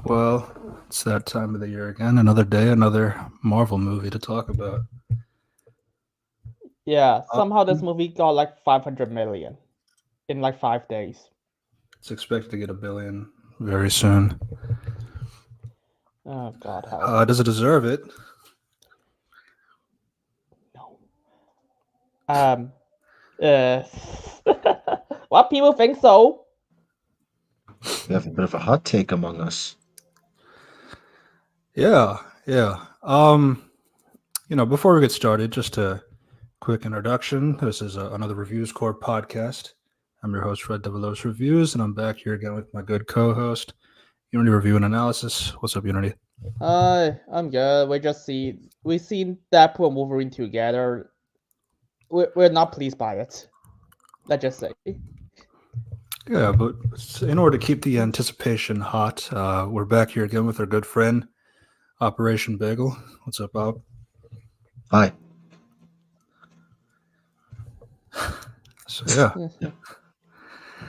Well, it's that time of the year again. Another day, another Marvel movie to talk about. Yeah, somehow this Um, movie got like 500 million in like 5 days. it's expected to get a billion very soon. Oh God, help. Does it deserve it? No. Um. Uh. What people think so? We have a bit of a hot take among us. Yeah, yeah. Before we get started, just a quick introduction. This is another Reviews Corp podcast. I'm your host, Fred Develos Reviews, and I'm back here again with my good co-host, Unity Review and Analysis. What's up, Unity? Hi, I'm good. We seen Deadpool and Wolverine together. We're not pleased by it. Let's just say. Yeah, but in order to keep the anticipation hot, we're back here again with our good friend, Operation Bagel. What's up, Bob? Hi. So yeah.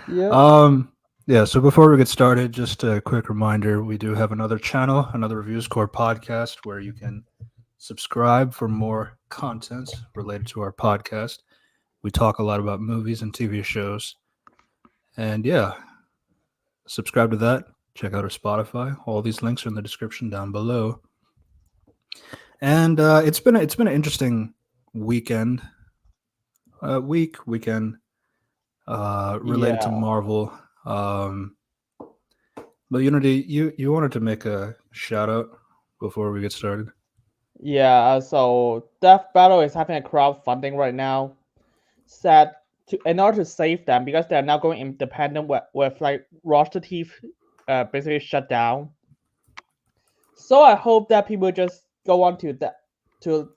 Yep. Yeah, so before we get started, just a quick reminder, we do have another channel, another Reviews Core podcast where you can subscribe for more content related to our podcast. We talk a lot about movies and TV shows. And yeah, subscribe to that. Check out our Spotify. All these links are in the description down below. And it's been an interesting weekend, weekend related to Yeah. Marvel. Um, but Unity, you wanted to make a shout out before we get started. Yeah. So Death Battle is having a crowdfunding right now. Set to in order to save them because they're now going independent with like Roster Teeth basically shut down. So I hope that people just go on to that to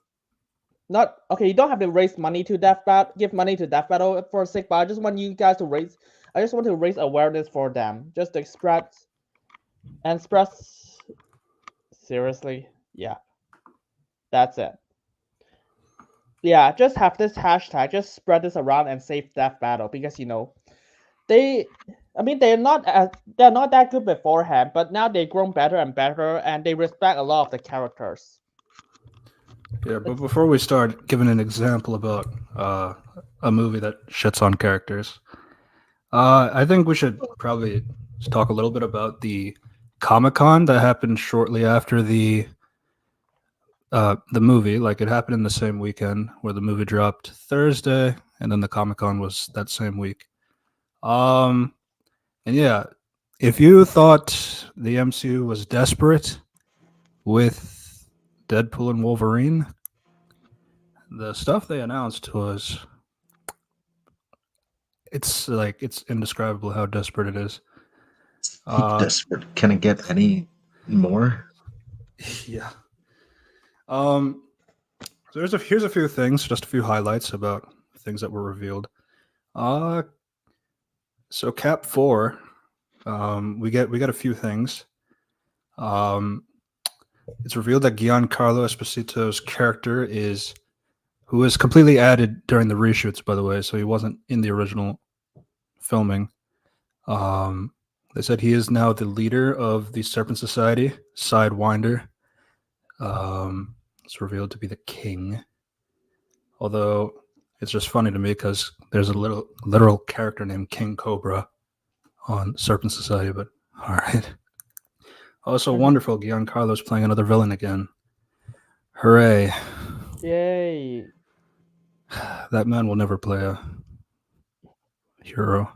not okay. You don't have to raise money to Death Battle, give money to Death Battle for a sake, but I just want you guys to raise. I just want to raise awareness for them, just to spread and spread. Seriously, yeah, that's it. Yeah, just have this hashtag, just spread this around and save Death Battle because they I mean they're not that good beforehand, but now they've grown better and better and they respect a lot of the characters. Yeah, but It's before we start giving an example about a movie that shits on characters, I think we should probably talk a little bit about the Comic Con that happened shortly after the movie. Like it happened in the same weekend where the movie dropped Thursday, and then the Comic Con was that same week. Um, and yeah, if you thought the MCU was desperate with Deadpool and Wolverine, the stuff they announced was it's indescribable how desperate it is. Uh, Desperate. Can it get any more? yeah. Um, so here's a few things, just a few highlights about things that were revealed. Uh, so Cap 4, we got a few things. Um, it's revealed that Giancarlo Esposito's character who was completely added during the reshoots, by the way, so he wasn't in the original filming. Um, they said he is now the leader of the Serpent Society, Sidewinder. It's revealed to be the king. Although it's just funny to me because there's a little literal character named King Cobra on Serpent Society, but all right. Also, wonderful. Giancarlo's playing another villain again. Hooray. yay. That man will never play a hero.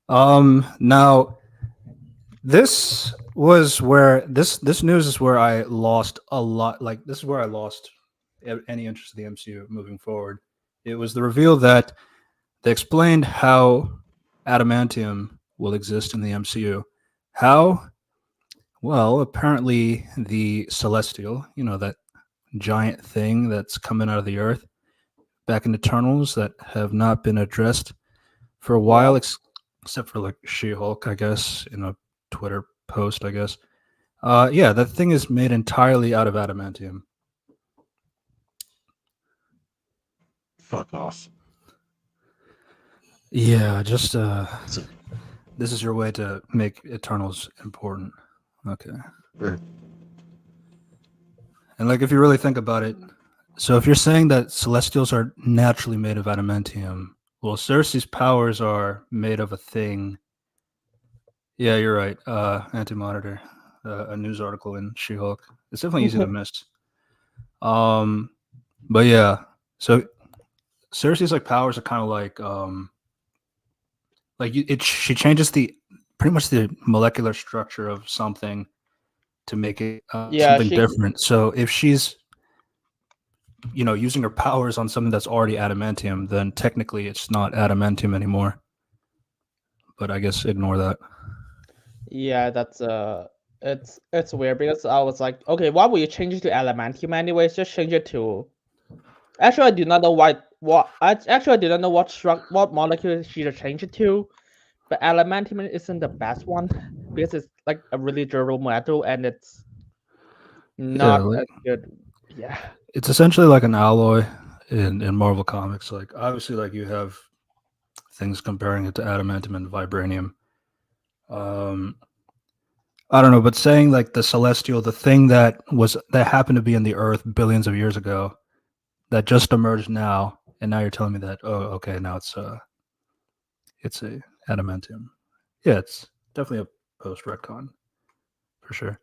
Now this news is where I lost a lot. Like this is where I lost any interest in the MCU moving forward. It was the reveal that they explained how adamantium will exist in the MCU. How? Well, apparently the Celestial, that giant thing that's coming out of the earth back in Eternals that have not been addressed for a while, Yep. except for like She-Hulk, I guess, in a Twitter post, I guess. Yeah, that thing is made entirely out of adamantium. Fuck off. Yeah, just So, this is your way to make Eternals important. Okay. Sure. And like, if you really think about it, so if you're saying that Celestials are naturally made of adamantium, well, Cersei's powers are made of a thing. Yeah, you're right. Anti-Monitor, a news article in She-Hulk. It's definitely easy to miss. But yeah, so Cersei's like powers are kind of like she changes pretty much the molecular structure of something to make it Yeah, something different. So if she's using her powers on something that's already adamantium, then technically it's not adamantium anymore. But I guess ignore that. Yeah, that's it's weird because I was like, okay, why would you change it to adamantium anyways? Just change it to. Actually, I do not know what I do not know what molecule she should change it to, but adamantium isn't the best one because it's like a really durable metal and it's not like, as good. Yeah. it's essentially like an alloy in Marvel Comics. Like obviously, like you have things comparing it to adamantium and vibranium. I don't know, but saying like the celestial, the thing that happened to be in the Earth billions of years ago, that just emerged now, and now you're telling me that okay, now it's a adamantium. Yeah, it's definitely a post retcon for sure.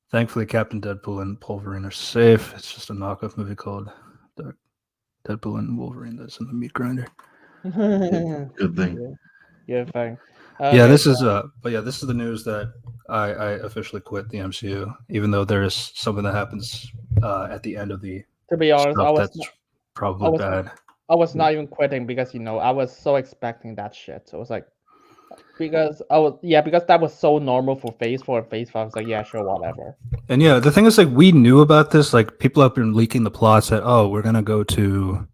Thankfully, Captain Deadpool and Wolverine are safe. It's just a knockoff movie called Deadpool and Wolverine that's in the meat grinder. Good thing. Yeah, fine. Yeah, Okay, this is this is the news that I officially quit the MCU, even though there is something that happens at the end of the to be honest, stuff that's I probably was bad. I was not even quitting because I was so expecting that shit. So it was like because that was so normal for Phase 4 and Phase 5. I was like, yeah, sure, whatever. And yeah, the thing is, like, we knew about this. Like, people have been leaking the plots that, oh, we're gonna go to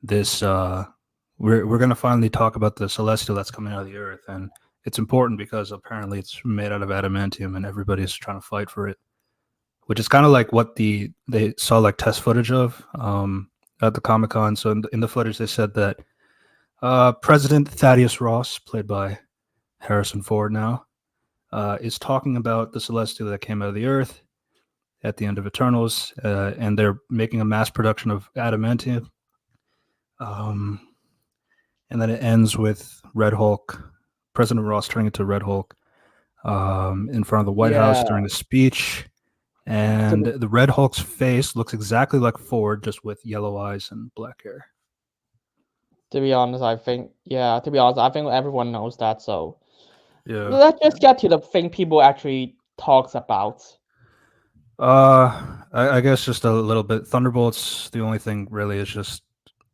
this. We're gonna finally talk about the celestial that's coming out of the Earth, and it's important because apparently it's made out of adamantium, and everybody's trying to fight for it. Which is kind of like what they saw like test footage of at the Comic-Con. So in the footage, they said that President Thaddeus Ross, played by Harrison Ford now, is talking about the celestial that came out of the Earth at the end of Eternals, and they're making a mass production of adamantium. And then it ends with Red Hulk, President Ross turning into Red Hulk in front of the White House during a speech. And the Red Hulk's face looks exactly like Ford, just with yellow eyes and black hair. To be honest, I think everyone knows that. So Yeah. let's just get to the thing people actually talks about. I guess just a little bit. Thunderbolts, the only thing really is just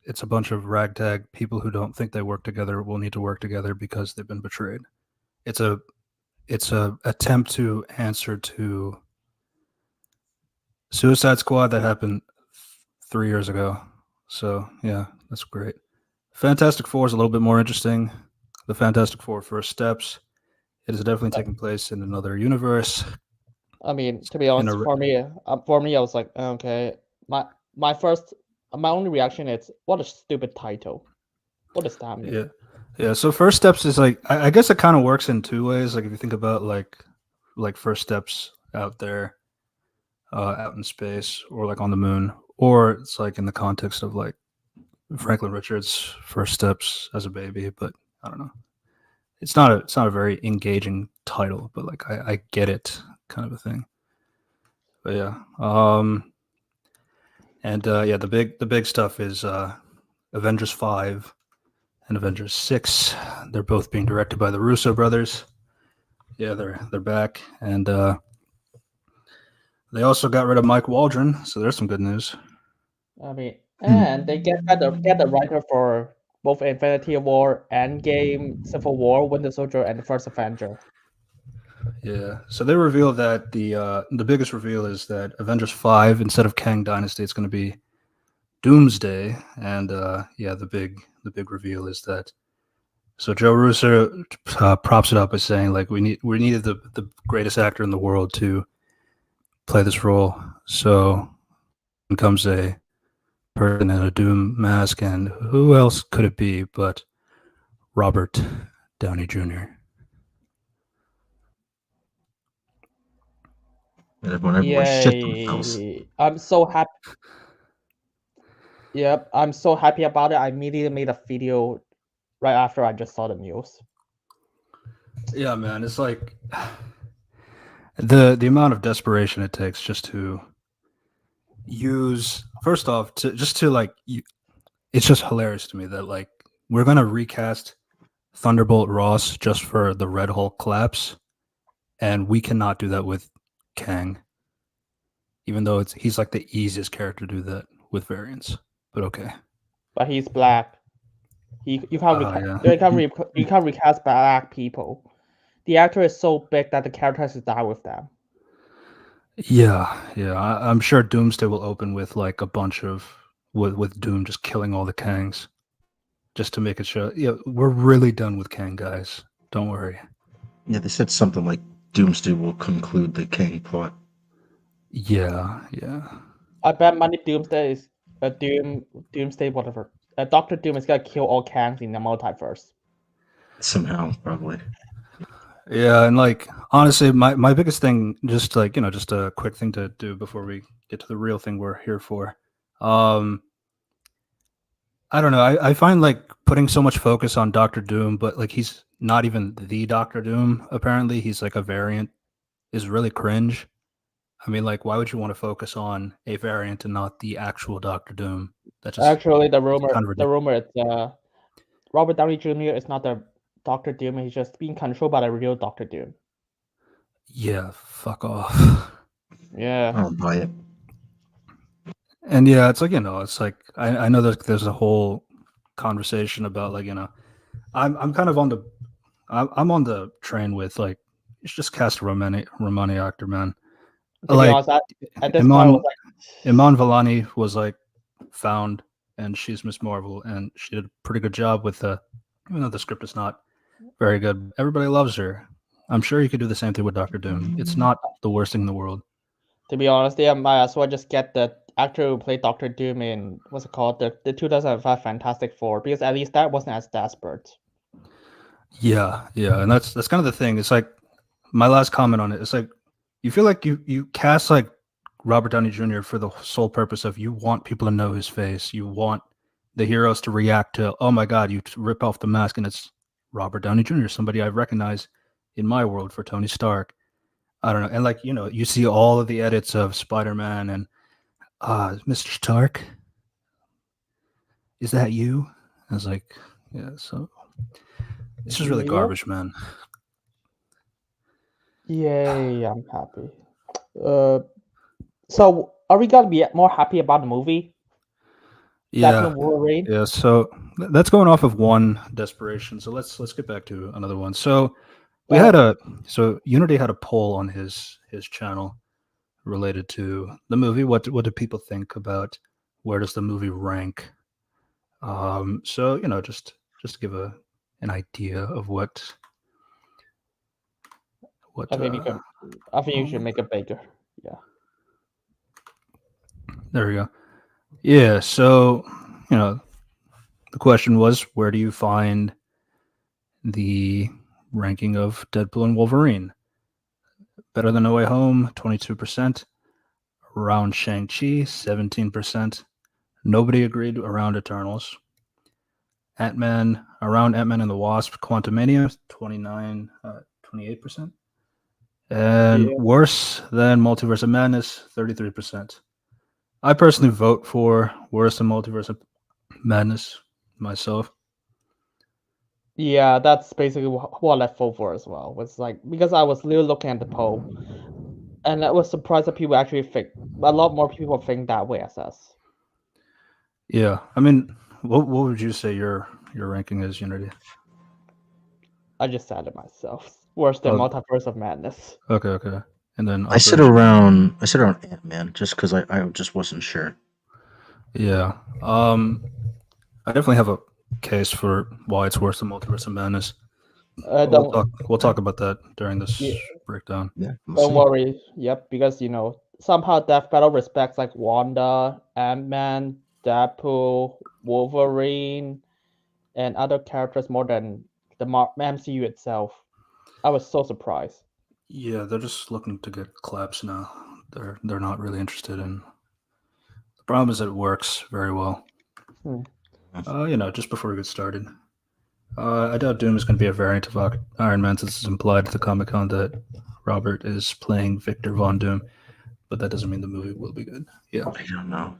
it's a bunch of ragtag people who don't think they work together will need to work together because they've been betrayed. It's a attempt to answer to Suicide Squad that happened 3 years ago. So yeah, that's great. Fantastic Four is a little bit more interesting. The Fantastic Four First Steps. It is definitely taking place in another universe. I mean, to be honest, for me, I was like, okay, my only reaction is, what a stupid title. What does that mean? Yeah. So First Steps is like, I guess it kind of works in two ways. Like if you think about like First Steps out there, out in space, or like on the moon, or it's like in the context of like Franklin Richards' first steps as a baby. But I don't know. It's not a very engaging title, but like I get it, kind of a thing. But yeah, and yeah, the big stuff is Avengers 5 and Avengers 6. They're both being directed by the Russo brothers. Yeah, they're back, and they also got rid of Mike Waldron, so there's some good news. I mean, and they get the writer for both Infinity War, Endgame, Civil War, Winter Soldier, and the First Avenger. Yeah, so they revealed that the biggest reveal is that Avengers 5, instead of Kang Dynasty, it's going to be Doomsday, and yeah, the big reveal is that. So Joe Russo props it up by saying like we needed the greatest actor in the world to play this role. So in comes a person in a Doom mask, and who else could it be but Robert Downey Jr. And everyone shit themselves. Yay! I'm so happy. Yep, I'm so happy about it. I immediately made a video right after I just saw the news. Yeah, man, it's like the amount of desperation it takes just to use first off to like it's just hilarious to me that like we're gonna recast Thunderbolt Ross just for the Red Hulk collapse, and we cannot do that with Kang, even though he's like the easiest character to do that with variants. But okay, But he's black. You can't yeah, you can't recast black people. The actor is so big that the character has to die with them. yeah. I'm sure Doomsday will open with like a bunch of with Doom just killing all the Kangs, just to make it show. Yeah, we're really done with Kang, guys. Don't worry. Yeah, they said something like Doomsday will conclude the Kang plot. Yeah. I bet money Doomsday is Doomsday whatever. Doctor Doom is gonna kill all Kangs in the multiverse. Somehow, probably. Yeah, and like honestly, my biggest thing, just like just a quick thing to do before we get to the real thing we're here for. I don't know. I find like putting so much focus on Doctor Doom, but like he's not even the Doctor Doom. Apparently, he's like a variant. Is really cringe. I mean, like, why would you want to focus on a variant and not the actual Doctor Doom? That just Actually, the kind of rumor is Robert Downey Jr. is not the Doctor Doom. He's just being controlled by the real Doctor Doom. Yeah, fuck off. Yeah. I don't buy it. And yeah, it's like it's like I know there's a whole conversation about like I'm kind of on the I'm on the train with like it's just cast a Romani actor, man. To be honest, at this point, I was like, Iman Vellani was like found, and she's Miss Marvel, and she did a pretty good job with even though the script is not very good. Everybody loves her. I'm sure you could do the same thing with Doctor Doom. It's not the worst thing in the world. to be honest, yeah, might as well just get the actor who played Doctor Doom in what's it called, the 2005 Fantastic Four, because at least that wasn't as desperate. Yeah, and that's kind of the thing. It's like my last comment on it. It's like you feel like you cast like Robert Downey Jr. for the sole purpose of you want people to know his face. You want the heroes to react to, oh my god, you rip off the mask and it's Robert Downey Jr., somebody I recognize in my world for Tony Stark. I don't know. And like, you see all of the edits of Spider-Man and Mr. Stark, is that you? I was like, yeah, so this is really garbage, man. Yay, I'm happy. So are we gonna be more happy about the movie? Yeah. Wolverine? Yeah, so that's going off of one desperation. So let's get back to another one. So we had Unity had a poll on his channel related to the movie. What do people think about where does the movie rank? So just to give an idea of what I think you should make it bigger. Yeah. There we go. Yeah, so the question was, where do you find the ranking of Deadpool and Wolverine? Better Than No Way Home, 22%. Around Shang-Chi, 17%. Nobody agreed around Eternals. Around Ant-Man and the Wasp, Quantumania, 28%. And worse than Multiverse of Madness, 33%. I personally vote for worse than Multiverse of Madness myself. Yeah, that's basically what I vote for as well. Was like because I was literally looking at the poll, and I was surprised that people actually think a lot more people think that way as us. Yeah, I mean, what would you say your ranking is, Unity? I just said it myself. Worse than Multiverse of Madness. Okay. And then I said around Ant-Man just because I just wasn't sure. Yeah. I definitely have a case for why it's worse than Multiverse of Madness. We'll talk about that during this breakdown. Yeah. Don't worry. Yep, because somehow Death Battle respects like Wanda, Ant-Man, Deadpool, Wolverine, and other characters more than the MCU itself. I was so surprised. Yeah, they're just looking to get claps now. they're not really interested in. The problem is that it works very well. Hmm. Just before we get started, I doubt Doom is going to be a variant of Iron Man, since it's implied at the Comic-Con that Robert is playing Victor Von Doom, but that doesn't mean the movie will be good. Yeah. I don't know.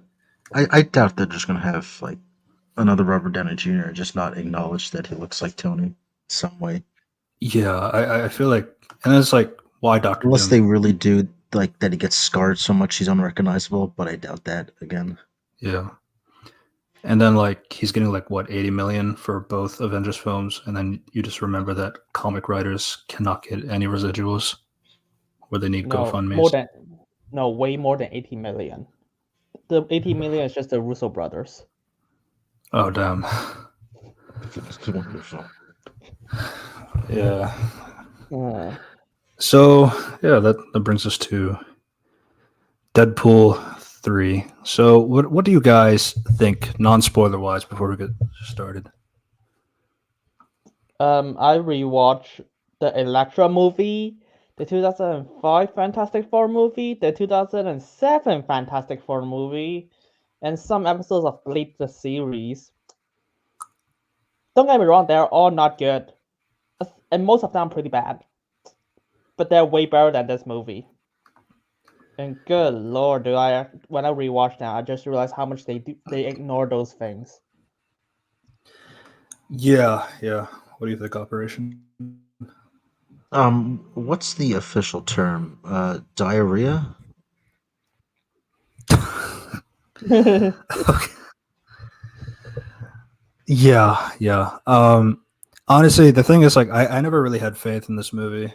I doubt they're just gonna have like another Robert Downey Jr. and just not acknowledge that he looks like Tony some way. Yeah, I feel like, and it's like, why Doctor Unless Doom? they really do like that he gets scarred so much he's unrecognizable, but I doubt that again. Yeah. And then like he's getting like what 80 million for both Avengers films, and then you just remember that comic writers cannot get any residuals, where they need No, GoFundMe's. way more than 80 million. The 80 million is just the Russo brothers. Oh damn. It's wonderful. Yeah. Uh, So yeah, that brings us to Deadpool 3. So what do you guys think, non-spoiler wise, before we get started? I rewatched the Elektra movie, the 2005 Fantastic Four movie, the 2007 Fantastic Four movie, and some episodes of Bleach the series. Don't get me wrong, they're all not good, and most of them pretty bad, but they're way better than this movie. And good lord, when I rewatch them, I just realized how much they ignore those things. Yeah. What do you think, Operation? What's the official term? Diarrhea? Okay. Yeah. Honestly, the thing is, like, I never really had faith in this movie.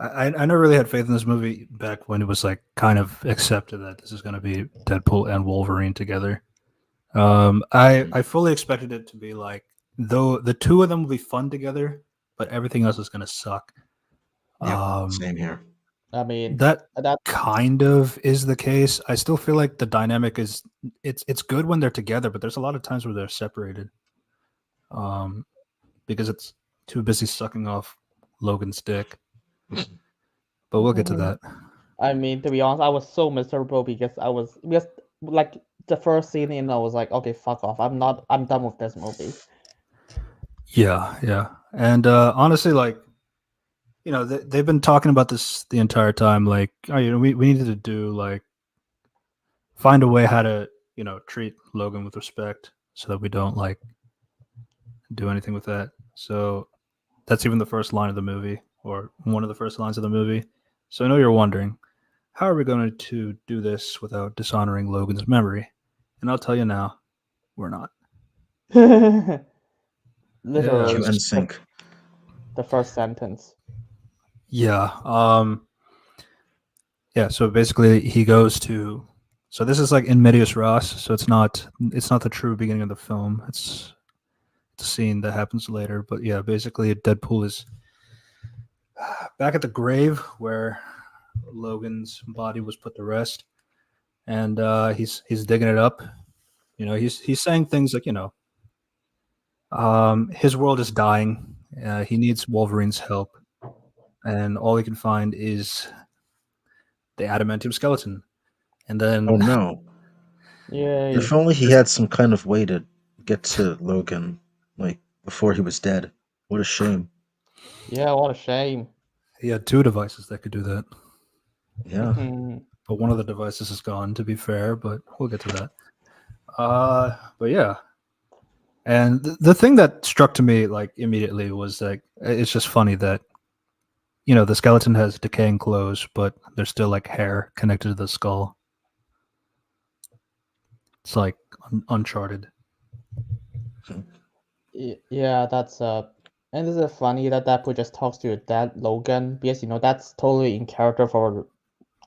I never really had faith in this movie back when it was like kind of accepted that this is going to be Deadpool and Wolverine together. I fully expected it to be like, though the two of them will be fun together, but everything else is going to suck. Yeah, same here. I mean, That that kind of is the case. I still feel like the dynamic is it's good when they're together, but there's a lot of times where they're separated. Because it's too busy sucking off Logan's dick. But we'll get to that. I mean, to be honest, I was so miserable because like the first scene, and I was like, okay, fuck off. I'm done with this movie. Yeah. And honestly, like, they've been talking about this the entire time. Like, we needed to do like find a way how to treat Logan with respect, so that we don't like do anything with that. So that's even the first line of the movie, or one of the first lines of the movie. So I know you're wondering, how are we going to do this without dishonoring Logan's memory? And I'll tell you now, we're not. Literally, Cue NSYNC. the first sentence. Yeah. Yeah. So basically, he goes to. So this is like in medias res. So it's not the true beginning of the film. It's a scene that happens later. But yeah, basically, Deadpool is back at the grave where Logan's body was put to rest, and he's digging it up. He's saying things like, his world is dying. He needs Wolverine's help, and all he can find is the adamantium skeleton. And then, Oh no! Yeah. If only he had some kind of way to get to Logan, like before he was dead. What a shame. Yeah, what a shame. he had two devices that could do that, Yeah. but one of the devices is gone. To be fair, but we'll get to that. But yeah. And the thing that struck to me like immediately was like, it's just funny that the skeleton has decaying clothes, but there's still like hair connected to the skull. It's like Uncharted. Yeah, that's and this is funny that Deadpool just talks to that Logan, because that's totally in character for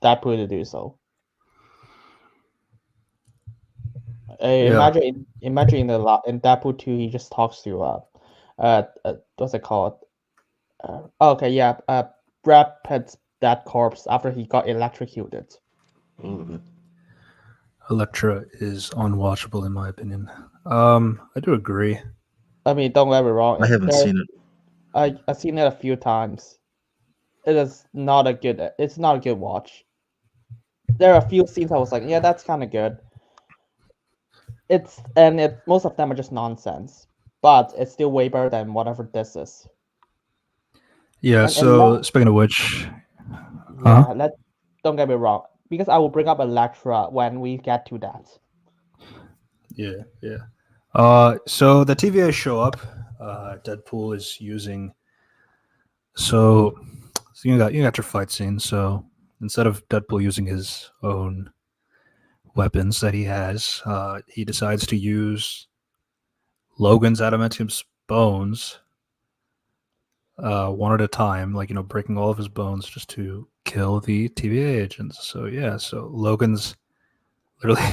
Deadpool to do so. Yeah. Imagine in Deadpool 2, he just talks to what's it called? Okay, yeah, Brad Pitt's that corpse after he got electrocuted. Elektra is unwatchable in my opinion. I do agree. I mean, don't get me wrong. I haven't seen it. I've seen it a few times. it is not a good. It's not a good watch. There are a few scenes I was like, yeah, that's kind of good. Most of them are just nonsense, but it's still way better than whatever this is. Yeah. And So speaking of which, yeah, don't get me wrong, because I will bring up Electra when we get to that. yeah, yeah. So the TVA show up. Deadpool is using. So you got your fight scene. So instead of Deadpool using his own weapons that he has, he decides to use Logan's adamantium bones one at a time, like breaking all of his bones just to kill the TVA agents. So yeah, so Logan's literally.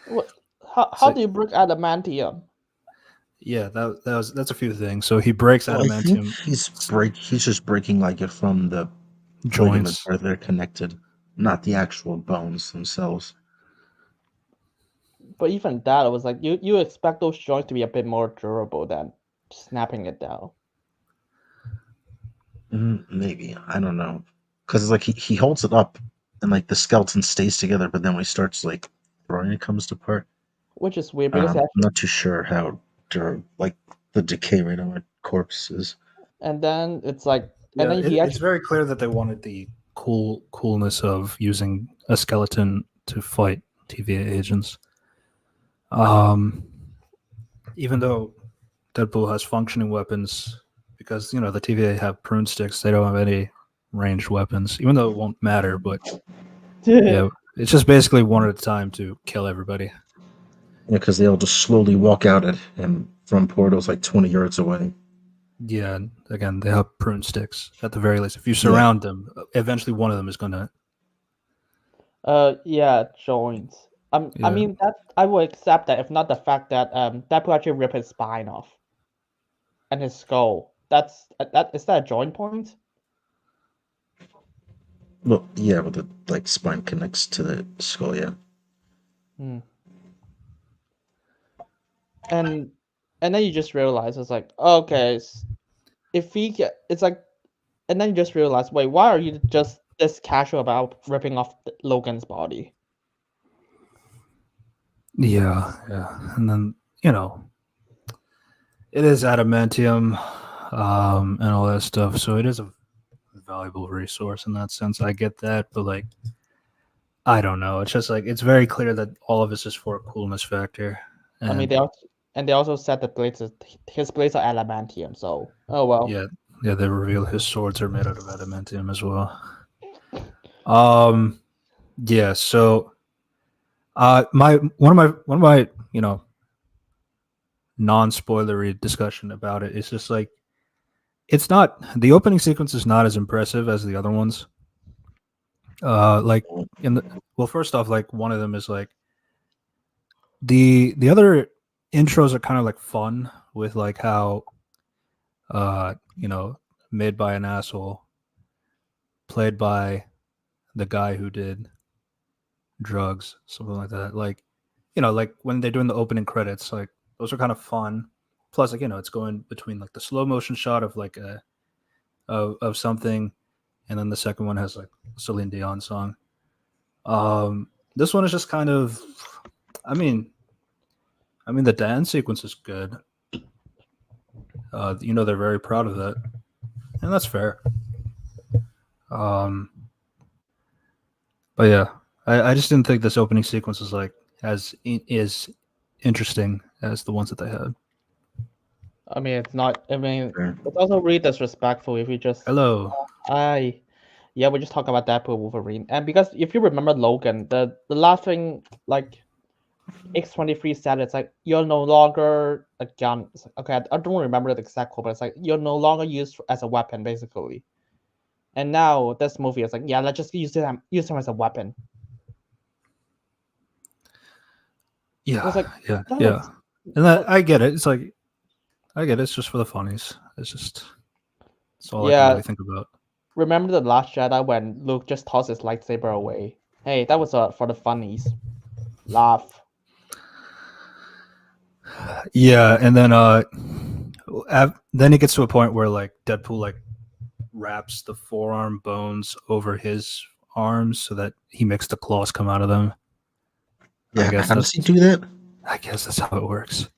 What? How So do you break adamantium? yeah, that's a few things. So he breaks Well, I think adamantium he's just breaking like it from the ligaments joints. where they're connected, not the actual bones themselves. But even that, I was like, you expect those joints to be a bit more durable than snapping it down. Maybe, I don't know, because like he holds it up and like the skeleton stays together, but then when he starts like throwing it comes apart. Which is weird because I'm not too sure how like the decay rate on a corpse is. and then it's like and Yeah, then he it's actually very clear that they wanted the coolness of using a skeleton to fight TVA agents. Even though Deadpool has functioning weapons, because the TVA have prune sticks, they don't have any ranged weapons. Even though it won't matter, but yeah, it's just basically one at a time to kill everybody. Yeah, because they all just slowly walk out at him from portals like 20 yards away. Yeah, and again, they have prune sticks at the very least. If you surround them, eventually one of them is gonna. yeah, joints. I Yeah, mean that I will accept that if not the fact that Deadpool actually rip his spine off and his skull. That is that a joint point? Well, yeah, but the like spine connects to the skull. Yeah. Hmm. And then you just realize it's like okay, if he get it's like and then you just realize wait why are you just this casual about ripping off Logan's body? yeah, and then it is adamantium, and all that stuff. So it is a valuable resource in that sense. I get that, but like, I don't know. It's just like it's very clear that all of this is for a coolness factor. I mean And they also said the his blades are adamantium, so oh well. yeah, they reveal his swords are made out of adamantium as well. Yeah. So, one of my non-spoilery discussion about it is just like it's not the opening sequence is not as impressive as the other ones. Like first off, like one of them is like the other intros are kind of like fun with like how made by an asshole, played by the guy who did drugs, something like that. Like like when they're doing the opening credits, like those are kind of fun. Plus, like it's going between like the slow motion shot of like of something, and then the second one has like a Celine Dion song. This one is just kind of, I mean, the dance sequence is good. They're very proud of that, and that's fair. But yeah, I just didn't think this opening sequence was like as interesting as the ones that they had. I mean it's not. I mean Sure. it's also really disrespectful if you just Hello. yeah we just talk about Deadpool Wolverine and because if you remember Logan the last thing like X-23 said it's like you're no longer a gun. It's like, okay, I don't remember the exact quote, but it's like you're no longer used as a weapon, basically. And now this movie is like, yeah, let's just use him as a weapon. Yeah, It's like, yeah. And that I get it. It's like I get it. It's just for the funnies. It's all I can really think about. Remember the Last Jedi when Luke just tossed his lightsaber away? Hey, that was for the funnies. Laugh. Yeah, and then then it gets to a point where like Deadpool like wraps the forearm bones over his arms so that he makes the claws come out of them. Yeah, guess how does he that's- do that? I guess that's how it works.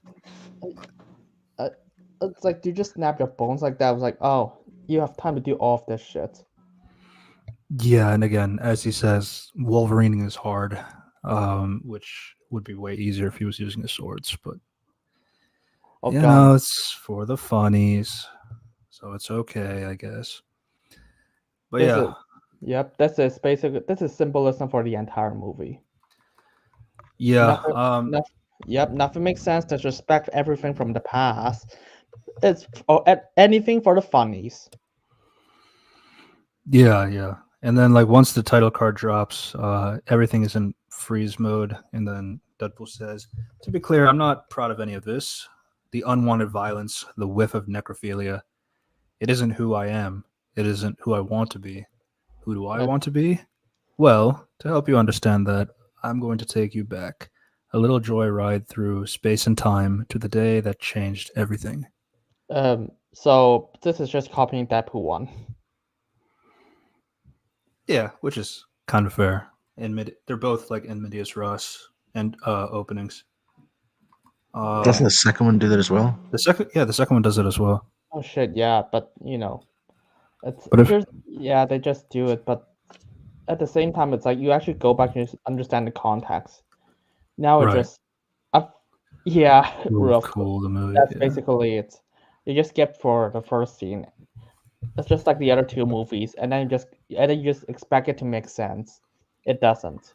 It's like you just snap your bones like that. I was like, oh, you have time to do all of this shit. Yeah, and again, as he says, Wolverining is hard, which would be way easier if he was using the swords. But Oh you god. know, it's for the funnies, so it's okay, I guess. But This yeah, is yep, this is symbolism for the entire movie. yeah, Nothing makes sense. Disrespect everything from the past. It's anything for the funnies. yeah. And then like once the title card drops, everything is in freeze mode, and then Deadpool says, "To be clear, I'm not proud of any of this. The unwanted violence, the whiff of necrophilia. It isn't who I am. It isn't who I want to be. Who do I want to be? Well, to help you understand that, I'm going to take you back, a little joyride through space and time to the day that changed everything." So this is just copying Deadpool 1. Yeah, which is kind of fair. They're both like in Medias Res and openings. Doesn't the second one do that as well? The second one does it as well. Oh shit, yeah, but it's But if they just do it, but at the same time, it's like you actually go back and just understand the context. Now it Right. just, yeah, rough. cool the movie. That's Yeah. basically it. You just skip for the first scene. It's just like the other two movies, and then you just expect it to make sense. It doesn't.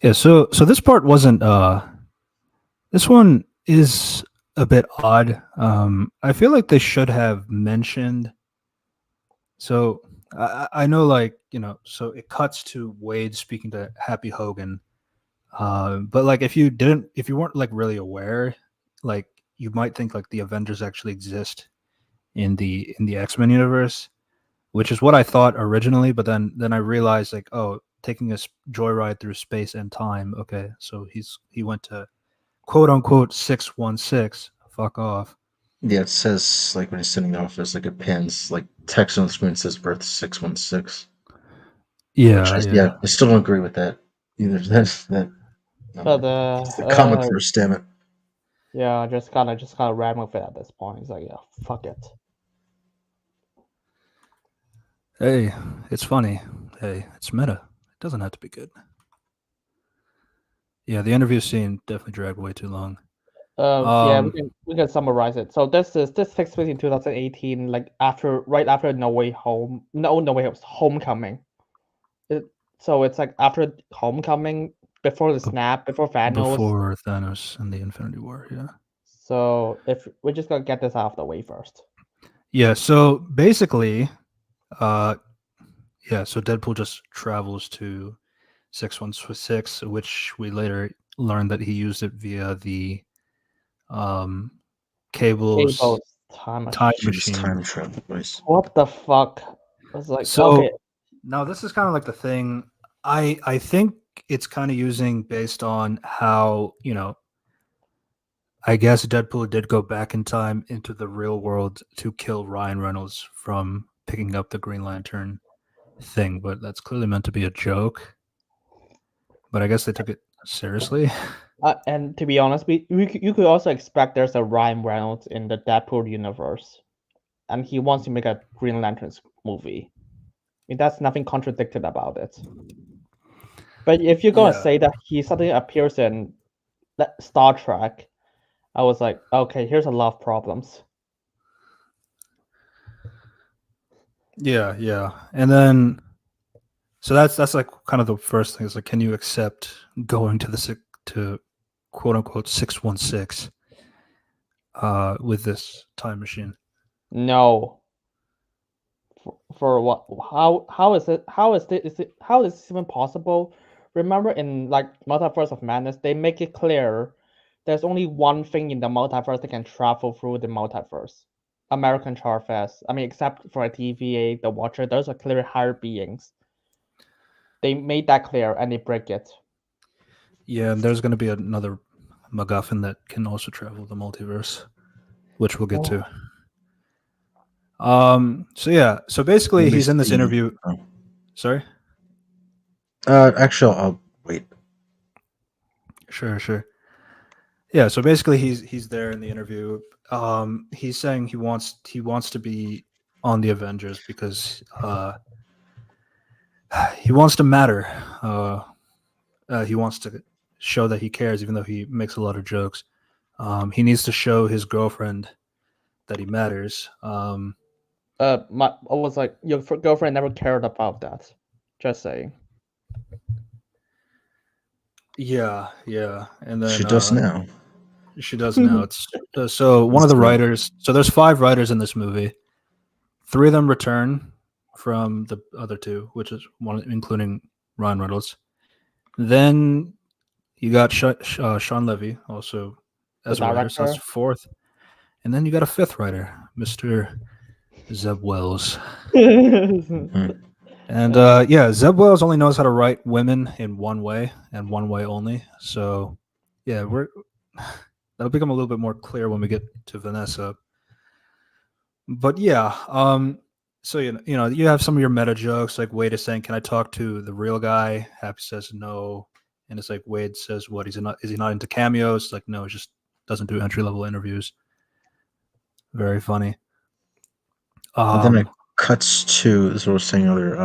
Yeah, so this part wasn't this one is a bit odd. I feel like they should have mentioned, so I know, like, so it cuts to Wade speaking to Happy Hogan. But like if you weren't like really aware, like you might think like the Avengers actually exist in the X-Men universe, which is what I thought originally, but then I realized, like, oh, taking a joyride through space and time. Okay, so he went to quote unquote 616. Fuck off. Yeah, it says like when he's sitting in the office, like it pins, like text on the screen says Earth 616. Yeah, Yeah, I still don't agree with that either. That's that. But It's the comic verse, damn it. yeah, just kind of ran with it at this point. It's like, yeah, fuck it. Hey, it's funny. Hey, it's meta. It doesn't have to be good. Yeah, the interview scene definitely dragged way too long. Yeah, we can summarize it. So this takes place in 2018, like right after No Way Home. No Way Home, Homecoming. So it's like after Homecoming, before the snap, before Thanos. Before Thanos and the Infinity War, yeah. So if we're just gonna get this out of the way first. Yeah, so basically, so Deadpool just travels to 616, which we later learned that he used it via the Cable's time Just machine. time travel, nice. What the fuck? I was like, So okay. now this is kind of like the thing. I think it's kind of using based on how, I guess Deadpool did go back in time into the real world to kill Ryan Reynolds from picking up the Green Lantern thing, but that's clearly meant to be a joke. But I guess they took it seriously. And to be honest, you could also expect there's a Ryan Reynolds in the Deadpool universe, and he wants to make a Green Lantern movie. I mean, that's nothing contradicted about it. But if you're gonna say that he suddenly appears in Star Trek, I was like, okay, here's a lot of problems. Yeah. And then, so that's like kind of the first thing is like, can you accept going to quote unquote 616 with this time machine? No. For what? How is it? How is this even possible? Remember, in like Multiverse of Madness, they make it clear there's only one thing in the multiverse that can travel through the multiverse. American Charfest. I mean, except for a TVA, the Watcher, those are clearly higher beings. They made that clear and they break it. Yeah, and there's going to be another MacGuffin that can also travel the multiverse, which we'll get to. So yeah. So basically, At he's least in this the- interview. oh. Sorry. Actually, I'll wait. Sure. Yeah. So basically, he's there in the interview. He's saying he wants to be on the Avengers because he wants to matter. He wants to show that he cares, even though he makes a lot of jokes. He needs to show his girlfriend that he matters. I was like, your girlfriend never cared about that. Just saying. Yeah, and then She does now. she does now. It's so one of the writers. So there's 5 writers in this movie. 3 of them return from the other 2, which is one, including Ryan Reynolds. Then you got Sean Levy also as a writer. So that's director. 4th. And then you got a 5th writer, Mr. Zeb Wells. Mhm. And yeah, Zeb Wells only knows how to write women in one way and one way only. So yeah, that'll become a little bit more clear when we get to Vanessa. But yeah, so you know, you have some of your meta jokes like Wade is saying, "Can I talk to the real guy?" Happy says no, and it's like Wade says, "What? Is he not into cameos?" It's like no, he just doesn't do entry level interviews. Very funny. And then it cuts to, as I was saying earlier,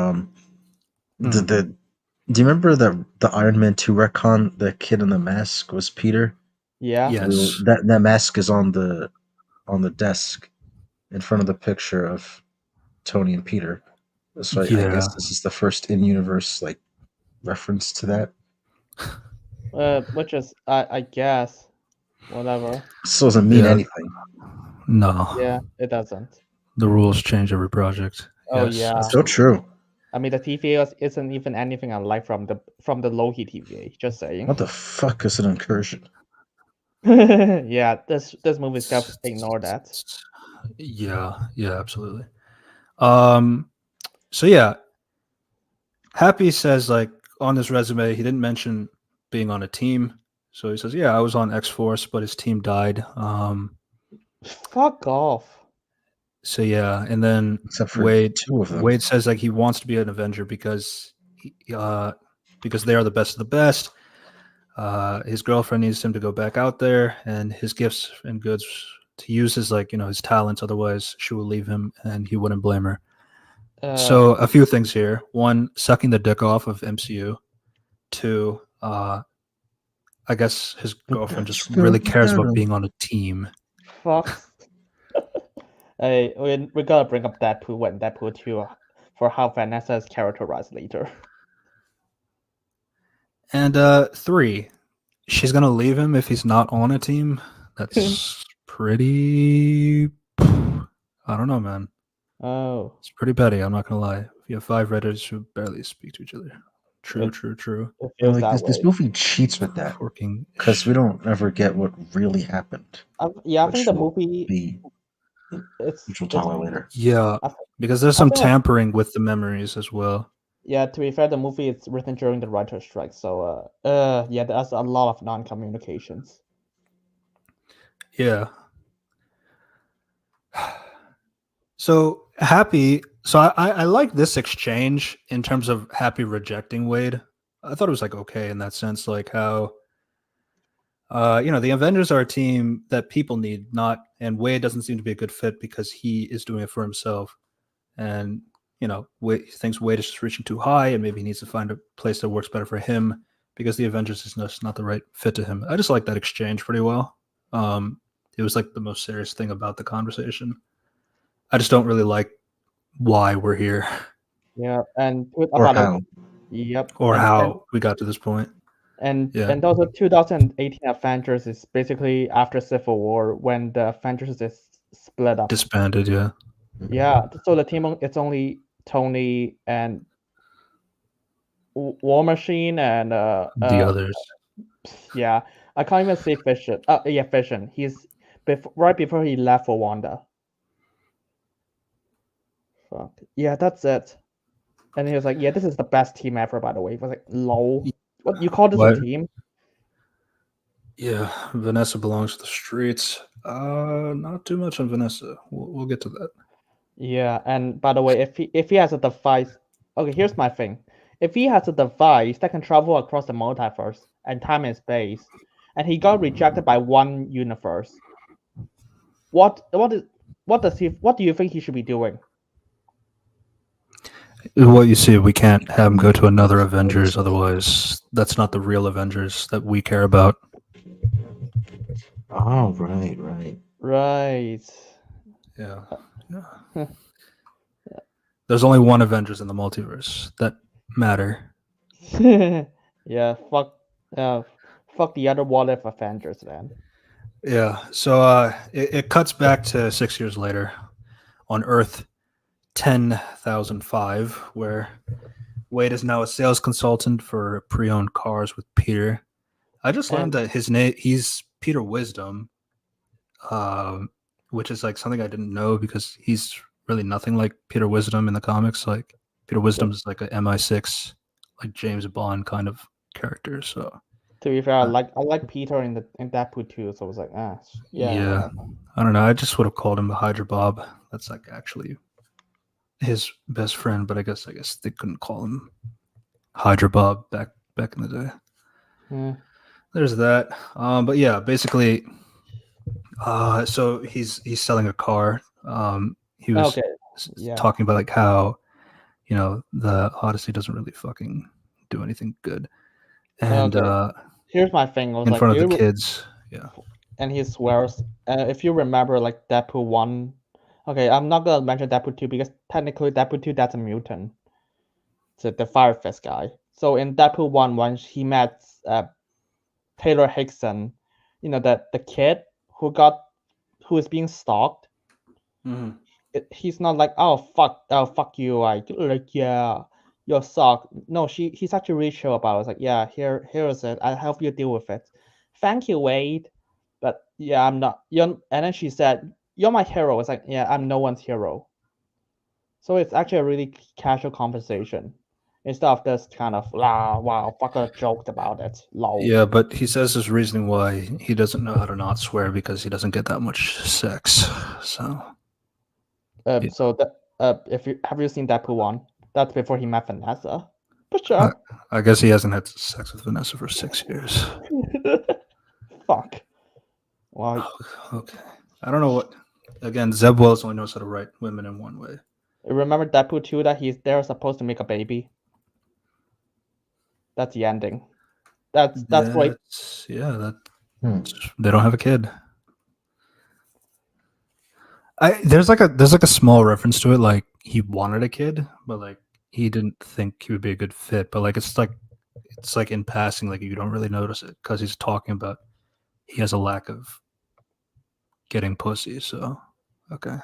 the do you remember the Iron Man 2 retcon? The kid in the mask was Peter. Yeah. Yes. That mask is on the desk in front of the picture of Tony and Peter. So I Yeah. guess this is the first in-universe like reference to that. Which is I guess whatever. This doesn't mean Yeah. anything. No. Yeah, it doesn't. The rules change every project. Oh, Yes, yeah. So absolutely. true. I mean, the TVA isn't even anything unlike from the Loki TVA. Just saying. What the fuck is an incursion? Yeah, this movie's got to ignore that. Yeah, absolutely. So yeah, Happy says like on his resume he didn't mention being on a team. So he says, "Yeah, I was on X Force, but his team died." Fuck off. So yeah, and then Except for Wade 2 of them. Wade says like he wants to be an Avenger because they are the best of the best. His girlfriend needs him to go back out there, and his gifts and goods to use his his talents. Otherwise, she will leave him, and he wouldn't blame her. So a few things here: 1, sucking the dick off of MCU. 2, I guess his girlfriend just really cares about being on a team. Fuck. Hey, we gotta bring up Deadpool when Deadpool 2 for how Vanessa is characterized later. And 3, she's gonna leave him if he's not on a team. That's pretty. I don't know, man. Oh. It's pretty petty. I'm not gonna lie. If you have 5 Redditors who barely speak to each other. True. It feels that This way. movie cheats with that Forking. because we don't ever get what really happened. Yeah, I think the Which will movie be, it's which we'll talk about later. Yeah, I because there's I some think- tampering with the memories as well. yeah, to be fair, the movie is written during the writer's strike, so yeah, there's a lot of non-communications. Yeah. So Happy. So I like this exchange in terms of Happy rejecting Wade. I thought it was like okay in that sense, like how the Avengers are a team that people need, not and Wade doesn't seem to be a good fit because he is doing it for himself. And Wade thinks Wade is just reaching too high and maybe he needs to find a place that works better for him because the Avengers is just not the right fit to him. I just like that exchange pretty well. It was like the most serious thing about the conversation. I just don't really like why we're here Yeah, and Or how. Yep. or and, how we got to this point. and Yeah. and also 2018 Avengers is basically after Civil War when the Avengers is split up. Disbanded, yeah. Yeah, so the team it's only Tony and War Machine and The others. yeah, I can't even say Vision. Yeah, Vision. He's right before he left for Wanda. Fuck. Yeah, that's it. And he was like, "Yeah, this is the best team ever." By the way, he was like, "Lol, what you call this What? a team?" Yeah, Vanessa belongs to the streets. Not too much on Vanessa. We'll get to that. Yeah, and by the way, if he has a device, okay, here's my thing. If he has a device that can travel across the multiverse and time and space, and he got rejected by one universe, what do you think he should be doing? What you see, we can't have him go to another Avengers, otherwise that's not the real Avengers that we care about. Oh, right. Right. Yeah. There's only one Avengers in the multiverse that matter. Yeah, fuck the other what if Avengers then. Yeah. So it cuts back to 6 years later on Earth 10,005, where Wade is now a sales consultant for pre-owned cars with Peter. I just learned that his name, he's Peter Wisdom, which is like something I didn't know because he's really nothing like Peter Wisdom in the comics. Like Peter Wisdom is like a MI6, like James Bond kind of character. So To be fair, I like Peter in Deadpool 2, so I was like, yeah, yeah, whatever. I don't know. I just would have called him Hydra Bob. That's like actually his best friend, but I guess they couldn't call him Hydra Bob back in the day. Yeah. There's that. But yeah, basically, so he's selling a car. He was talking about like how, you know, the Odyssey doesn't really fucking do anything good, and here's my thing. I was in like, front of the kids, yeah. And he swears, if you remember, like Deadpool 1. Okay, I'm not gonna mention Deadpool 2 because technically Deadpool 2 that's a mutant. So the Fire Fist guy. So in Deadpool 1, when he met Taylor Hickson, you know, the kid who is being stalked. Mm-hmm. He's not like, oh fuck you, like yeah, you're suck. No, he's actually really chill about it. It's like, yeah, here is it. I'll help you deal with it. Thank you, Wade. But yeah, I'm not. And then she said, "You're my hero." It's like, yeah, I'm no one's hero. So it's actually a really casual conversation instead of this kind of wow, fucker joked about it. Lol. Yeah, but he says his reasoning why he doesn't know how to not swear because he doesn't get that much sex. So, so that if you have you seen Deadpool 1? That's before he met Vanessa. But sure. I guess he hasn't had sex with Vanessa for 6 years. Fuck. Well, okay. I don't know what. Again, Zeb Wells only knows how to write women in one way. Remember Deadpool 2 that they're supposed to make a baby? That's the ending. That's great. Yeah, that they don't have a kid. There's like a small reference to it, like he wanted a kid, but like he didn't think he would be a good fit. But like it's like in passing, like you don't really notice it because he's talking about he has a lack of getting pussy. So okay.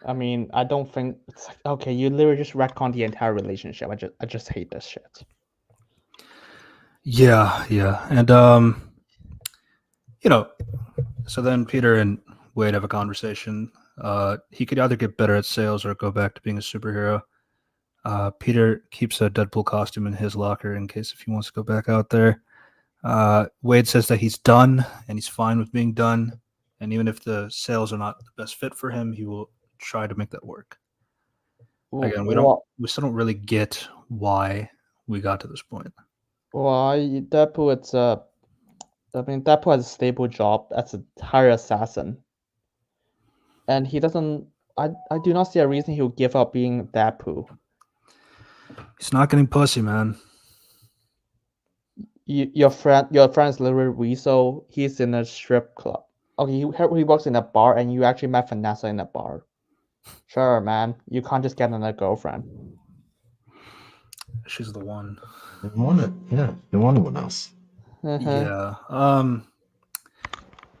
I mean, I don't think it's like, okay. You literally just retcon the entire relationship. I just hate this shit. Yeah, and you know, so then Peter and Wade have a conversation. He could either get better at sales or go back to being a superhero. Peter keeps a Deadpool costume in his locker in case if he wants to go back out there. Wade says that he's done and he's fine with being done. And even if the sales are not the best fit for him, he will try to make that work. Again, we still don't really get why we got to this point. Well, Deadpool, Deadpool has a stable job as a hired assassin. And he doesn't, I do not see a reason he would give up being Deadpool. He's not getting pussy, man. Your friend is literally Weasel. He's in a strip club. Okay, he works in a bar, and you actually met Vanessa in a bar. Sure, man. You can't just get another girlfriend. She's the one. You want anyone else. Yeah.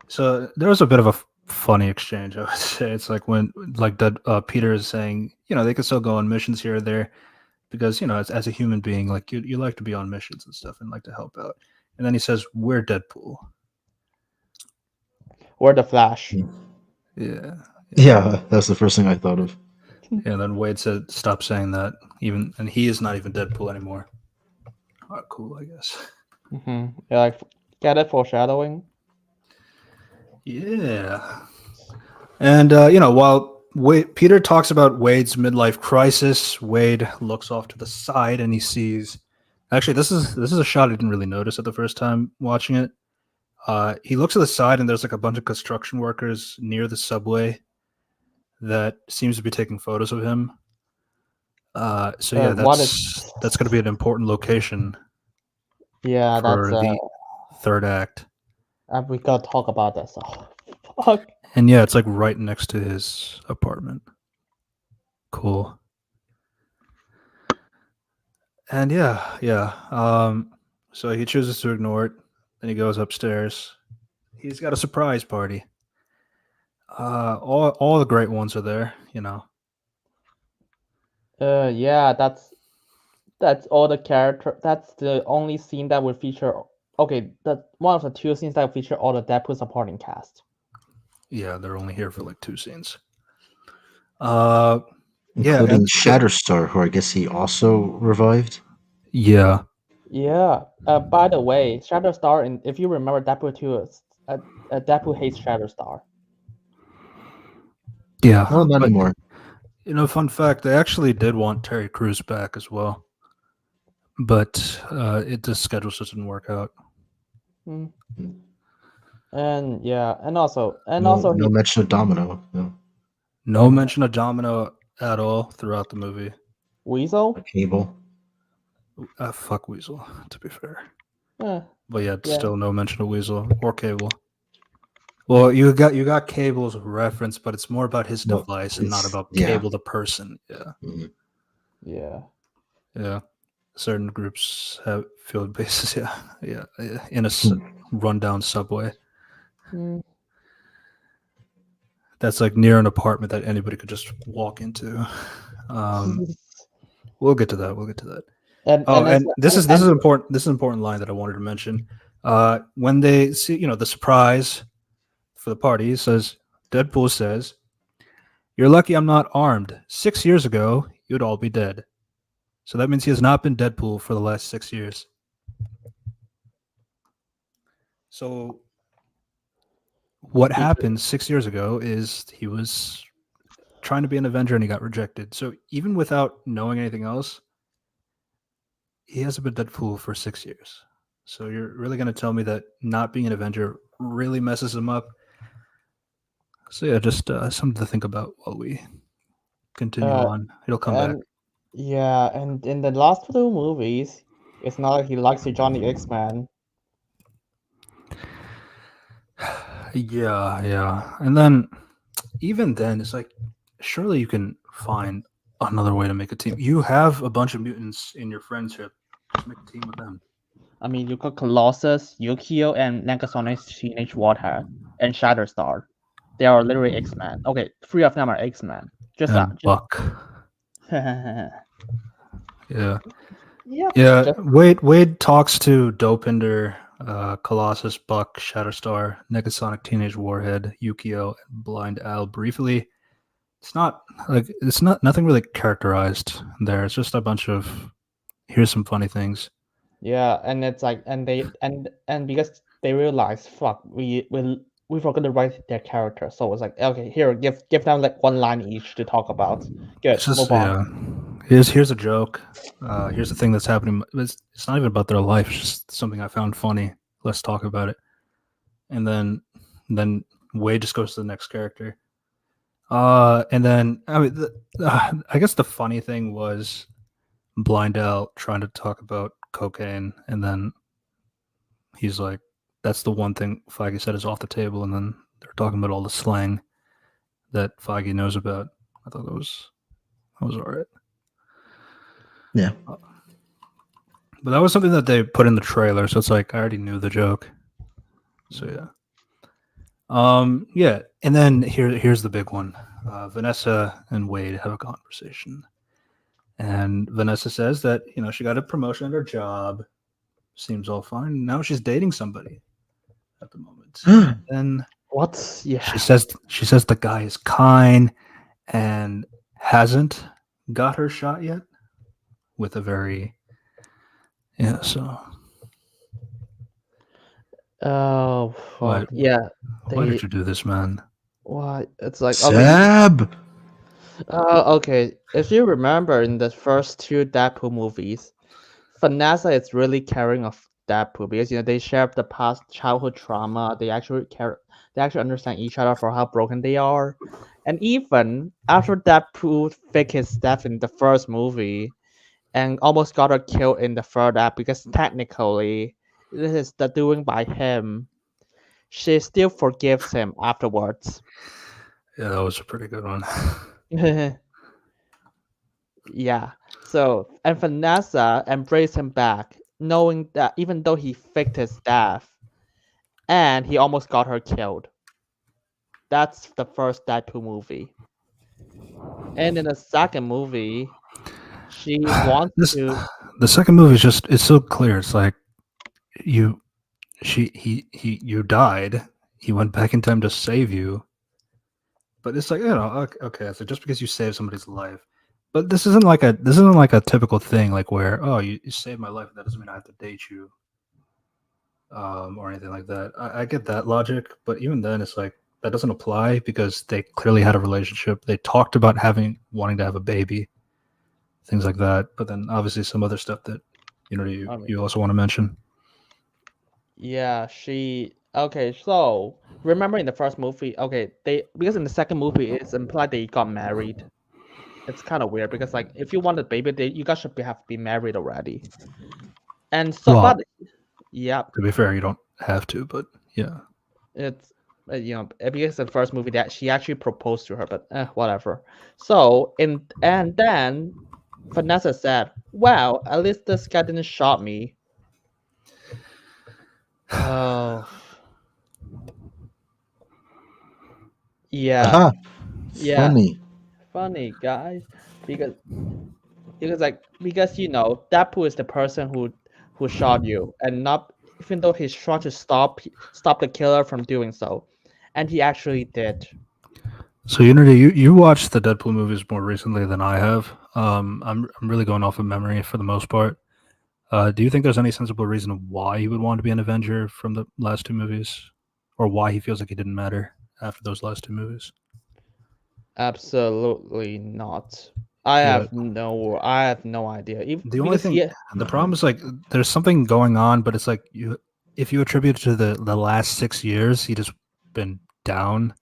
So there was a bit of a funny exchange, I would say. It's like when Peter is saying, you know, they could still go on missions here or there because, you know, as a human being, like you like to be on missions and stuff and like to help out. And then he says, we're Deadpool. We're the Flash. Yeah, that's the first thing I thought of. Yeah, then Wade said, stop saying that. And he is not even Deadpool anymore. Oh, cool, I guess. Mm-hmm. Yeah, like, get it, foreshadowing? Yeah. And, you know, while Peter talks about Wade's midlife crisis. Wade looks off to the side and he sees. Actually, this is a shot I didn't really notice at the first time watching it. He looks to the side and there's like a bunch of construction workers near the subway that seems to be taking photos of him. So yeah, that's going to be an important location. Yeah, for that's the third act. we gotta talk about that. So, fuck. And yeah, it's like right next to his apartment. Cool. And yeah. So he chooses to ignore it. Then he goes upstairs. He's got a surprise party. All the great ones are there, you know. Yeah, that's all the character. That's the only scene that will feature. Okay, that's one of the 2 scenes that feature all the Deadpool supporting cast. Yeah, they're only here for like 2 scenes. Including Shatterstar, who I guess he also revived. Yeah. Yeah. By the way, Shatterstar, and if you remember Deadpool 2, Deadpool hates Shatterstar. Yeah. No, not anymore. You know, fun fact, they actually did want Terry Crews back as well. But the schedule just didn't work out. And yeah, and also no mention of Domino. No mention of Domino at all throughout the movie. Weasel? Cable. Fuck Weasel, to be fair. Yeah. But yeah, still no mention of Weasel or Cable. Well, you got Cable's reference, but it's more about his device and not about Cable the person. Yeah. Mm-hmm. Yeah. Certain groups have field bases. Yeah. In a rundown subway. That's like near an apartment that anybody could just walk into. We'll get to that. And this is important. This is an important line that I wanted to mention. When they see, the surprise for the party, he says, Deadpool says, "You're lucky I'm not armed. 6 years ago, you'd all be dead." So that means he has not been Deadpool for the last 6 years. So what happened 6 years ago is he was trying to be an Avenger and he got rejected. So even without knowing anything else, he hasn't been Deadpool for 6 years. So you're really going to tell me that not being an Avenger really messes him up? So yeah, just something to think about while we continue on. It'll come back. Yeah, and in the last 2 movies, it's not like he likes to join the X-Men. Yeah. And then, even then, it's like, surely you can find another way to make a team. You have a bunch of mutants in your friendship. Just make a team with them. I mean, you got Colossus, Yukio, and Negasonic Teenage Warhead, and Shatterstar. They are literally X-Men. Okay, 3 of them are X-Men. Buck. Yeah. Wade talks to Dopinder, Colossus, Buck, Shatterstar, Negasonic Teenage Warhead, Yukio, and Blind Al briefly. It's not nothing really characterized there. It's just a bunch of here's some funny things. Yeah, and it's like, and because they realize, fuck, we forgot to write their character, so it's like, okay, here, give them like 1 line each to talk about. Good, move on. Here's a joke. Here's the thing that's happening. It's not even about their life. It's just something I found funny. Let's talk about it. And then Wade just goes to the next character. And then I guess the funny thing was Blind Al trying to talk about cocaine, and then he's like, that's the one thing Feige said is off the table, and then they're talking about all the slang that Feige knows about. I thought that was all right. Yeah. But that was something that they put in the trailer, so it's like I already knew the joke. So yeah. And then here's the big one. Vanessa and Wade have a conversation. And Vanessa says that, she got a promotion at her job. Seems all fine. Now she's dating somebody at the moment. And what? Yeah. She says the guy is kind and hasn't got her shot yet. With a very so. Oh fuck. Yeah. Why did you do this, man? Why? It's like Seb. Okay. If you remember in the first two Deadpool movies, Vanessa is really caring of Deadpool because they share the past childhood trauma. They actually care. They actually understand each other for how broken they are. And even after Deadpool faked his death in the first movie and almost got her killed in the third act because technically this is the doing by him, she still forgives him afterwards. Yeah, that was a pretty good one. Yeah. So, and Vanessa embraced him back, knowing that even though he faked his death and he almost got her killed. That's the first Deadpool movie. And in the second movie, she wants This to. the second movie is just it's so clear. It's like you you died. He went back in time to save you. But it's like, okay, so just because you save somebody's life. But this isn't like a typical thing like where, oh, you saved my life, that doesn't mean I have to date you. Or anything like that. I get that logic, but even then it's like that doesn't apply because they clearly had a relationship. They talked about wanting to have a baby, things like that. But then obviously some other stuff that I mean, you also want to mention. yeah, she. Okay, so remember in the first movie, okay, they because in the second movie it's implied they got married. It's kind of weird because like if you want a baby, you guys should have been married already. And so, Well, but yeah, to be fair, you don't have to, but yeah. it's because in the first movie that she actually proposed to her, but whatever. So and then Vanessa said, "Well, at least this guy didn't shot me." Oh, yeah, Aha, yeah, funny. funny guys, because because Deadpool is the person who shot you, and not even though he's trying to stop the killer from doing so, and he actually did. So Unity, you watched the Deadpool movies more recently than I have. I'm really going off of memory for the most part. Do you think there's any sensible reason why he would want to be an Avenger from the last two movies, or why he feels like he didn't matter after those last two movies? Absolutely not. Yeah, I have no idea. the only Because thing, he the problem is like there's something going on, but it's like if you attribute it to the last 6 years, he just been down.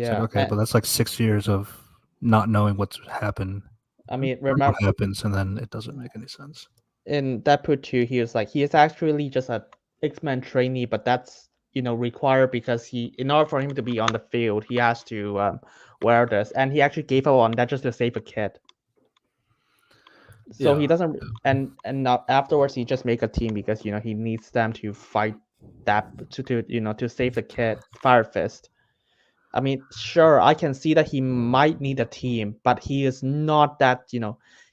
It's like yeah, okay, but that's like 6 years of not knowing what's happened, I mean what remember happens, and then it doesn't make any sense. in Deadpool 2 he is actually just a X-Men trainee, but that's required because he in order for him to be on the field, he has to wear this, and he actually gave up on that just to save a kid. So he Yeah, doesn't, and now afterwards he just make a team because he needs them to fight that to save the kid Fire Fist. I mean, sure, I can see that he might need a team, but he is not that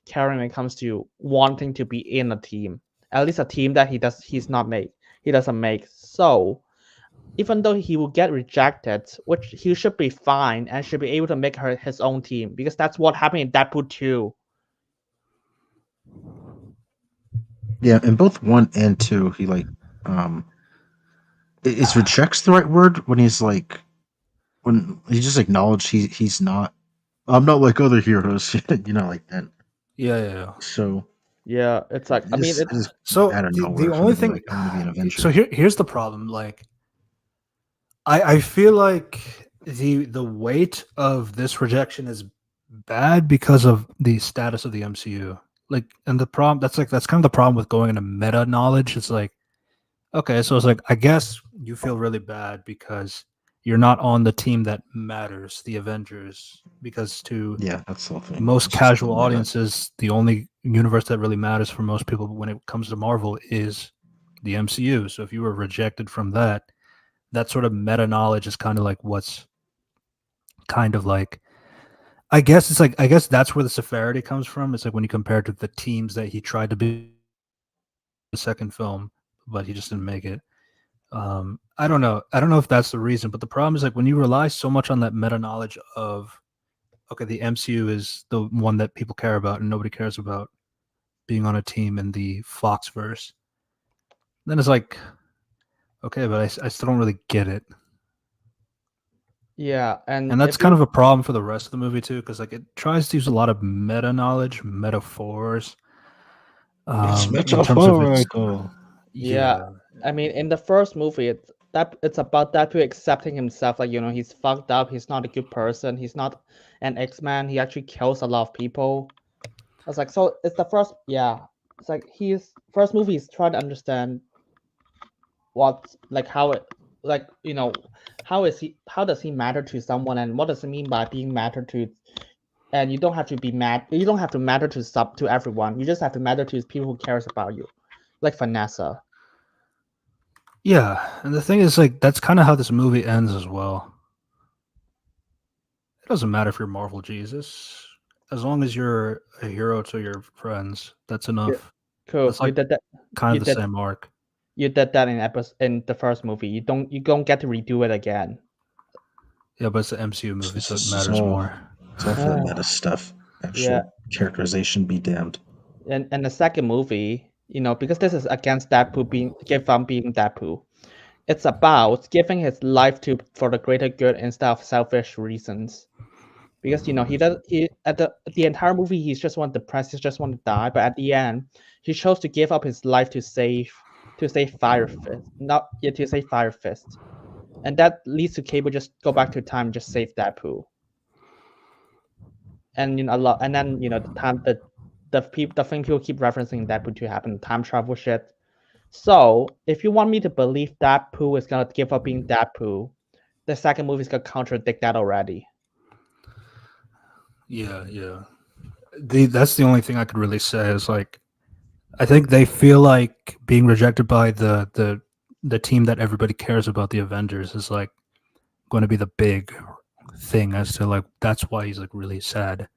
caring when it comes to wanting to be in a team. At least a team that he doesn't make. So even though he will get rejected, which he should be fine and should be able to make his own team because that's what happened in Deadpool 2. Yeah, in both one and two, he like um is rejects the right word when he's like when he just acknowledged he's not I'm not like other heroes, like that. yeah. So Yeah, it's like I mean it is So out of the nowhere for him only to be thing, like, I want to be an so Avenger. here's the problem. Like, I feel like the weight of this rejection is bad because of the status of the MCU. Like, and the problem that's kind of the problem with going into meta knowledge. It's like, okay, so it's like I guess you feel really bad because you're not on the team that matters, the Avengers, because to Yeah, that's the whole thing. most It's just casual the meta. audiences, the only universe that really matters for most people when it comes to Marvel is the MCU. So if you were rejected from that sort of meta knowledge is kind of like what's kind of like I guess that's where the severity comes from. It's like when you compare it to the teams that he tried to be the second film, but he just didn't make it. I don't know. I don't know if that's the reason, but the problem is like when you rely so much on that meta knowledge of okay, the MCU is the one that people care about and nobody cares about being on a team in the Fox verse. Then it's like, okay, but I still don't really get it. Yeah, and And that's if kind you of a problem for the rest of the movie too, because like it tries to use a lot of meta knowledge, metaphors. It's In terms of its, metaphorical. yeah, yeah, I mean, in the first movie, it's about Deadpool accepting himself. Like, he's fucked up. He's not a good person. He's not an X-Man. He actually kills a lot of people. It's like, so it's the first. Yeah, it's like he's first movie is trying to understand what, like, how it, like, how does he matter to someone, and what does it mean by being matter to. And you don't have to be mad. You don't have to matter to everyone. You just have to matter to people who cares about you, like Vanessa. yeah. And the thing is, like, that's kind of how this movie ends as well. It doesn't matter if you're Marvel Jesus, as long as you're a hero to your friends. That's enough. Cool. That's like kind You of the did same arc. you did that in the first movie. You don't get to redo it again. Yeah, but it's an MCU movie, so it It's matters all, more. it's all for the meta stuff. Actual Yeah, characterization be damned. and the second movie, because this is against Deadpool being Deadpool. It's about giving his life for the greater good instead of selfish reasons. Because he does he at the entire movie he's just want depressed, he just want to die, but at the end he chose to give up his life to save Fire Fist, not yeah, to save Fire Fist, and that leads to Cable just go back to time and just save Deadpool. And a lot, and then the thing people keep referencing Deadpool to happen, time travel shit. So if you want me to believe Deadpool is gonna give up being Deadpool, the second movie is gonna contradict that already. Yeah, yeah. That's the only thing I could really say is like I think they feel like being rejected by the team that everybody cares about, the Avengers, is like going to be the big thing as to like that's why he's like really sad.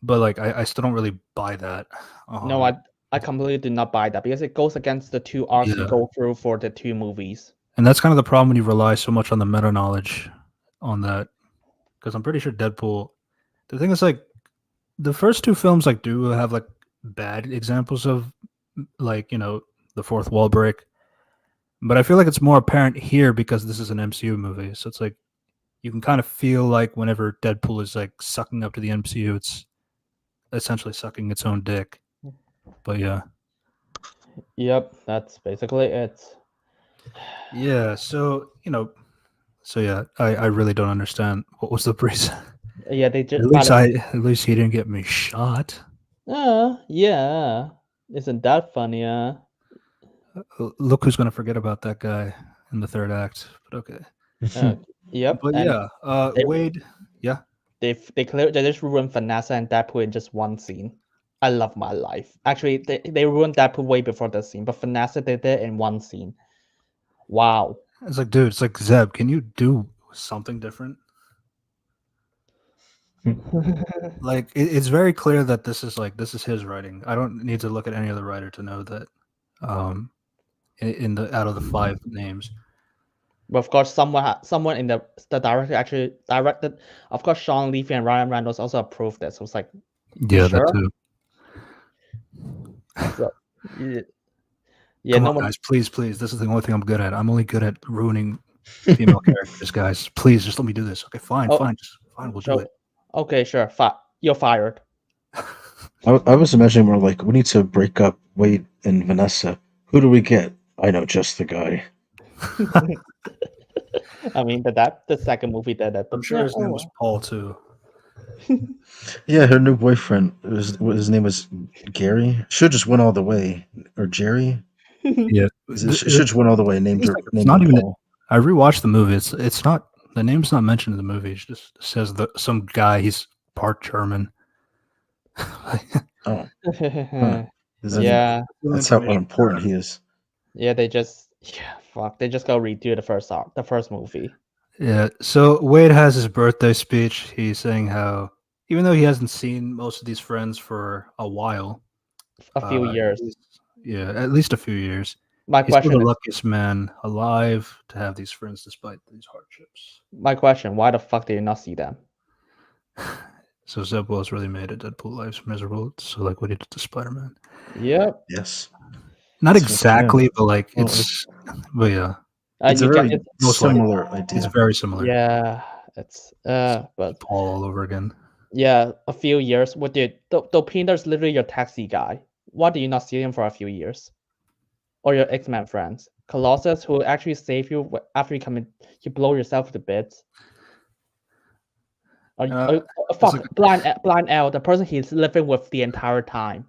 But like I still don't really buy that. No, I completely do not buy that because it goes against the two arcs you Yeah. go through for the two movies. And that's kind of the problem when you rely so much on the meta knowledge on that. Because I'm pretty sure Deadpool. The thing is, like, the first two films like do have like bad examples of like the fourth wall break, but I feel like it's more apparent here because this is an MCU movie. So it's like you can kind of feel like whenever Deadpool is like sucking up to the MCU, it's essentially sucking its own dick. But yeah. Yep, that's basically it. Yeah, so so yeah, I really don't understand what was the reason. Yeah, they At just least at least he didn't get me shot. yeah. Isn't that funny? Look who's gonna forget about that guy in the third act. But okay. Yep. But And yeah, they Wade. Yeah, they just ruined Vanessa and Deadpool in just one scene. I love my life. Actually, they ruined Deadpool way before the scene, but Vanessa they did it in one scene. Wow. it's like, dude, it's like Zeb. Can you do something different? Like, it's very clear that this is his writing. I don't need to look at any other writer to know that. In the out of the five names, But of course, someone in the director actually directed. Of course, Sean Levy and Ryan Reynolds also approved this. So it's like, yeah, sure? that too. So, yeah, Come no on, one. guys, please, please. This is the only thing I'm good at. I'm only good at ruining female characters, guys. Please, just let me do this. Okay, fine, Oh, fine, just fine. We'll do So, it. okay, sure. You're fired. I was imagining more like we need to break up Wade and Vanessa. Who do we get? I know just the guy. I mean, the second movie did that. I'm But sure yeah, his name was Paul too. Yeah, her new boyfriend. His name was Gary. Should just went all the way, or Jerry. Yeah, It should just went all the way. Named her. it's Named not her even. Paul. I rewatched the movie. It's not the name's not mentioned in the movie. It just says that some guy. He's part German. Oh, huh. yeah, That's how unimportant he is. yeah. They just fuck. They just go redo the first movie. Yeah. So Wade has his birthday speech. He's saying how even though he hasn't seen most of these friends for a while, A few years. at least a few years, My he's still question the is, luckiest man alive to have these friends despite these hardships. why the fuck did you not see them? So Zeb Wells really made it. Deadpool life's miserable. So like what he did to Spider-Man. Yep. Yes. Not That's exactly, but like Well, it's but yeah. It's a You get very it. Most likely. similar It's idea. very similar. Yeah, it's but Paul all over again. yeah, a few years. What did Dopinder's literally your taxi guy? Why do you not see him for a few years? Or your X-Men friends, Colossus, who actually save you after you blow yourself to bits. It's like, Blind L, the person he's living with the entire time.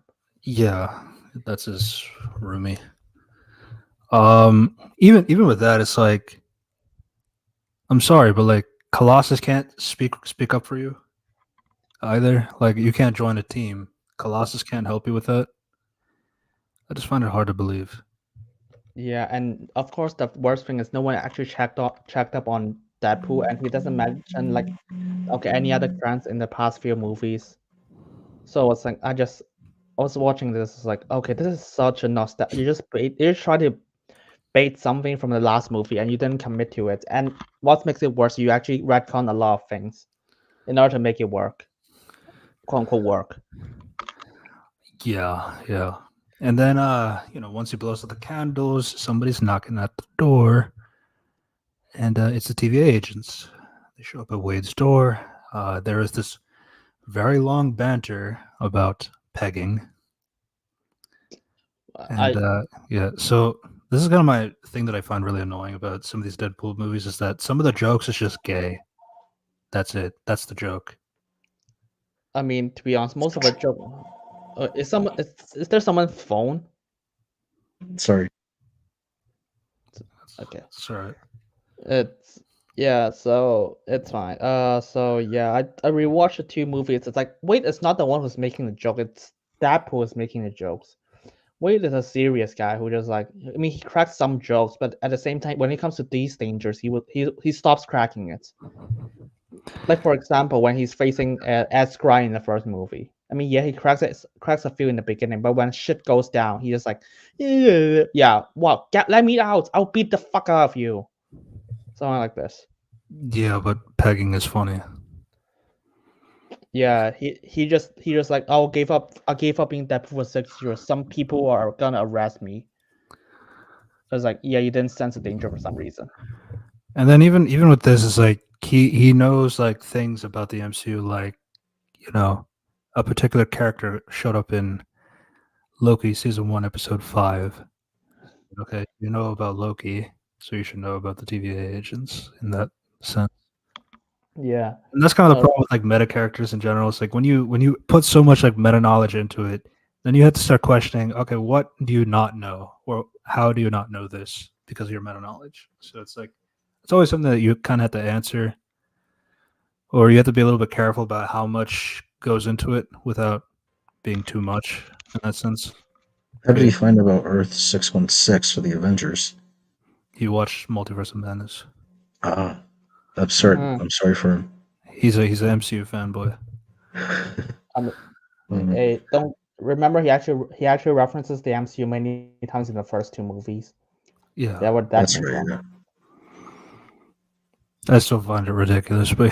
yeah, that's his roomie. Even with that, it's like, I'm sorry, but like Colossus can't speak up for you either. Like you can't join a team. Colossus can't help you with that. I just find it hard to believe. Yeah, and of course the worst thing is no one actually checked up on Deadpool, and he doesn't mention like any other friends in the past few movies. So it's like I was watching this. It's like, okay, this is such a nostalgia. You just try to bait something from the last movie, and you didn't commit to it. And what makes it worse, you actually retcon a lot of things in order to make it work, quote unquote work. Yeah. And then once he blows out the candles, somebody's knocking at the door. And it's the TVA agents. They show up at Wade's door. There is this very long banter about pegging. And so this is kind of my thing that I find really annoying about some of these Deadpool movies is that some of the jokes is just gay. That's it. That's the joke. I mean, to be honest, most of the joke is there someone's phone? Sorry. Okay. Sorry. It's yeah, so it's fine. So yeah, I rewatched the two movies. It's like, wait, it's not the one who's making the joke. It's Deadpool is making the jokes. Wade is a serious guy who just like, I mean, he cracks some jokes, but at the same time, when it comes to these dangers, he stops cracking it. Like for example, when he's facing Ed Skrein in the first movie. I mean, yeah, he cracks a few in the beginning, but when shit goes down, he just like, yeah, well, let me out. I'll beat the fuck out of you. Something like this. Yeah, but pegging is funny. Yeah, he just like, I gave up being Deadpool for 6 years. Some people are gonna arrest me. I was like, yeah, you didn't sense the danger for some reason. And then even with this, it's like he knows like things about the MCU, like a particular character showed up in Loki season 1, episode 5. Okay, you know about Loki, so you should know about the TVA agents in that sense. Yeah, And that's kind of the problem with like meta characters in general. It's like when you put so much like meta knowledge into it, then you have to start questioning, okay, what do you not know? Or how do you not know this because of your meta knowledge? So it's like it's always something that you kind of have to answer, or you have to be a little bit careful about how much goes into it without being too much in that sense. How did he find about Earth 616 for the Avengers? He watched Multiverse of Madness. Ah, I'm sorry. I'm sorry for him. He's an MCU fanboy. Don't remember he actually references the MCU many times in the first two movies. Yeah, that what that's right. Yeah. I still find it ridiculous, but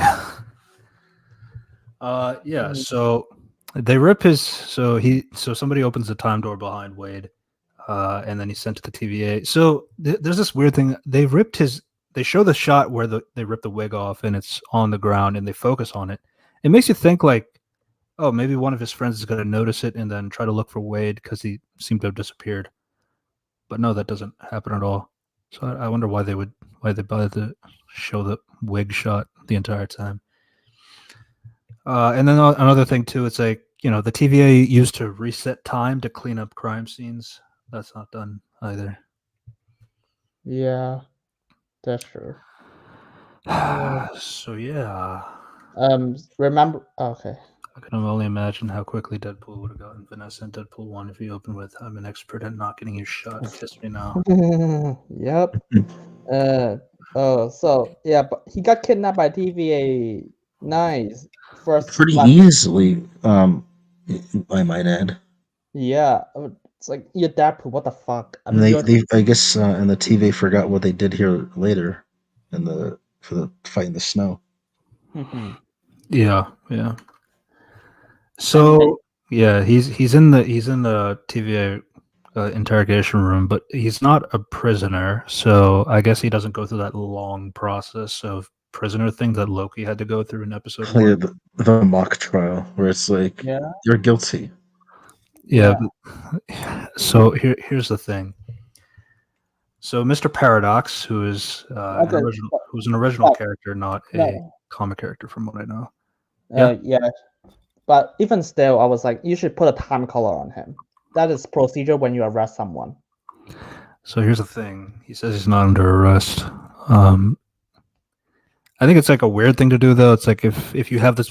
yeah. So they rip his. So somebody opens the time door behind Wade, and then he's sent to the TVA. So there's this weird thing. They ripped his. They show the shot where they rip the wig off and it's on the ground and they focus on it. It makes you think like, oh, maybe one of his friends is going to notice it and then try to look for Wade because he seemed to have disappeared. But no, that doesn't happen at all. So I wonder why they bothered to show the wig shot the entire time. And then another thing too, it's like the TVA used to reset time to clean up crime scenes. That's not done either. Yeah, that's true. So yeah. Remember? Okay. I can only imagine how quickly Deadpool would have gotten Vanessa in Deadpool 1 if he opened with, "I'm an expert at not getting you shot. Kiss me now." Yep. So yeah, but he got kidnapped by TVA. Nice. Pretty easily, I might add. Yeah, it's like you're Deadpool. What the fuck? And they I guess, and the TVA forgot what they did here later, for the fight in the snow. Yeah. So yeah, he's in the TVA interrogation room, but he's not a prisoner, so I guess he doesn't go through that long process of prisoner thing that Loki had to go through in episode Yeah, one. the mock trial where it's like Yeah. you're guilty. Yeah. So here's the thing. So Mr. Paradox, who is Okay, who's an original but- character, not a no. comic character, from what I know. Yeah. But even still, I was like, you should put a time collar on him. That is procedure when you arrest someone. So here's the thing. He says he's not under arrest. I think it's like a weird thing to do, though. It's like if you have this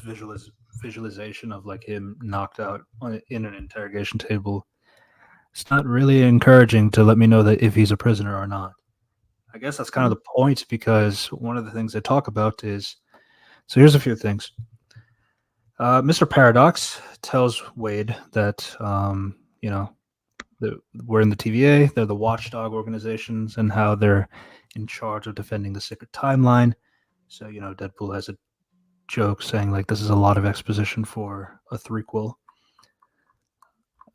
visualization of like him knocked out in an interrogation table, it's not really encouraging to let me know that if he's a prisoner or not. I guess that's kind of the point, because one of the things they talk about is, so here's a few things. Mr. Paradox tells Wade that we're in the TVA, they're the watchdog organizations, and how they're in charge of defending the secret timeline. So, Deadpool has a joke saying, like, this is a lot of exposition for a threequel.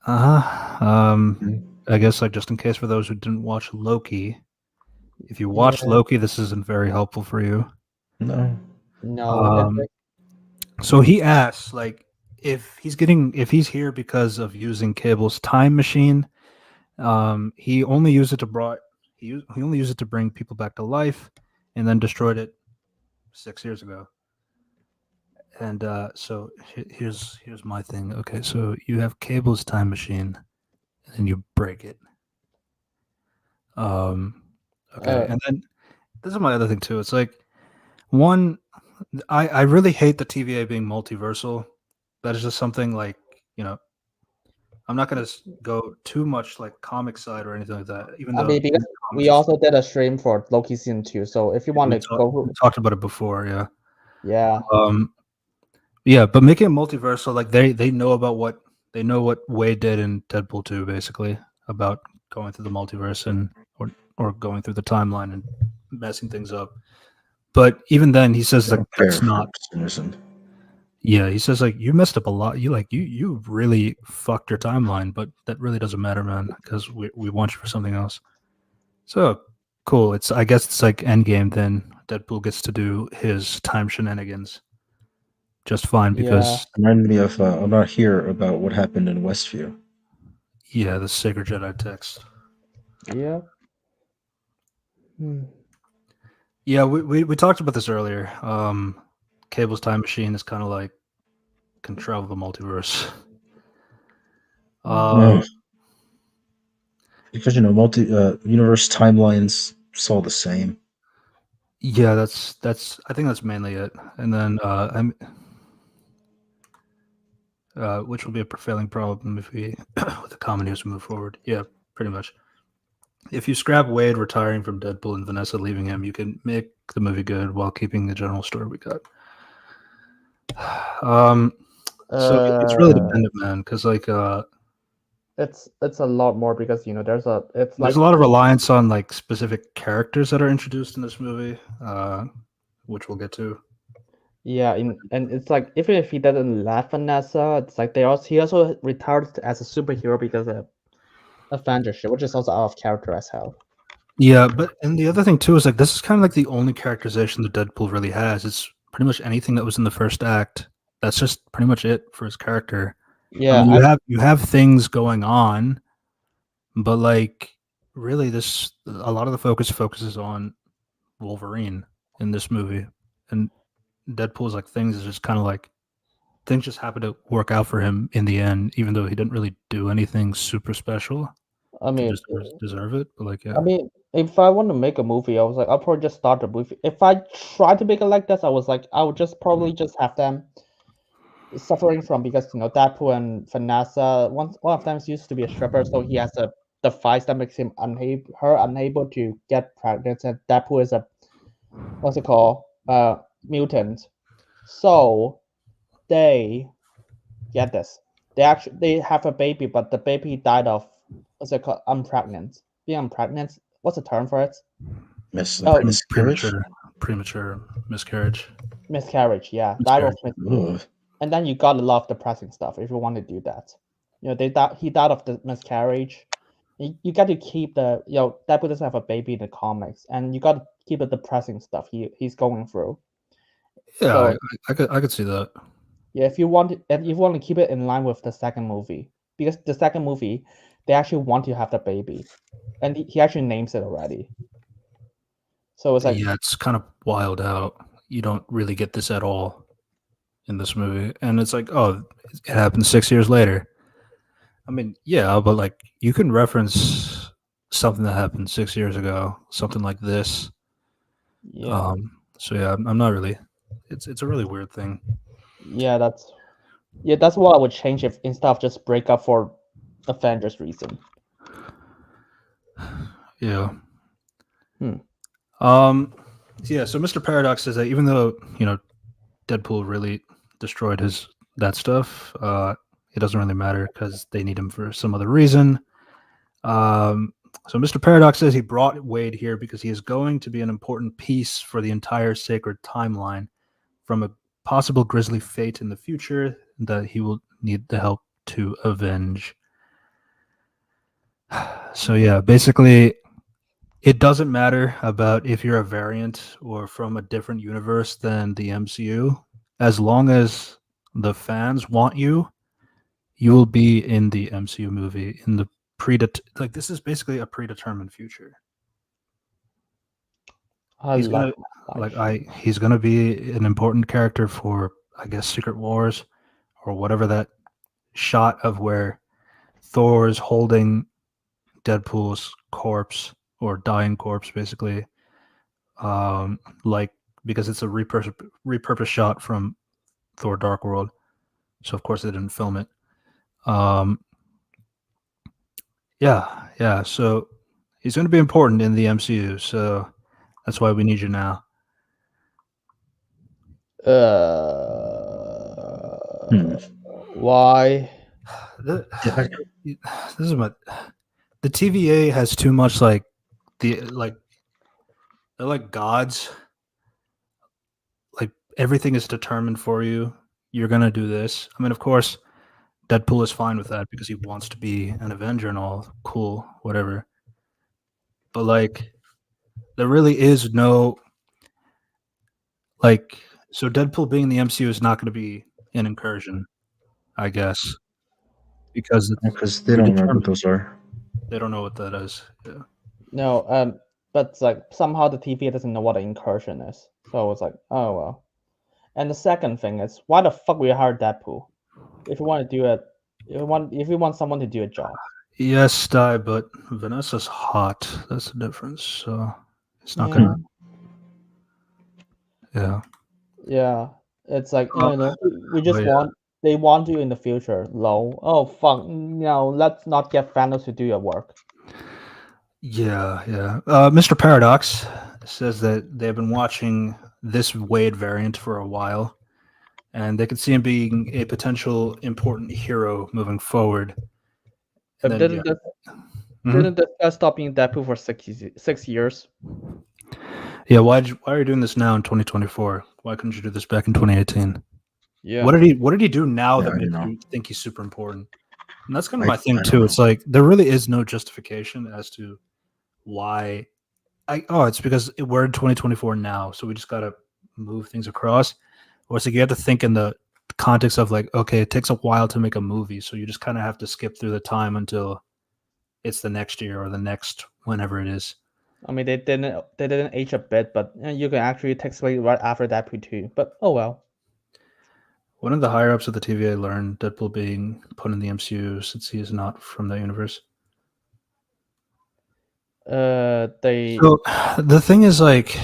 I guess, like, just in case for those who didn't watch Loki, if you watched Loki, this isn't very helpful for you. No. So he asks, like, if he's here because of using Cable's time machine. He only used it to bring people back to life, and then destroyed it 6 years ago. And so here's my thing. Okay, so you have Cable's time machine, and you break it. Okay, and then this is my other thing too. It's like, one, I really hate the TVA being multiversal. That is just something like, I'm not going to go too much like comic side or anything like that. Even though because we also did a stream for Loki season 2, so if you want to go, we talked about it before, yeah. Yeah. Yeah, but making it multiversal, like they know what Wade did in Deadpool 2, basically, about going through the multiverse and or going through the timeline and messing things up. But even then, he says like that's not. Yeah, he says like you messed up a lot. You really fucked your timeline, but that really doesn't matter, man, because we want you for something else. So cool. I guess it's like Endgame. Then Deadpool gets to do his time shenanigans just fine because reminded me of I'm not here about what happened in Westview. Yeah, the Sacred Jedi text. Yeah. Yeah, we talked about this earlier. Cable's time machine is kind of like can travel the multiverse. Because universe timelines it's all the same. Yeah, that's I think that's mainly it. And then which will be a prevailing problem if we with the comedy as we move forward. Yeah, pretty much. If you scrap Wade retiring from Deadpool and Vanessa leaving him, you can make the movie good while keeping the general story we got. So it's really dependent, man, because like it's a lot more because there's a lot of reliance on like specific characters that are introduced in this movie, which we'll get to. Yeah, and it's like even if he doesn't laugh Vanessa, it's like he also retired as a superhero because of Avengers shit, which is also out of character as hell. Yeah, and the other thing too is like this is kind of like the only characterization that Deadpool really has. It's pretty much anything that was in the first act. That's just pretty much it for his character. Yeah, I mean, you have things going on, but like really, a lot of the focuses on Wolverine in this movie, and Deadpool's like things is just kind of like things just happen to work out for him in the end, even though he didn't really do anything super special. I mean, deserve it, but like, yeah. I mean, if I want to make a movie, I was like, I'll probably just start the movie. If I try to make it like this, I was like, I would just probably just have them suffering from because Deadpool and Vanessa, one of them used to be a stripper, so he has a device that makes him unable to get pregnant, and Deadpool is a what's it called mutant. So they get this. They have a baby, but the baby died of what's it called? Unpregnant. Being unpregnant. What's the term for it? Miscarriage. Premature miscarriage. Miscarriage. Yeah, died of miscarriage. And then you got a lot of depressing stuff if you want to do that. He died of the miscarriage, You got to keep the Deadpool doesn't have a baby in the comics, and you got to keep the depressing stuff he's going through. Yeah, So I could see that. yeah, if you want to keep it in line with the second movie, because the second movie they actually want to have the baby, and he actually names it already. So it's like Yeah, it's kind of wild out. You don't really get this at all in this movie, and it's like, oh, it happened 6 years later. I mean, yeah, but like you can reference something that happened 6 years ago, something like this. yeah, So yeah, I'm not really. It's a really weird thing. yeah, that's what I would change if instead of just break up for Avengers reason. Yeah. Hmm. Yeah. So Mr. Paradox says that even though Deadpool really destroyed that stuff, it doesn't really matter because they need him for some other reason. So Mr. Paradox says he brought Wade here because he is going to be an important piece for the entire sacred timeline from a possible grisly fate in the future that he will need the help to avenge. So yeah, basically it doesn't matter about if you're a variant or from a different universe than the MCU. As long as the fans want you, you will be in the MCU movie in the like this is basically a predetermined future. I He's love gonna my life. he's gonna be an important character for I guess Secret Wars or whatever that shot of where Thor is holding Deadpool's corpse or dying corpse basically like because it's a repurposed shot from Thor Dark World, so of course they didn't film it. um yeah, so he's going to be important in the MCU, so that's why we need you now. Hmm. Why? The- Yeah, this is what the TVA has too much like they're like gods. Like everything is determined for you. You're gonna do this. I mean, of course, Deadpool is fine with that because he wants to be an Avenger and all. Cool, whatever. But like, there really is no like. So Deadpool being in the MCU is not going to be an incursion, I guess, because it's because they don't remember what predetermined. those are. They don't know what that is. Yeah. No, but it's like somehow the TV doesn't know what an incursion is. So it's like, oh well. And the second thing is, why the fuck we hire Deadpool? If you want to do it, if you want someone to do a job. Yes, Die, but Vanessa's hot. That's the difference. So it's not Yeah, gonna. Yeah. yeah. It's like Uh, we but just yeah. they want you in the future. Low. Oh fuck. No, let's not get Thanos to do your work. Yeah. Mr. Paradox says that they've been watching this Wade variant for a while, and they could see him being a potential important hero moving forward. And then, yeah. Mhm. Didn't this guy stop being Deadpool for 6 years? Yeah, why are you doing this now in 2024? Why couldn't you do this back in 2018? Yeah. What did he do now Yeah, that I don't makes know. you think he's super important? And that's kind of I my thing don't too. know. It's like there really is no justification as to why it's because we're in 2024 now, so we just gotta move things across. Or it's like you have to think in the context of like, okay, it takes a while to make a movie, so you just kind of have to skip through the time until it's the next year or the next whenever it is. I mean, they didn't age a bit, but you can actually take away right after Deadpool 2. But oh well. One of the higher ups of the TVA learned Deadpool being put in the MCU since he is not from that universe. They So the thing is like,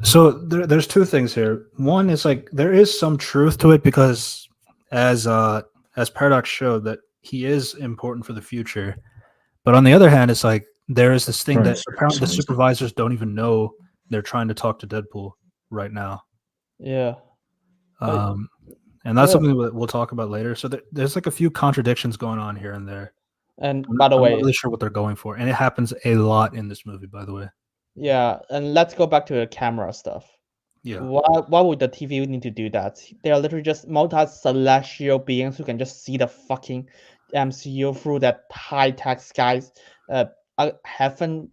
so there's two things here. One is like there is some truth to it because as Paradox showed that he is important for the future. But on the other hand, it's like there is this thing Right, that for apparently the some reason. supervisors don't even know they're trying to talk to Deadpool right now. yeah. But And that's yeah. something that we'll talk about later. So there's like a few contradictions going on here and there. And I'm by the I'm not way, really sure what they're going for, and it happens a lot in this movie, by the way. yeah, and let's go back to the camera stuff. Yeah, Why would the TV need to do that? They are literally just multi-celestial beings who can just see the fucking MCU through that high tech skies, heaven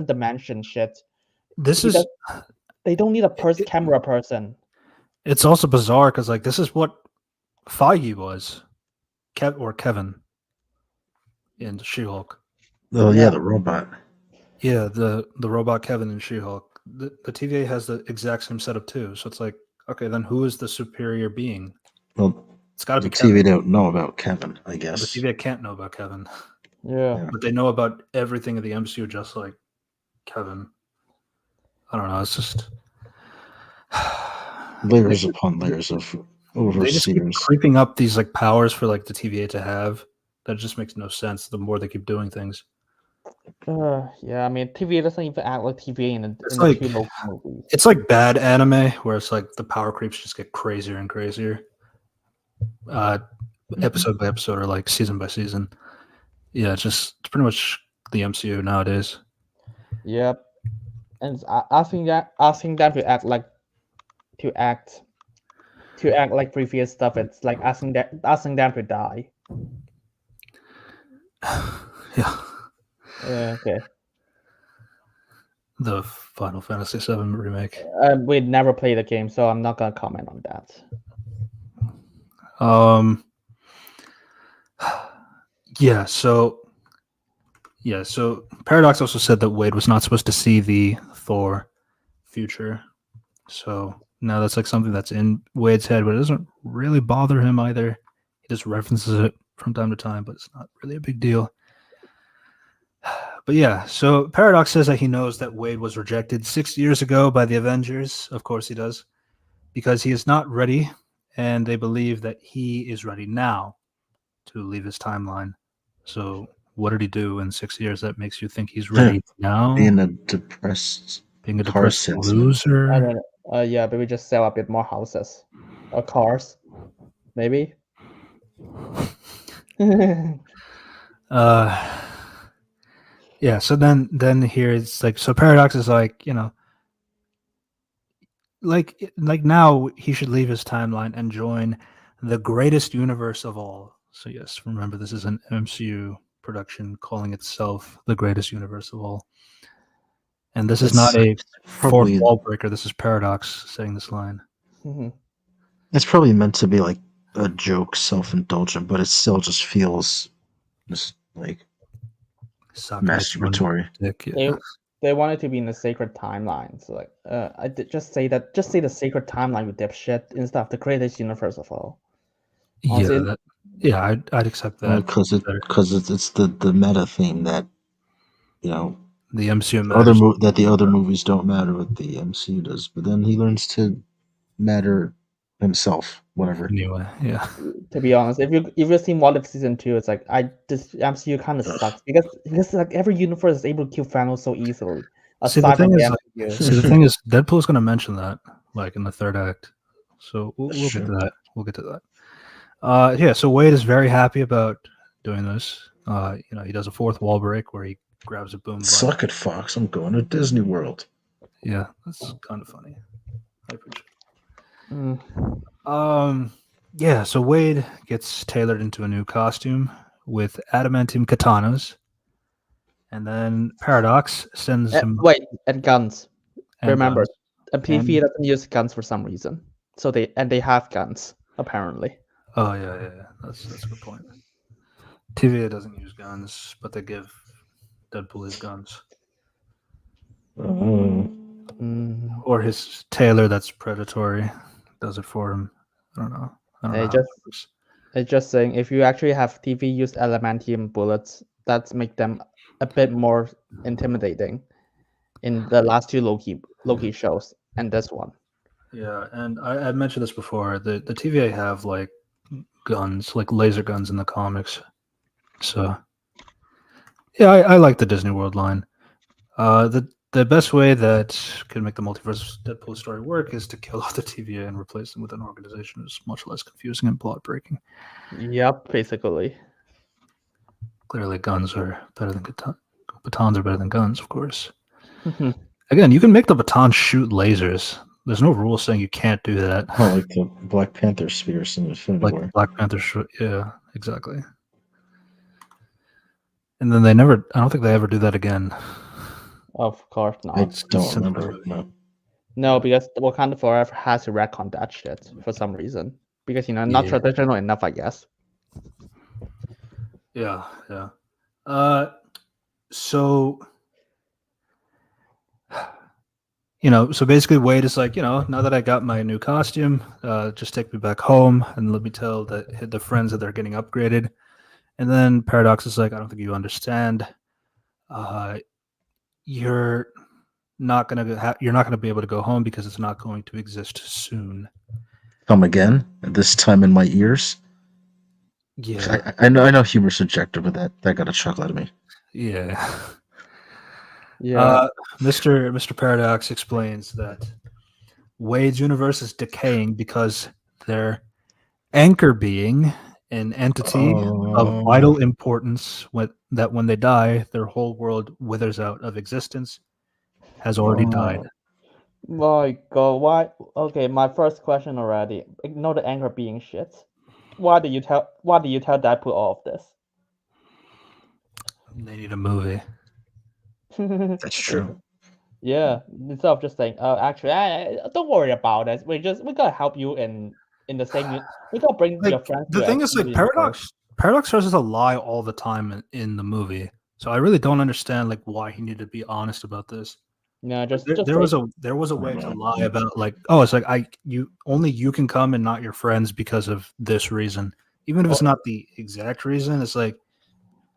dimension shit. This Because is they don't need a camera person. it's also bizarre because like this is what Feige was, Kevin in She-Hulk. Oh Yeah. yeah, the robot. Yeah, the robot Kevin in She-Hulk. The TVA has the exact same setup too. So it's like, okay, then who is the superior being? Well, It's got to the be Kevin. TV don't know about Kevin, I The guess. TVA can't know about Kevin, Yeah. but they know about everything in the MCU just like Kevin. I don't know. It's just Layers upon layers of they just keep overseers. creeping up these like powers for like the TVA to have. That just makes no sense. The more they keep doing things, Yeah. I mean, TVA doesn't even act like TVA in It's the like- two Loki movies. it's like bad anime where it's like the power creeps just get crazier and crazier. Episode by episode or like season by season. Yeah, it's pretty much the MCU nowadays. Yep. And it's asking them to act like previous stuff. It's like asking them to die. Yeah, Okay. the Final Fantasy VII remake. We never played the game, so I'm not gonna comment on that. Yeah, so Paradox also said that Wade was not supposed to see the Thor future. So now that's like something that's in Wade's head, but it doesn't really bother him either. He just references it from time to time, but it's not really a big deal. But yeah, so Paradox says that he knows that Wade was rejected 6 years ago by the Avengers. Of course he does. Because he is not ready, and they believe that he is ready now to leave his timeline. So what did he do in 6 years that makes you think he's ready now? Being a depressed car salesman. loser. I don't know. Yeah, but we just sell a bit more houses or cars, maybe. Yeah, so then here it's like, so Paradox is like, you know, like now he should leave his timeline and join the greatest universe of all. So yes, remember this is an MCU production calling itself the greatest universe of all. And this is not a fourth probably- wall breaker. This is Paradox saying this line. It's probably meant to be like a joke, self-indulgent, but it still just feels just like masturbatory. Yeah. They wanted to be in the sacred timeline. So like, just say the sacred timeline with dipshit instead of the greatest universe of all. Honestly, I'd accept that. Because it's the meta theme that, you know, The MCU that the other movies don't matter what the MCU does, but then he learns to matter himself, whatever. Anyway, yeah. To be honest, if you've seen What If season 2, it's like this MCU kind of sucks because like every universe is able to kill Thanos so easily. See, the thing is, Deadpool's going to mention that like in the third act, so we'll get to that. We'll get to that. Yeah. So Wade is very happy about doing this. You know, he does a fourth wall break where he grabs a boom. Suck it, Fox! I'm going to Disney World. Yeah, that's kind of funny. I appreciate it. Yeah, so Wade gets tailored into a new costume with adamantium katanas, and then Paradox sends him. Wait, and guns. And remember, guns. PvP doesn't use guns for some reason, so they have guns apparently. Oh yeah, that's a good point. TVA doesn't use guns, but they give Deadpool his guns. Or his tailor that's predatory does it for him. I don't know. It's just saying if you actually have TV use adamantium bullets, that's make them a bit more intimidating in the last two Loki shows and this one. Yeah, and I mentioned this before. The TVA have like guns, like laser guns in the comics. So yeah, I like the Disney World line. The best way that could make the multiverse Deadpool story work is to kill off the TVA and replace them with an organization who's much less confusing and plot breaking. Yep, basically. Clearly, guns are better than batons are better than guns, of course. Again, you can make the baton shoot lasers. There's no rule saying you can't do that. Oh, like the Black Panther spears in Infinity War. Black Panther, yeah, exactly. And then they never. I don't think they ever do that again. Of course I not. don't It's in the remember. movie. No. No, because Wakanda Forever has to retcon that shit for some reason. Because not Yeah. traditional enough, I guess. Yeah, yeah. So so basically Wade is like, now that I got my new costume, just take me back home and let me tell the friends that they're getting upgraded. And then Paradox is like, I don't think you understand. You're you're not gonna be able to go home because it's not going to exist soon. Come again? This time in my ears. Yeah, I know humor's subjective, but that got a chuckle out of me. yeah. Yeah. Mr. Paradox explains that Wade's universe is decaying because their anchor being, an entity of Oh. vital importance, that when they die, their whole world withers out of existence, has already died. My God, why? Okay, my first question already. Ignore the anchor being shit. Why did you tell? Why did you tell Deadpool all of this? They need a movie. That's true. Yeah, instead of just saying, "Oh, actually, don't worry about it. We gotta help you in the same. We gotta bring Like your friends the to thing a is, like universe." Paradox tries to lie all the time in the movie. So I really don't understand like why he needed to be honest about this. No, Like, just there say, was a I way don't to know. lie about like, oh, it's like you can come and not your friends because of this reason. Even if it's or not the exact reason, it's like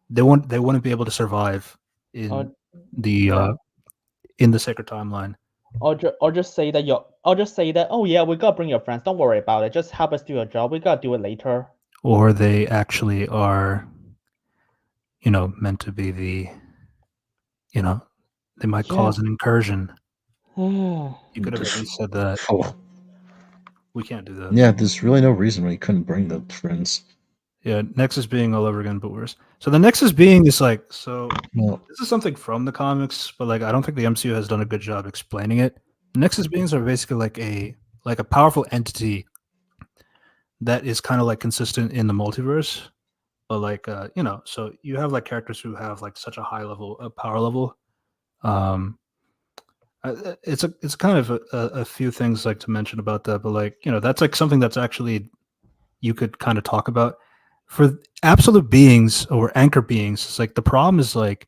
they wouldn't be able to survive or in the yeah, sacred timeline. or just say that or just say that. Oh yeah, we gotta bring your friends. Don't worry about it. Just help us do your job. We gotta do it later. Or they actually are, meant to be you know, they might Yeah. cause an incursion. Yeah. You could have at least said that. Oh, We can't do that. yeah, there's really no reason why you couldn't bring the friends. Yeah, Nexus being all over again, but worse. So the Nexus being is like, so Well, this is something from the comics, but like I don't think the MCU has done a good job explaining it. Nexus beings are basically like a powerful entity that is kind of like consistent in the multiverse, but like so you have like characters who have like such a high level power level. Um, it's kind of a few things like to mention about that, but like that's like something that's actually you could kind of talk about for absolute beings or anchor beings. It's like the problem is like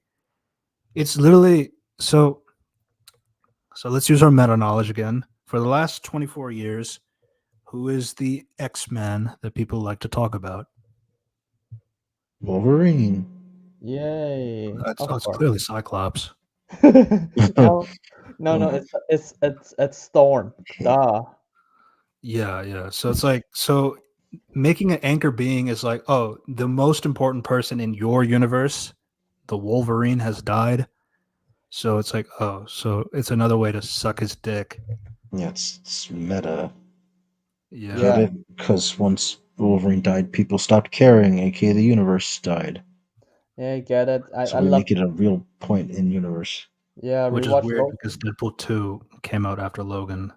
it's literally so let's use our meta knowledge again. For the last 24 years, who is the X-Man that people like to talk about? Wolverine. Yay! It's, Of it's course. clearly Cyclops. No, no. It's Storm. Duh. Yeah, yeah. So it's like making an anchor being is like, oh, the most important person in your universe, the Wolverine has died. So it's like, oh, so it's another way to suck his dick. Yeah, it's meta. Yeah. Get Yeah. it? Because once Wolverine died, people stopped caring, aka the universe died. Yeah, I get it. So I we love. make it a real point in universe. Yeah, Which is rewatch weird Logan. because Deadpool 2 came out after Logan.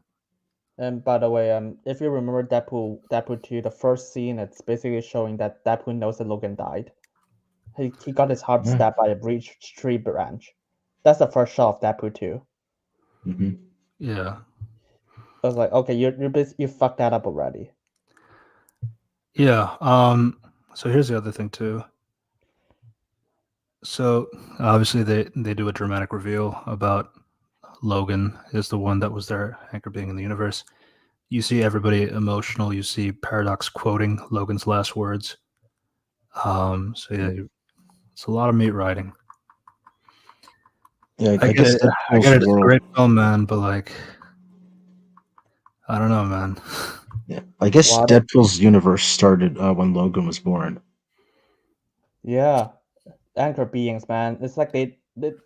And by the way, if you remember Deadpool 2, the first scene, it's basically showing that Deadpool knows that Logan died. He got his heart Yeah. stabbed by a breach tree branch. That's the first shot of Deadpool 2. Hmm. Yeah. I was like, okay, you fucked that up already. Yeah. So here's the other thing too. So obviously they do a dramatic reveal about Logan is the one that was their anchor being in the universe. You see everybody emotional. You see Paradox quoting Logan's last words. So yeah, it's a lot of meat riding. Yeah, I I get guess it. I Deadpool's get it. It's a world. great film, man. But like, I don't know, man. Yeah, I guess What? Deadpool's universe started when Logan was born. Yeah, anchor beings, man. It's like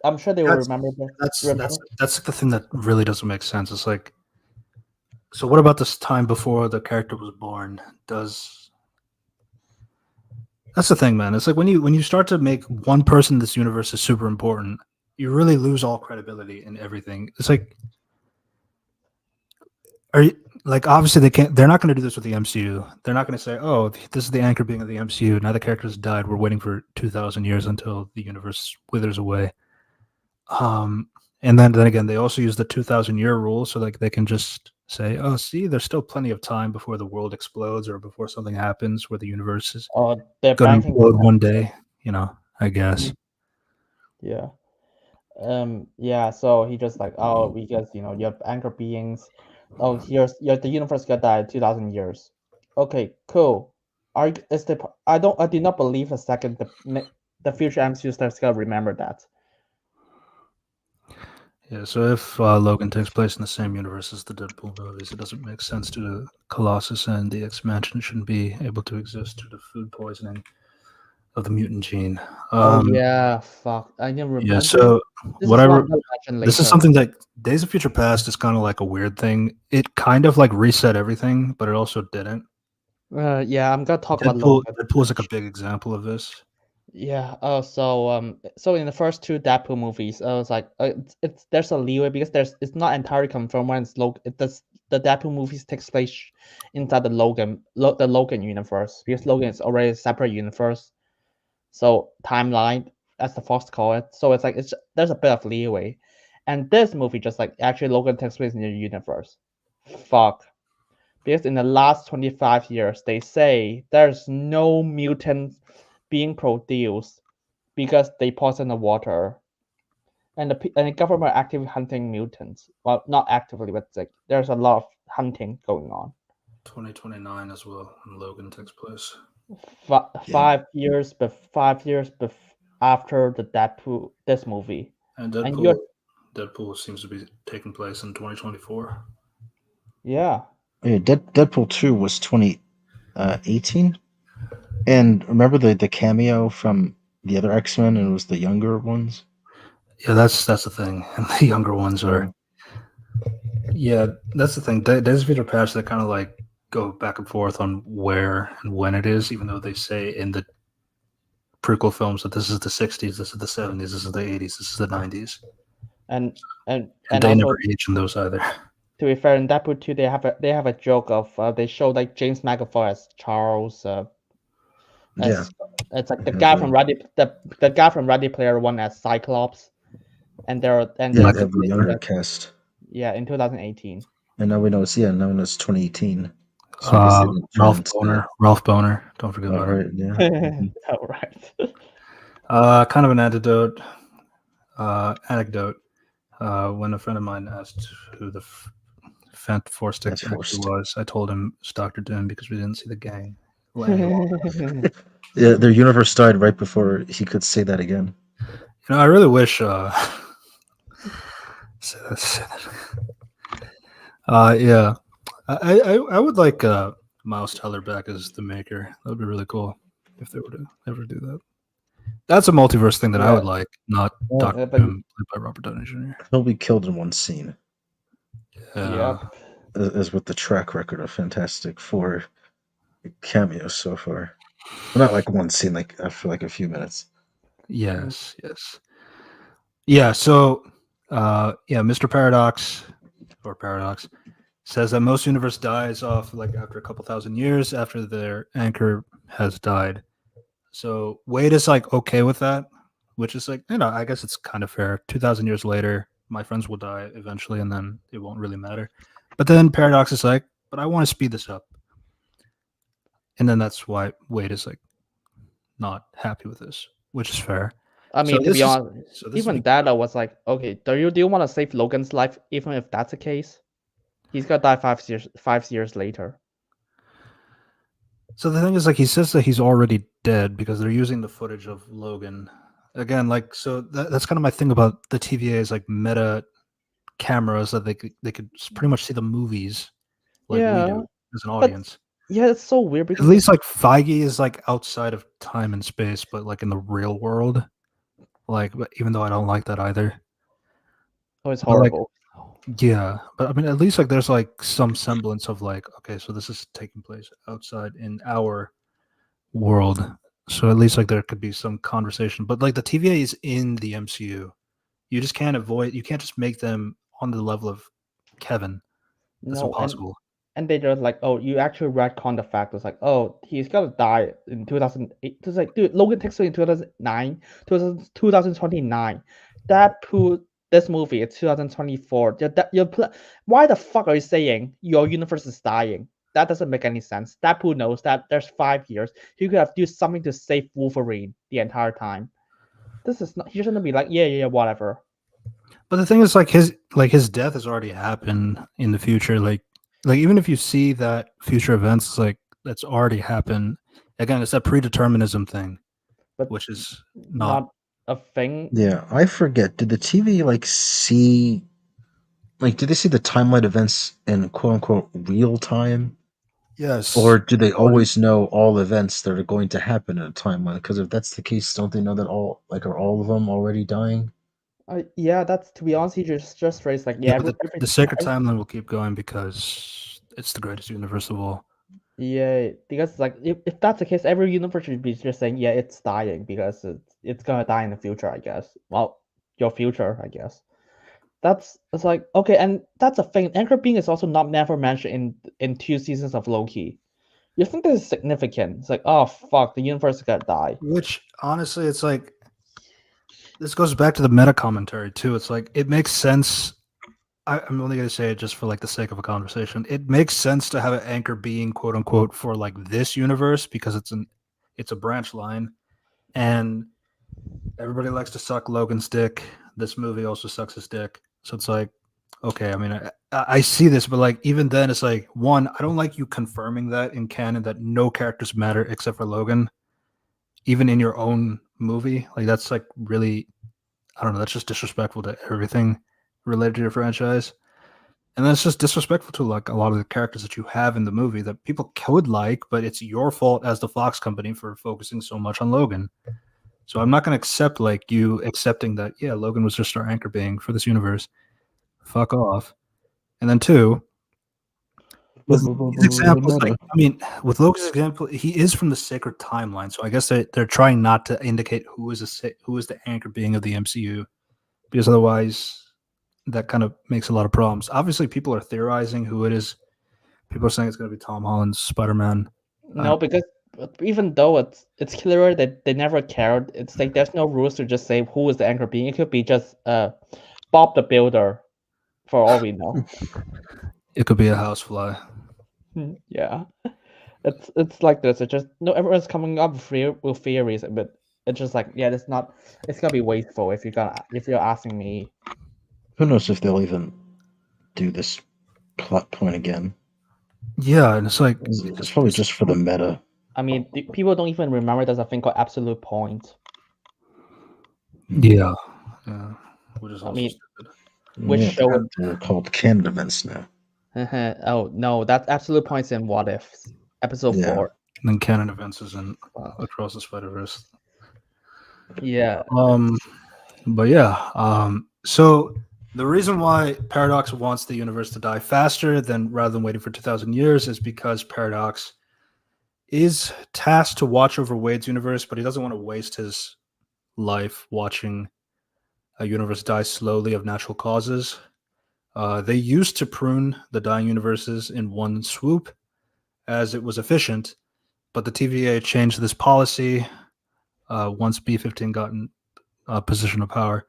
I'm sure they will That's remember the that's that's remember. that's the thing that really doesn't make sense. It's like, so what about this time before the character was born? That's the thing, man. It's like when you start to make one person in this universe is super important, you really lose all credibility in everything. It's like, are you like obviously they can't. They're not going to do this with the MCU. They're not going to say, "Oh, this is the anchor being of the MCU. Now the characters died. We're waiting for 2,000 years until the universe withers away." And then again, they also use the 2,000-year rule, so like they can just say, "Oh, see, there's still plenty of time before the world explodes or before something happens where the universe is Or they're going to banking on implode that. one day." I guess. Yeah. Yeah, so he just like, oh, because you're anchor beings. Oh, the universe gonna die in 2,000 years. Okay, cool. I do not believe a second the future MCU starts gonna remember that. Yeah. So if Logan takes place in the same universe as the Deadpool movies, it doesn't make sense to the Colossus and the X-Mansion shouldn't be able to exist due to food poisoning of the mutant gene. Oh yeah, fuck. I didn't Yeah. remember. So This is what whatever. I'm gonna mention This is later. something that Days of Future Past is kind of like a weird thing. It kind of like reset everything, but it also didn't. Yeah, I'm gonna talk about Deadpool Logan. Deadpool is like a big example of this. Yeah. So in the first two Deadpool movies, I was like, it's there's a leeway because it's not entirely confirmed when it's Logan. The Deadpool movies takes place inside the Logan universe because Logan is already a separate universe. So timeline, as the Fox call it. So it's like there's a bit of leeway, and this movie just like actually Logan takes place in the universe. Fuck. Because in the last 25 years, they say there's no mutants being produced because they poison the water, and the government are actively hunting mutants. Well, not actively, but like there's a lot of hunting going on. 2029 as well, when Logan takes place. Yeah. 5 years, but 5 years after the Deadpool this movie, And and you're Deadpool seems to be taking place in 2024. yeah. Yeah, Deadpool 2 was 2018. And remember the cameo from the other X-Men, and it was the younger ones? Yeah, that's the thing. And the younger ones are. Yeah, that's the thing. Days of Future Past, they kind of like go back and forth on where and when it is, even though they say in the prequel films that this is the 60s, this is the 70s, this is the 80s, this is the 90s. and And and they also, never age in those either. to be fair, in Deadpool 2, they have a joke of they show like James McAvoy as Charles, Yeah. as it's like the Yeah, guy the- from the guy from Ready Player One as Cyclops, and Yeah, this they is have the younger cast. in 2018. And now we know now it's 2018. So I guess they didn't Ralph finance Boner. Ralph Boner. Don't forget that. about Right, him. yeah. All right. Kind of an anecdote. When a friend of mine asked who the Fant Four Stick That's actually forced. was, I told him it's Dr. Doom because we didn't see the gang. Yeah, their universe died right before he could say that again. I really wish. Say that. Yeah, I would like Miles Teller back as the Maker. That would be really cool if they were to ever do that. That's a multiverse thing that I would Yeah. like, not Well, Doctor but Doom played by Robert Downey Jr. He'll be killed in one scene, Yeah. Yep. as with the track record of Fantastic Four cameos so far. Well, not like one scene, like after like a few minutes. Yes. Yeah. So, Mr. Paradox says that most universe dies off like after a couple thousand years after their anchor has died. So Wade is like okay with that, which is like, I guess it's kind of fair. 2,000 years later, my friends will die eventually, and then it won't really matter. But then Paradox is like, but I want to speed this up. And then that's why Wade is like not happy with this, which is fair. I mean, to be honest, so this even is that I was like, okay, do you want to save Logan's life, even if that's the case? He's gonna die 5 years later. So the thing is, like, he says that he's already dead because they're using the footage of Logan. Again, like, so that's kind of my thing about the TVA's like meta cameras that they could pretty much see the movies like we do as an audience. Yeah, it's so weird At because least like Feige is like outside of time and space, but like in the real world. Like, even though I don't like that either. it's But, like, horrible. yeah, but I mean, at least like there's like some semblance of like, okay, so this is taking place outside in our world. So at least like there could be some conversation. But like the TVA is in the MCU. You just can't avoid. You can't just make them on the level of Kevin. That's No, impossible. and they just like, oh, you actually retcon the fact. It's like, oh, he's gonna die in 2008. It's like, dude, Logan takes place in 2009, 2029. That put this movie it's 2024. Why the fuck are you saying your universe is dying? That doesn't make any sense. Deadpool knows that there's 5 years. He could have do something to save Wolverine the entire time. This is not. He shouldn't be like, yeah, whatever. But the thing is, his death has already happened in the future. Like even if you see that future events, like that's already happened. Again, it's that predeterminism thing, But which is not. a thing. Yeah, I forget. Did the TV like see, like, did they see the timeline events in quote unquote real time, Yes. or do they always know all events that are going to happen in a timeline? Because if that's the case, don't they know that are all of them already dying? Yeah, that's to be honest. He just phrased like, yeah, but the sacred timeline will keep going because it's the greatest universe of all. Yeah, because like if that's the case, every universe should be just saying, yeah, it's dying because it's gonna die in the future, I guess. Well, your future, I guess. It's like okay, and that's a thing. Anchor being is also not never mentioned in 2 seasons of Loki. You think this is significant? It's like, oh fuck, the universe is gonna die. Which honestly, it's like this goes back to the meta commentary too. It's like it makes sense. I'm only going to say it just for like the sake of a conversation. It makes sense to have an anchor being quote unquote for like this universe because it's a branch line, and everybody likes to suck Logan's dick. This movie also sucks his dick, so it's like okay. I mean, I see this, but like even then, it's like one. I don't like you confirming that in canon that no characters matter except for Logan, even in your own movie. Like that's like really, I don't know. That's just disrespectful to everything related to your franchise. And that's just disrespectful to like a lot of the characters that you have in the movie that people could like, but it's your fault as the Fox company for focusing so much on Logan. So I'm not going to accept like you accepting that, yeah, Logan was just our anchor being for this universe. Fuck off. And then two, with these examples, like I mean, with Logan's example, he is from the sacred timeline, so I guess they're trying not to indicate who is the anchor being of the MCU, because otherwise that kind of makes a lot of problems. Obviously, people are theorizing who it is. People are saying it's going to be Tom Holland's Spider-Man. No, because even though it's clear that they never cared, it's like there's no rules to just say who is the anchor being. It could be just Bob the Builder, for all we know. It could be a housefly. Yeah, it's like this. It's just no everyone's coming up with theories, but it's just like yeah, it's not. It's gonna be wasteful if you're asking me. Who knows if they'll even do this plot point again? Yeah, and it's like It's probably just for the meta. I mean, people don't even remember there's a thing called absolute point. Yeah, which is I also mean, stupid. which show they're called canon events now. oh no, that's absolute points in What Ifs episode Yeah. 4. And then canon events is in Across the Spider-Verse. Yeah. But yeah, so the reason why Paradox wants the universe to die faster rather than waiting for 2,000 years is because Paradox is tasked to watch over Wade's universe, but he doesn't want to waste his life watching a universe die slowly of natural causes. They used to prune the dying universes in one swoop as it was efficient, but the TVA changed this policy once B-15 got in a position of power,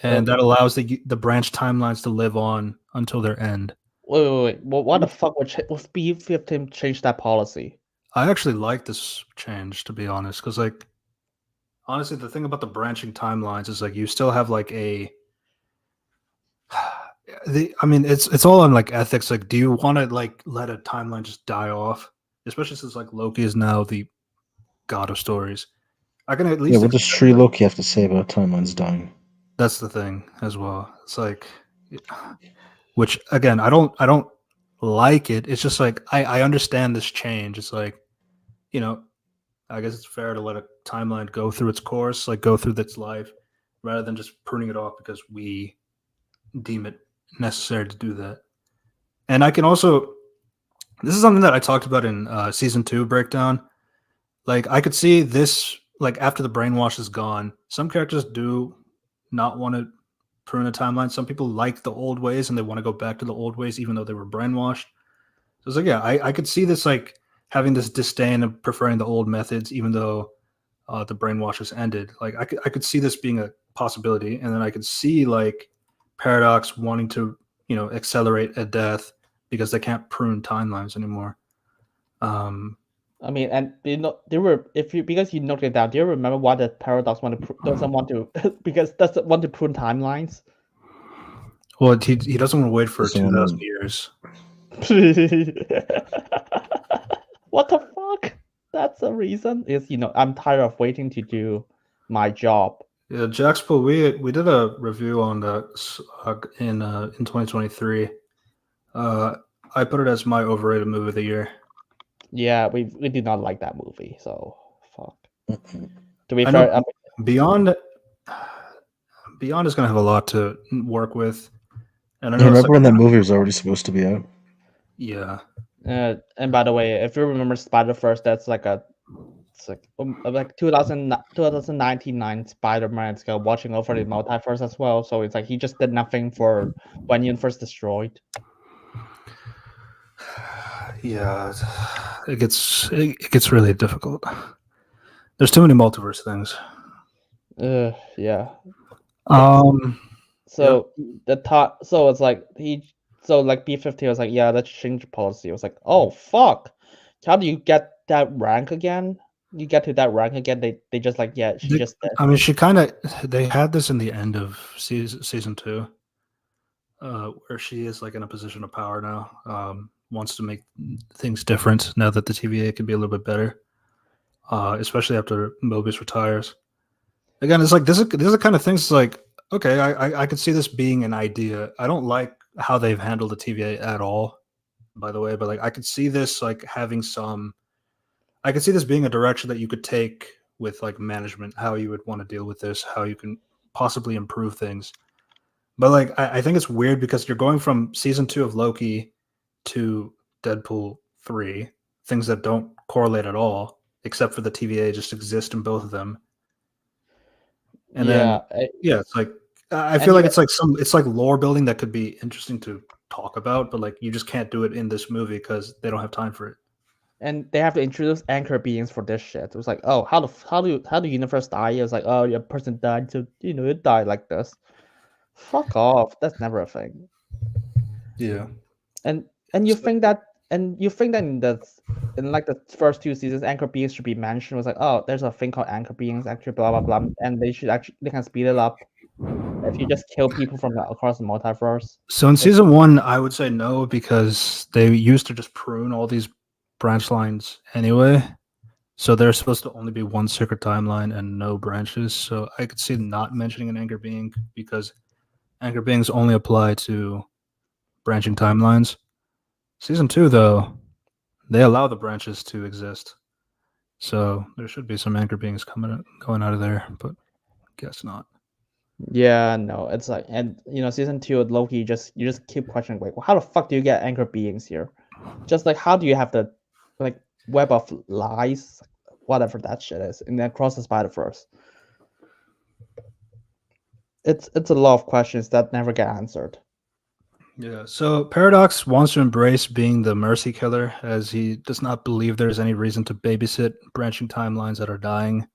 and that allows the branch timelines to live on until their end. Wait. Well, what the fuck would B-15 change that policy? I actually like this change, to be honest, because like honestly, the thing about the branching timelines is like you still have like I mean, it's all on like ethics. Like, do you want to like let a timeline just die off? Especially since like Loki is now the god of stories. I can at least. Yeah, what does Sri Loki have to say about timelines dying? That's the thing as well. It's like, which again, I don't like it. It's just like I understand this change. It's like, I guess it's fair to let a timeline go through its course, like go through its life, rather than just pruning it off because we deem it necessary to do that. And I can also, this is something that I talked about in season 2 breakdown. Like I could see this, like after the brainwash is gone, some characters do not want to prune a timeline. Some people like the old ways and they want to go back to the old ways, even though they were brainwashed. So was like, yeah, I could see this like having this disdain of preferring the old methods, even though the brainwash has ended. Like I could see this being a possibility, and then I could see like Paradox wanting to accelerate a death because they can't prune timelines anymore. I mean, and they were because you noted that. Do you remember why the Paradox doesn't want to because doesn't want to prune timelines? Well, he doesn't want to wait for Doesn't 2,000 wanna- years. What the fuck? That's the reason. Is I'm tired of waiting to do my job. Yeah, Jaxpo, we did a review on that in 2023. I put it as my overrated movie of the year. Yeah, we did not like that movie. So fuck. Mm-mm. To be I fair, know Beyond is going to have a lot to work with, and I know it's Remember like, when that movie was already supposed to be out? yeah, and by the way, if you remember Spider-Verse, that's like it's like 2019 Spider-Man. It's like watching over the multiverse as well. So it's like he just did nothing for when Universe destroyed. yeah, it gets really difficult. There's too many multiverse things. Yeah. Yeah. So it's like B-50 was like, yeah, let's change policy. It was like, oh fuck, how do you get that rank again? You get to that rank again. They just like, yeah, she just did. I mean, they had this in the end of season 2, where she is like in a position of power now. Wants to make things different now that the TVA can be a little bit better, especially after Mobius retires. Again, it's like these are the kind of things. Like, okay, I could see this being an idea. I don't like how they've handled the TVA at all, by the way, but like I could see this like having some. I could see this being a direction that you could take with like management, how you would want to deal with this, how you can possibly improve things. But like I think it's weird because you're going from season 2 of Loki to Deadpool 3, things that don't correlate at all, except for the TVA just exist in both of them. And Yeah, then it's like I and feel like you it's like lore building that could be interesting to talk about, but like you just can't do it in this movie because they don't have time for it. and they have to introduce anchor beings for this shit. It was like, oh, how do universe die? It was like, oh, your person died, so it died like this. Fuck off. That's never a thing. Yeah. And you think that in like the first 2 seasons, anchor beings should be mentioned. It was like, oh, there's a thing called anchor beings, actually, blah blah blah, and they can speed it up if you just kill people from across the multiverse. So in season 1, I would say no because they used to just prune all these branch lines anyway. So there's supposed to only be one secret timeline and no branches. So I could see not mentioning an anchor being because anchor beings only apply to branching timelines. Season 2, though, they allow the branches to exist. So there should be some anchor beings going out of there, but guess not. Yeah, no, it's like, and season 2 of Loki, you just keep questioning, like, well, how the fuck do you get anchor beings here? Just like, how do you have the like web of lies, whatever that shit is, and then across the Spider-Verse? It's a lot of questions that never get answered. Yeah, so Paradox wants to embrace being the mercy killer as he does not believe there's any reason to babysit branching timelines that are dying.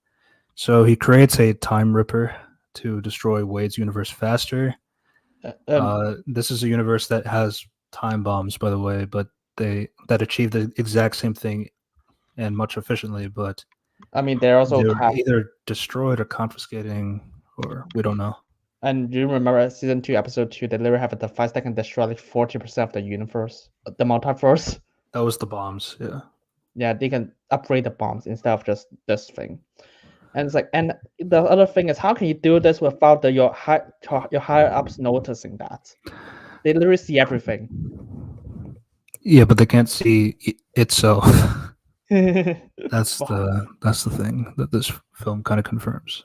So he creates a time ripper to destroy Wade's universe faster. This is a universe that has time bombs, by the way, but that achieve the exact same thing and much efficiently, but I mean, they're also they're either destroyed or confiscating, or we don't know. And do you remember season 2, episode 2? They literally have a device that can destroy like 40% of the universe, the multiverse. That was the bombs, yeah. Yeah, they can upgrade the bombs instead of just this thing. And it's like, and the other thing is, how can you do this without your higher ups noticing that? They literally see everything. Yeah, but they can't see itself. That's Fuck. the thing that this film kind of confirms.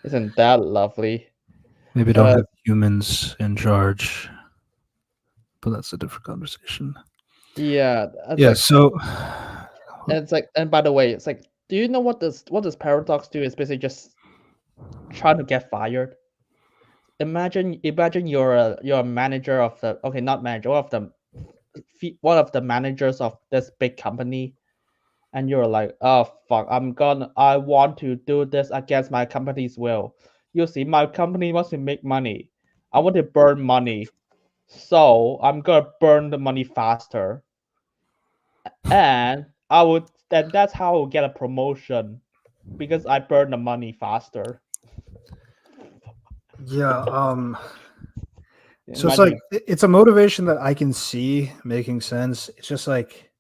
Isn't that lovely? Maybe don't have humans in charge, but that's a different conversation. Yeah. Yeah. So, and it's like, and by the way, it's like, do you know what this Paradox do? Is basically just trying to get fired. Imagine you're a manager of the not manager of the one of the managers of this big company, and you're like, oh fuck, I want to do this against my company's will. You see, my company wants to make money. I want to burn money, so I'm gonna burn the money faster, and that's how I will get a promotion because I burn the money faster. Yeah. So it's Imagine like it's a motivation that I can see making sense. It's just like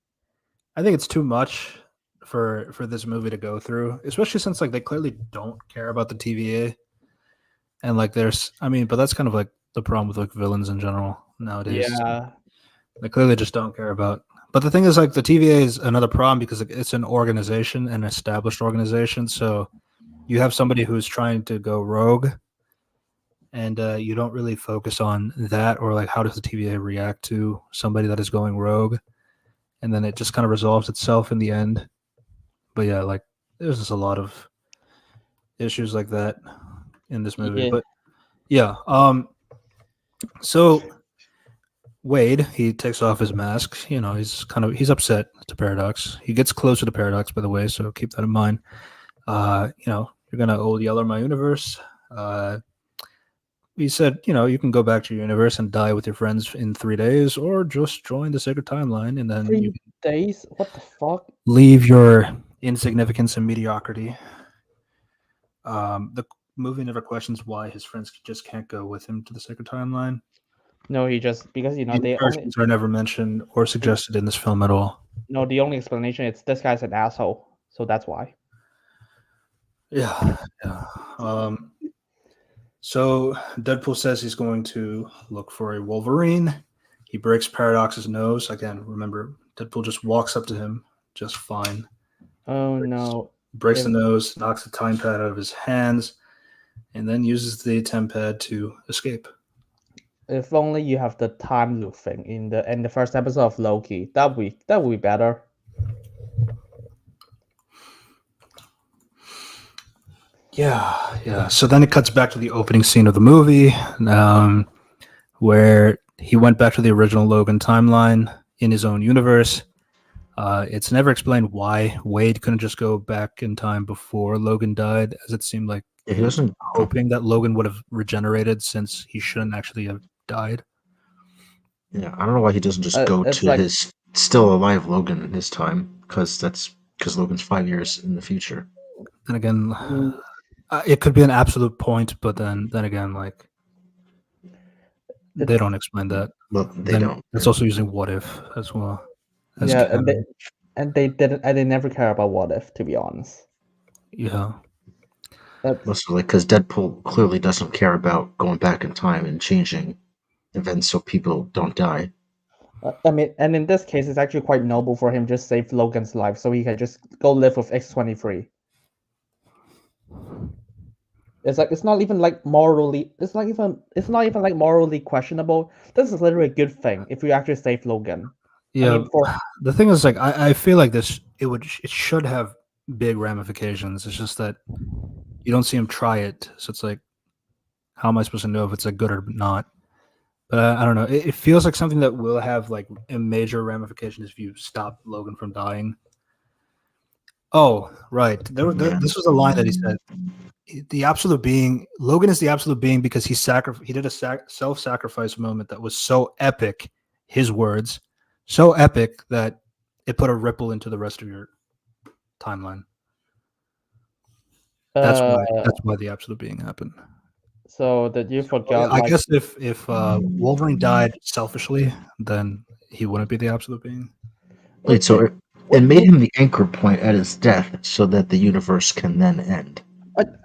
I think it's too much for this movie to go through, especially since like they clearly don't care about the TVA, and like but that's kind of like the problem with like villains in general nowadays. yeah. They clearly just don't care about. But the thing is, like the TVA is another problem because it's an organization, an established organization. So you have somebody who's trying to go rogue, and you don't really focus on that or like how does the TVA react to somebody that is going rogue, and then it just kind of resolves itself in the end. But yeah, like there's just a lot of issues like that in this movie. Yeah. But yeah, so Wade, he takes off his mask. You know, he's upset to Paradox. He gets closer to Paradox, by the way, so keep that in mind. You know, you're gonna old yeller my universe. He said, you know, you can go back to your universe and die with your friends in 3 days, or just join the sacred timeline, and then you 3 days? What the fuck? leave your insignificance and mediocrity. The movie never questions why his friends just can't go with him to the sacred timeline. No, he just because The they only incursions are never mentioned or suggested in this film at all. no the only explanation is this guy's an asshole, so that's why. Yeah, yeah. So Deadpool says he's going to look for a Wolverine. He breaks Paradox's nose. Again, remember, Deadpool just walks up to him just fine. Oh no. Breaks the nose, knocks the time pad out of his hands, and then uses the temp pad to escape. If only you have the time loop thing in the first episode of Loki. That would be better. Yeah. So then it cuts back to the opening scene of the movie, where he went back to the original Logan timeline in his own universe. It's never explained why Wade couldn't just go back in time before Logan died, as it seemed like he wasn't hoping that Logan would have regenerated since he shouldn't actually have died. Yeah, I don't know why he doesn't just go to like, his still alive Logan this time, because Logan's 5 years in the future. And again, it could be an absolute point, but then again, like they don't explain that. Well, they don't. It's also using what if as well. Yeah, and they never care about what if, to be honest. Yeah. Mostly because Deadpool clearly doesn't care about going back in time and changing events so people don't die. I mean, and in this case, it's actually quite noble for him to just save Logan's life, so he can just go live with X-23. It's not even like morally. It's not even like morally questionable. This is literally a good thing if you actually save Logan. Yeah. I mean, the thing is, like, I feel like it should have big ramifications. It's just that you don't see him try it, so it's like, how am I supposed to know if it's like good or not? But I don't know. It feels like something that will have like a major ramifications if you stop Logan from dying. Oh, right. This was a line that he said. The absolute being, Logan is the absolute being because he did a self-sacrifice moment that was so epic, his words, so epic that it put a ripple into the rest of your timeline. That's why the absolute being happened. So that you forgot. I guess if Wolverine died selfishly, then he wouldn't be the absolute being. Wait, so it made him the anchor point at his death, so that the universe can then end.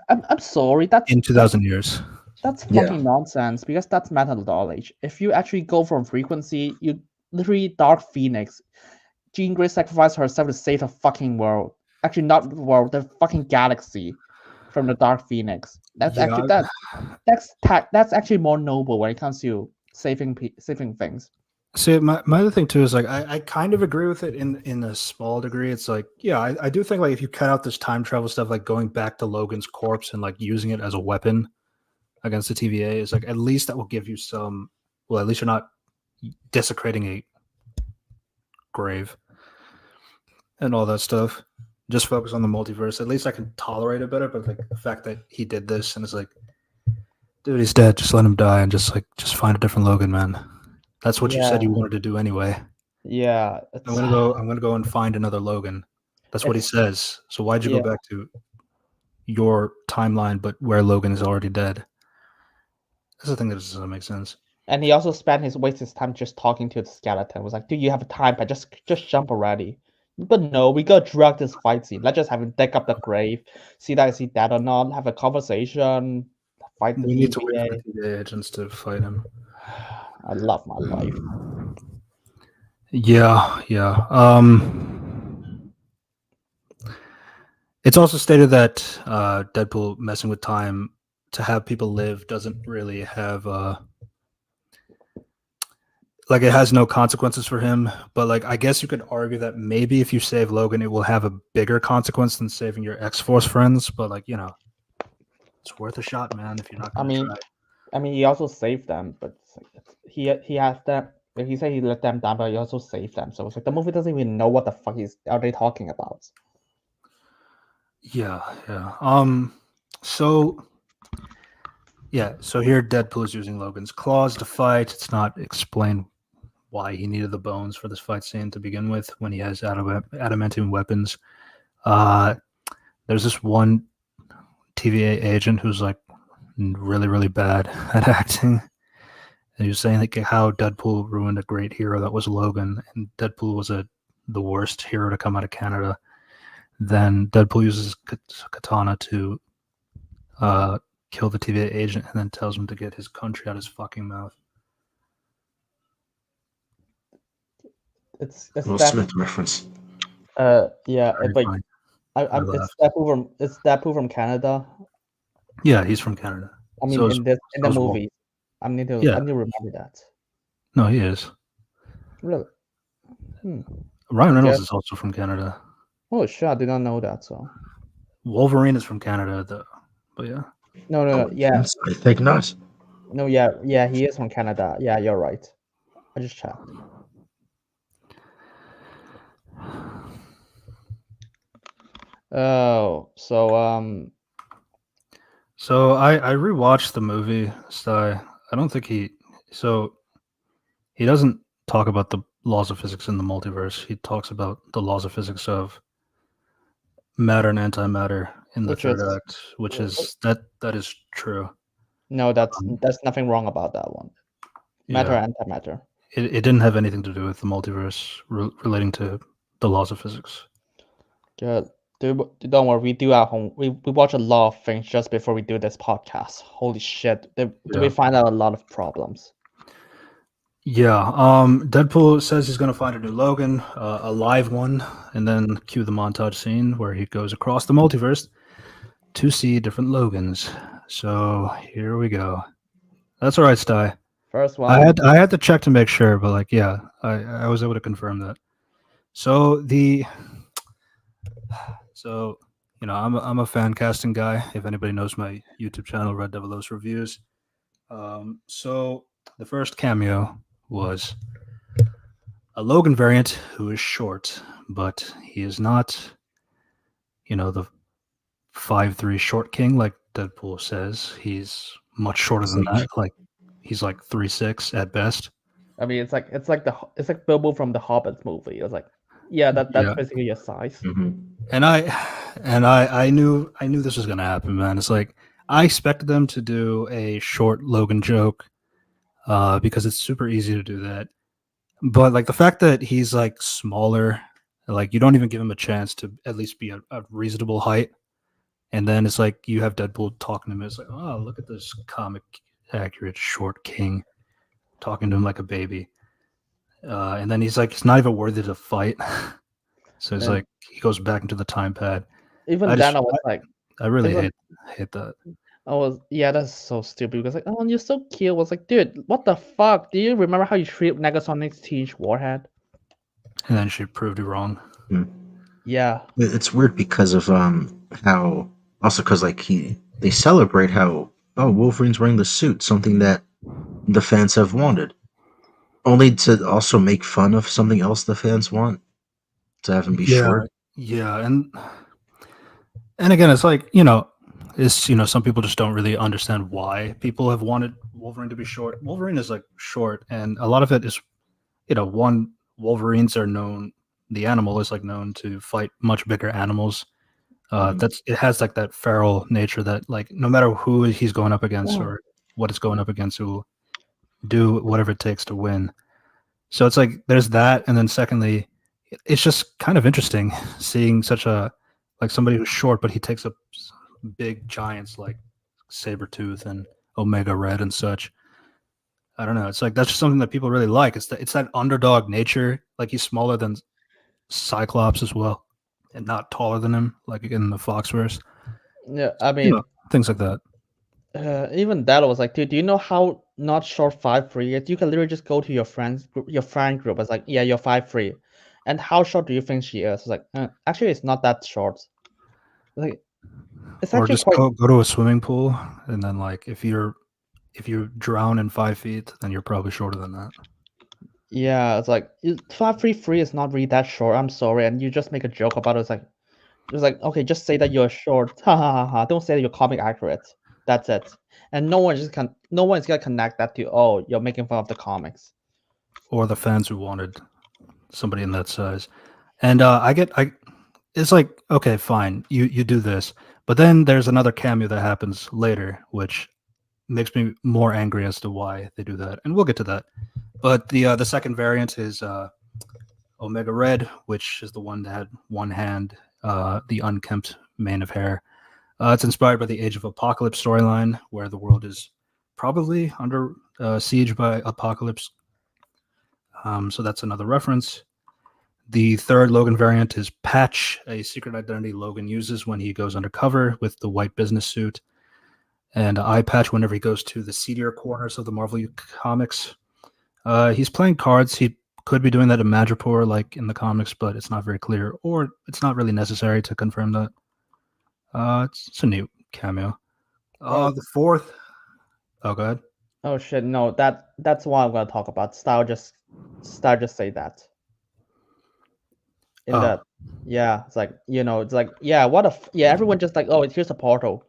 I'm sorry. That's in 2,000 years. That's fucking nonsense because that's meta knowledge. If you actually go from frequency, you literally Dark Phoenix. Jean Grey sacrificed herself to save the fucking world. Actually, not the world, the fucking galaxy from the Dark Phoenix. That's that's actually more noble when it comes to saving things. See, my other thing too is like I kind of agree with it in a small degree. It's like, yeah, I do think like if you cut out this time travel stuff, like going back to Logan's corpse and like using it as a weapon against the TVA is like at least that will give you some. Well, at least you're not desecrating a grave and all that stuff. Just focus on the multiverse. At least I can tolerate it better. But like the fact that he did this and it's like, dude, he's dead. Just let him die and just find a different Logan, man. That's what you said you wanted to do anyway. Yeah, I'm gonna go and find another Logan. That's what he says. So why'd you go back to your timeline, but where Logan is already dead? That's the thing that doesn't make sense. And he also wasted his time just talking to the skeleton. It was like, do you have time? But just jump already. But no, we got drug this fight scene. Let's just have him dig up the grave, see that is he dead or not, have a conversation, fight the We need to wait TVA. for the TVA agents to fight him. I love my life. Yeah. It's also stated that Deadpool messing with time to have people live doesn't really have like it has no consequences for him. But like I guess you could argue that maybe if you save Logan, it will have a bigger consequence than saving your X-Force friends. But like it's worth a shot, man. If you're not gonna try. I mean, he also saved them, but he has them. He said he let them down, but he also saved them. So it's like the movie doesn't even know what the fuck are they talking about. Yeah. So here Deadpool is using Logan's claws to fight. It's not explained why he needed the bones for this fight scene to begin with when he has adamantium weapons. There's this one TVA agent who's like really, really bad at acting. And he was saying like how Deadpool ruined a great hero that was Logan, and Deadpool was the worst hero to come out of Canada. Then Deadpool uses katana to kill the TVA agent and then tells him to get his country out his fucking mouth. It's Will Smith reference. Yeah, but it's Deadpool from Canada. Yeah, he's from Canada. I mean, in the movie, I need to remember that. No, he is. Really? Ryan Reynolds is also from Canada. Oh shit! I did not know that. So Wolverine is from Canada, though. But yeah. No. Yeah. I think not. No. Yeah. He is from Canada. Yeah, you're right. I just checked. Oh, so So I rewatched the movie. I don't think he doesn't talk about the laws of physics in the multiverse. He talks about the laws of physics of matter and antimatter in the third act, which is that is true. No, that's nothing wrong about that one. Matter and antimatter. It didn't have anything to do with the multiverse relating to the laws of physics. Good. Don't worry, we do our home. We watch a lot of things just before we do this podcast. Holy shit! We find out a lot of problems. Yeah. Deadpool says he's going to find a new Logan, a live one, and then cue the montage scene where he goes across the multiverse to see different Logans. So here we go. That's all right, Sty. First one. I had to check to make sure, but like, yeah, I was able to confirm that. So I'm a fan casting guy. If anybody knows my YouTube channel, Red Devilos Reviews. So the first cameo was a Logan variant who is short, but he is not, the 5'3" short king like Deadpool says. He's much shorter than that. Like he's like 3'6" at best. I mean, it's like Bilbo from the Hobbit movie. It was like, that's basically your size. Mm-hmm. And I knew this was gonna happen, man. It's like I expected them to do a short Logan joke, because it's super easy to do that. But like the fact that he's like smaller, like you don't even give him a chance to at least be a reasonable height. And then it's like you have Deadpool talking to him. It's like, oh, look at this comic accurate short king talking to him like a baby. And then he's like, he's not even worthy to fight. So it's like he goes back into the time pad. Even I was like, I really hate that. That's so stupid because like, oh, you're so cute. I was like, dude, what the fuck? Do you remember how you treat Negasonic Teenage Warhead? And then she proved you wrong. Yeah, it's weird because of how also because like they celebrate how Wolverine's wearing the suit, something that the fans have wanted. only to also make fun of something else the fans want, to have him be Yeah, short. yeah, and again, it's like it's some people just don't really understand why people have wanted Wolverine to be short. Wolverine is like short, and a lot of it is one Wolverines are known. The animal is like known to fight much bigger animals. Mhm. It has like that feral nature that like no matter who he's going up against Oh, or what it's going up against, it will do whatever it takes to win. So it's like there's that, and then secondly, it's just kind of interesting seeing such a like somebody who's short, but he takes up big giants like Sabretooth and Omega Red and such. I don't know. It's like that's just something that people really like. It's that underdog nature. Like he's smaller than Cyclops as well, and not taller than him, like in the Foxverse. yeah. I You know, mean, things like that. even that was like, dude, do you know how not short 5'3" is? You can literally just go to your friends group, your friend group. It's like, yeah, you're 5'3", and how short do you think she is? It's like, actually, it's not that short. Like, it's Or actually just quite. go to a swimming pool, and then like if you drown in 5 feet, then you're probably shorter than that. Yeah, it's like 5'3" is not really that short. I'm sorry, and you just make a joke about it. It's like okay, just say that you're short. Ha ha ha ha. Don't say that you're comic accurate. That's it. And no one's gonna connect that to you're making fun of the comics. Or the fans who wanted somebody in that size. And it's like okay, fine, you do this, but then there's another cameo that happens later, which makes me more angry as to why they do that, and we'll get to that. But the second variant is Omega Red, which is the one that had one hand, the unkempt mane of hair. It's inspired by the Age of Apocalypse storyline, where the world is probably under siege by Apocalypse. So that's another reference. The third Logan variant is Patch, a secret identity Logan uses when he goes undercover with the white business suit, and Eye Patch whenever he goes to the seedier corners of the Marvel comics. He's playing cards. He could be doing that in Madripoor, like in the comics, but it's not very clear, or it's not really necessary to confirm that. It's a new cameo. Oh, The fourth. Oh, go ahead. oh shit, no, that's what I'm gonna talk about. Style just say that. In Oh, that, yeah, it's like it's like yeah, yeah, everyone just like here's a portal.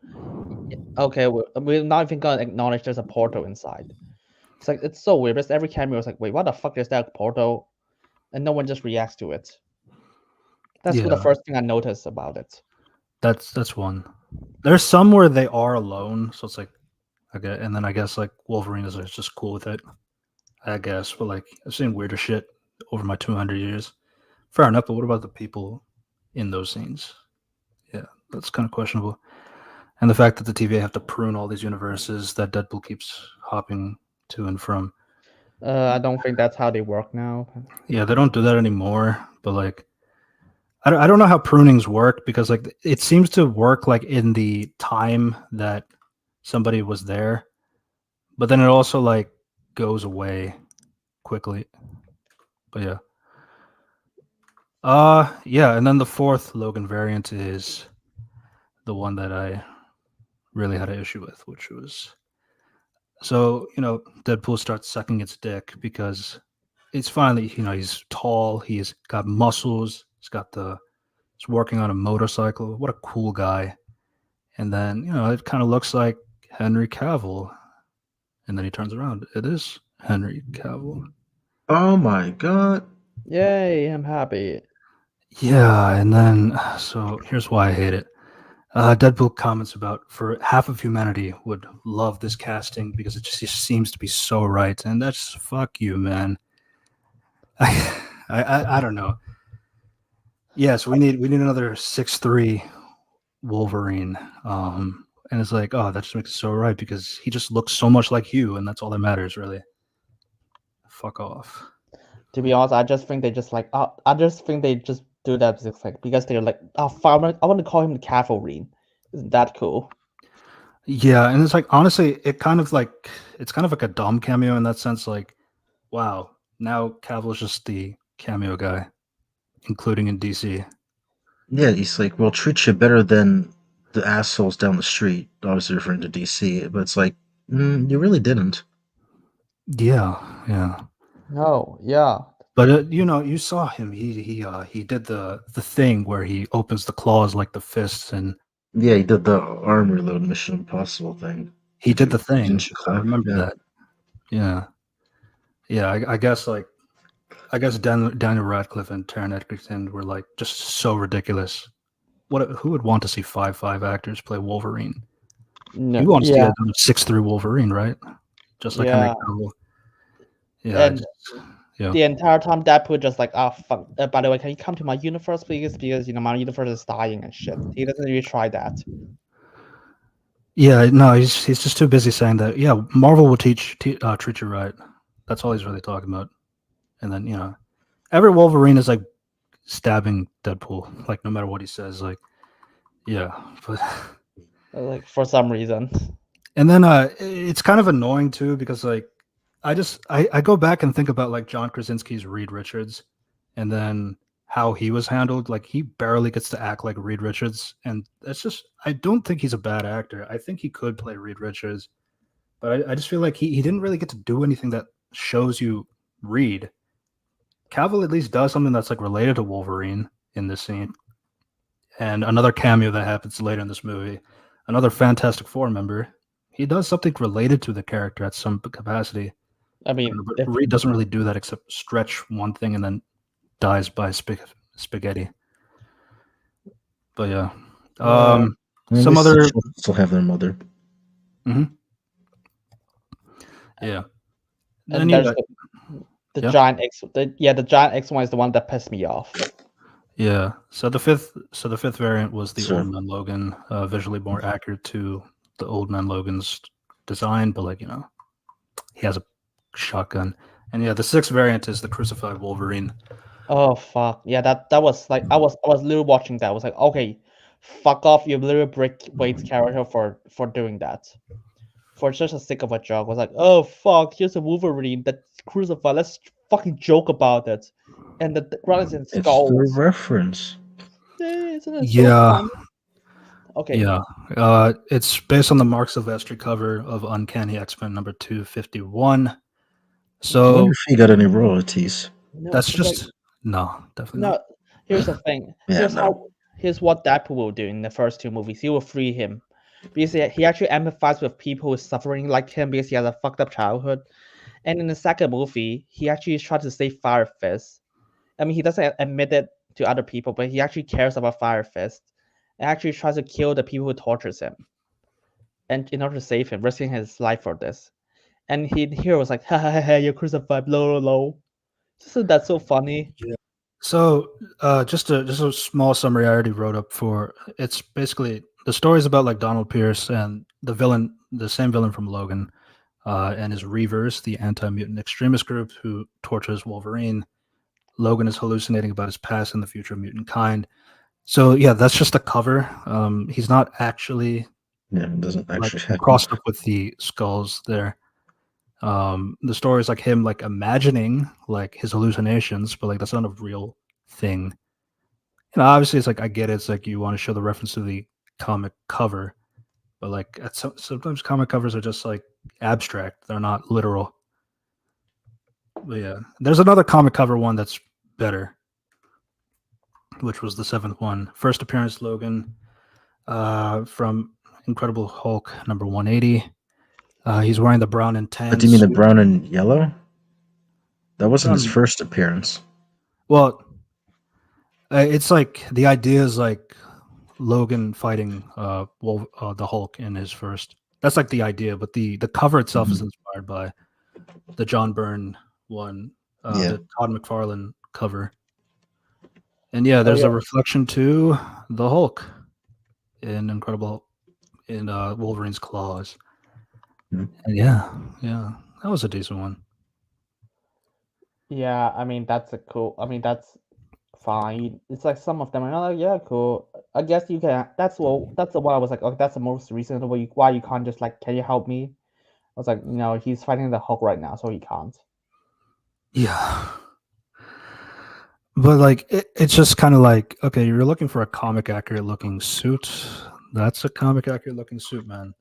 Okay, we're not even gonna acknowledge there's a portal inside. It's like it's so weird. Because every camera is like, wait, what the fuck is that portal? And no one just reacts to it. That's the yeah. first thing I noticed about it. That's one. There's some where they are alone, so it's like okay, and then I guess like Wolverine is just cool with it. I guess, but like I've seen weirder shit over my 200 years. Fair enough, but what about the people in those scenes? Yeah, that's kind of questionable. And the fact that the TVA have to prune all these universes that Deadpool keeps hopping to and from. I don't think that's how they work now. Yeah, they don't do that anymore. But like, I don't know how prunings work because like it seems to work like in the time that somebody was there, but then it also like goes away quickly. But yeah. Yeah, and then the fourth Logan variant is the one that I really had an issue with, which was so, Deadpool starts sucking its dick because it's finally, he's tall, he's got muscles, he's working on a motorcycle. What a cool guy. And then, it kind of looks like Henry Cavill. And then he turns around. It is Henry Cavill. Oh my god! Yay, I'm happy. Yeah, and then so here's why I hate it. Deadpool comments about for half of humanity would love this casting because it just seems to be so right, and that's fuck you, man. I don't know. Yes, we need another 6'3" Wolverine. And it's like, oh, that just makes it so right because he just looks so much like you, and that's all that matters, really. Fuck off. To be honest, I just think they just like I just think they just do that because they're like, I want to call him the Cavalry. Isn't that cool? Yeah, and it's like honestly, it's kind of like a dumb cameo in that sense. Like, wow, now Cavill's just the cameo guy, including in DC. Yeah, he's like, "We'll treat you better than the assholes down the street." Obviously referring to DC, but it's like, you really didn't. Yeah, yeah. Oh, yeah. But you saw him. He did the thing where he opens the claws like the fists, and Yeah, he did the arm reload Mission Impossible thing. he did the Didn't thing. you, I Clark? remember Yeah. that. Yeah, yeah. I guess Daniel Radcliffe and Taron Egerton were like just so ridiculous. Who would want to see 5'5" actors play Wolverine? No, You want to see yeah, a 6'3" Wolverine, right? Just like Henry yeah. Cavill. Yeah, And yeah. the entire time Deadpool just like, oh fuck. By the way, can you come to my universe, please? Because my universe is dying and shit. He doesn't really try that. Yeah, no, he's just too busy saying that. Yeah, Marvel will treat you right. That's all he's really talking about. And then every Wolverine is like stabbing Deadpool, like no matter what he says, like yeah. But Like for some reason. and then it's kind of annoying too because like I go back and think about like John Krasinski's Reed Richards, and then how he was handled. Like he barely gets to act like Reed Richards, and that's just I don't think he's a bad actor. I think he could play Reed Richards, but I just feel like he didn't really get to do anything that shows you Reed. Cavill at least does something that's like related to Wolverine in this scene, and another cameo that happens later in this movie. Another Fantastic Four member. He does something related to the character at some capacity. I mean, But if Reed doesn't really do that except stretch one thing and then dies by spaghetti. But yeah, uh, I mean, some they other still have their mother. yeah. Then and you there's got the yeah. giant X. The giant X one is the one that pissed me off. Yeah. So the fifth variant was the Sure. Old Man Logan, visually more accurate to the Old Man Logan's design, but like he has a shotgun. And yeah, the sixth variant is the crucified Wolverine. Oh fuck. Yeah, that was like I was literally watching that. I was like, okay, fuck off, you little brick Wade's character for doing that. For just a sake of a joke. I was like, oh fuck, here's a Wolverine that's crucified. Let's fucking joke about it. And the ground is in It's the skulls. reference. Isn't it so Yeah, funny? Okay. yeah. It's based on the Mark Silvestri cover of Uncanny X-Men number 251. I So wonder if he got any royalties. No, that's it's like just no, definitely no. not. Here's the thing. Yeah, no. Here's what Deadpool will do in the first two movies. He will free him because he actually empathizes with people who are suffering like him because he has a fucked up childhood. And in the second movie, he actually tries to save Fire Fist. I mean, he doesn't admit it to other people, but he actually cares about Fire Fist and actually tries to kill the people who tortures him, and in order to save him, risking his life for this. And here was like, ha ha ha, you're crucified, low low low. Just that's so funny. So just a small summary I already wrote up for. It's basically the story's about like Donald Pierce and the same villain from Logan, and his Reavers, the anti-mutant extremist group who tortures Wolverine. Logan is hallucinating about his past and the future of mutant kind. So yeah, that's just a cover. He's not actually Yeah, it doesn't like actually happen. crossed up with the skulls there. The story is like him like imagining like his hallucinations, but like that's not a real thing. Obviously it's like I get it, it's like you want to show the reference to the comic cover, but like sometimes comic covers are just like abstract, they're not literal. But yeah, there's another comic cover one that's better, which was the seventh one. First appearance Logan, from Incredible Hulk number 180. He's wearing the brown and tan But do you mean the suit. brown and yellow? That wasn't his Um, first appearance. Well, it's like the idea is like Logan fighting the Hulk in his first. That's like the idea, but the cover itself is inspired by the John Byrne one, Yeah. the Todd McFarlane cover. And yeah, Oh, there's yeah. a reflection to the Hulk in Wolverine's claws. Mhm. And yeah, that was a decent one. Yeah, I mean that's a cool. I mean that's fine. It's like some of them are not like, yeah, cool. I guess you can. That's the one I was like, okay, that's the most reasonable. Why you can't just like, can you help me? I was like, no, he's fighting the Hulk right now, so he can't. Yeah. But like it's just kind of like, okay, you're looking for a comic accurate looking suit. That's a comic accurate looking suit, man.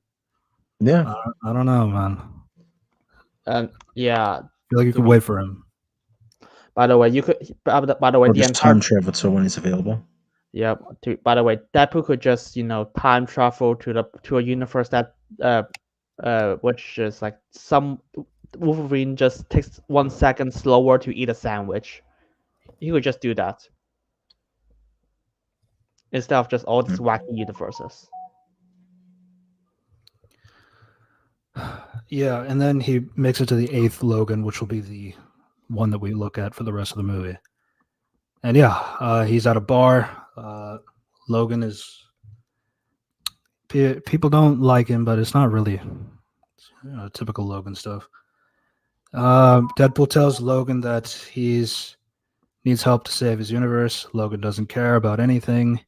Yeah. I don't know, man. Yeah, I feel like you to could be wait for him. By the way, you could. By the way, Or the just entire. time travel to when he's available. Yeah. By the way, Deadpool could just time travel to a universe that which is like some Wolverine just takes 1 second slower to eat a sandwich. He could just do that instead of just all these wacky universes. Yeah, and then he makes it to the 8th Logan, which will be the one that we look at for the rest of the movie. And yeah, he's at a bar. Logan is. People don't like him, but it's not really typical Logan stuff. Deadpool tells Logan that he's needs help to save his universe. Logan doesn't care about anything.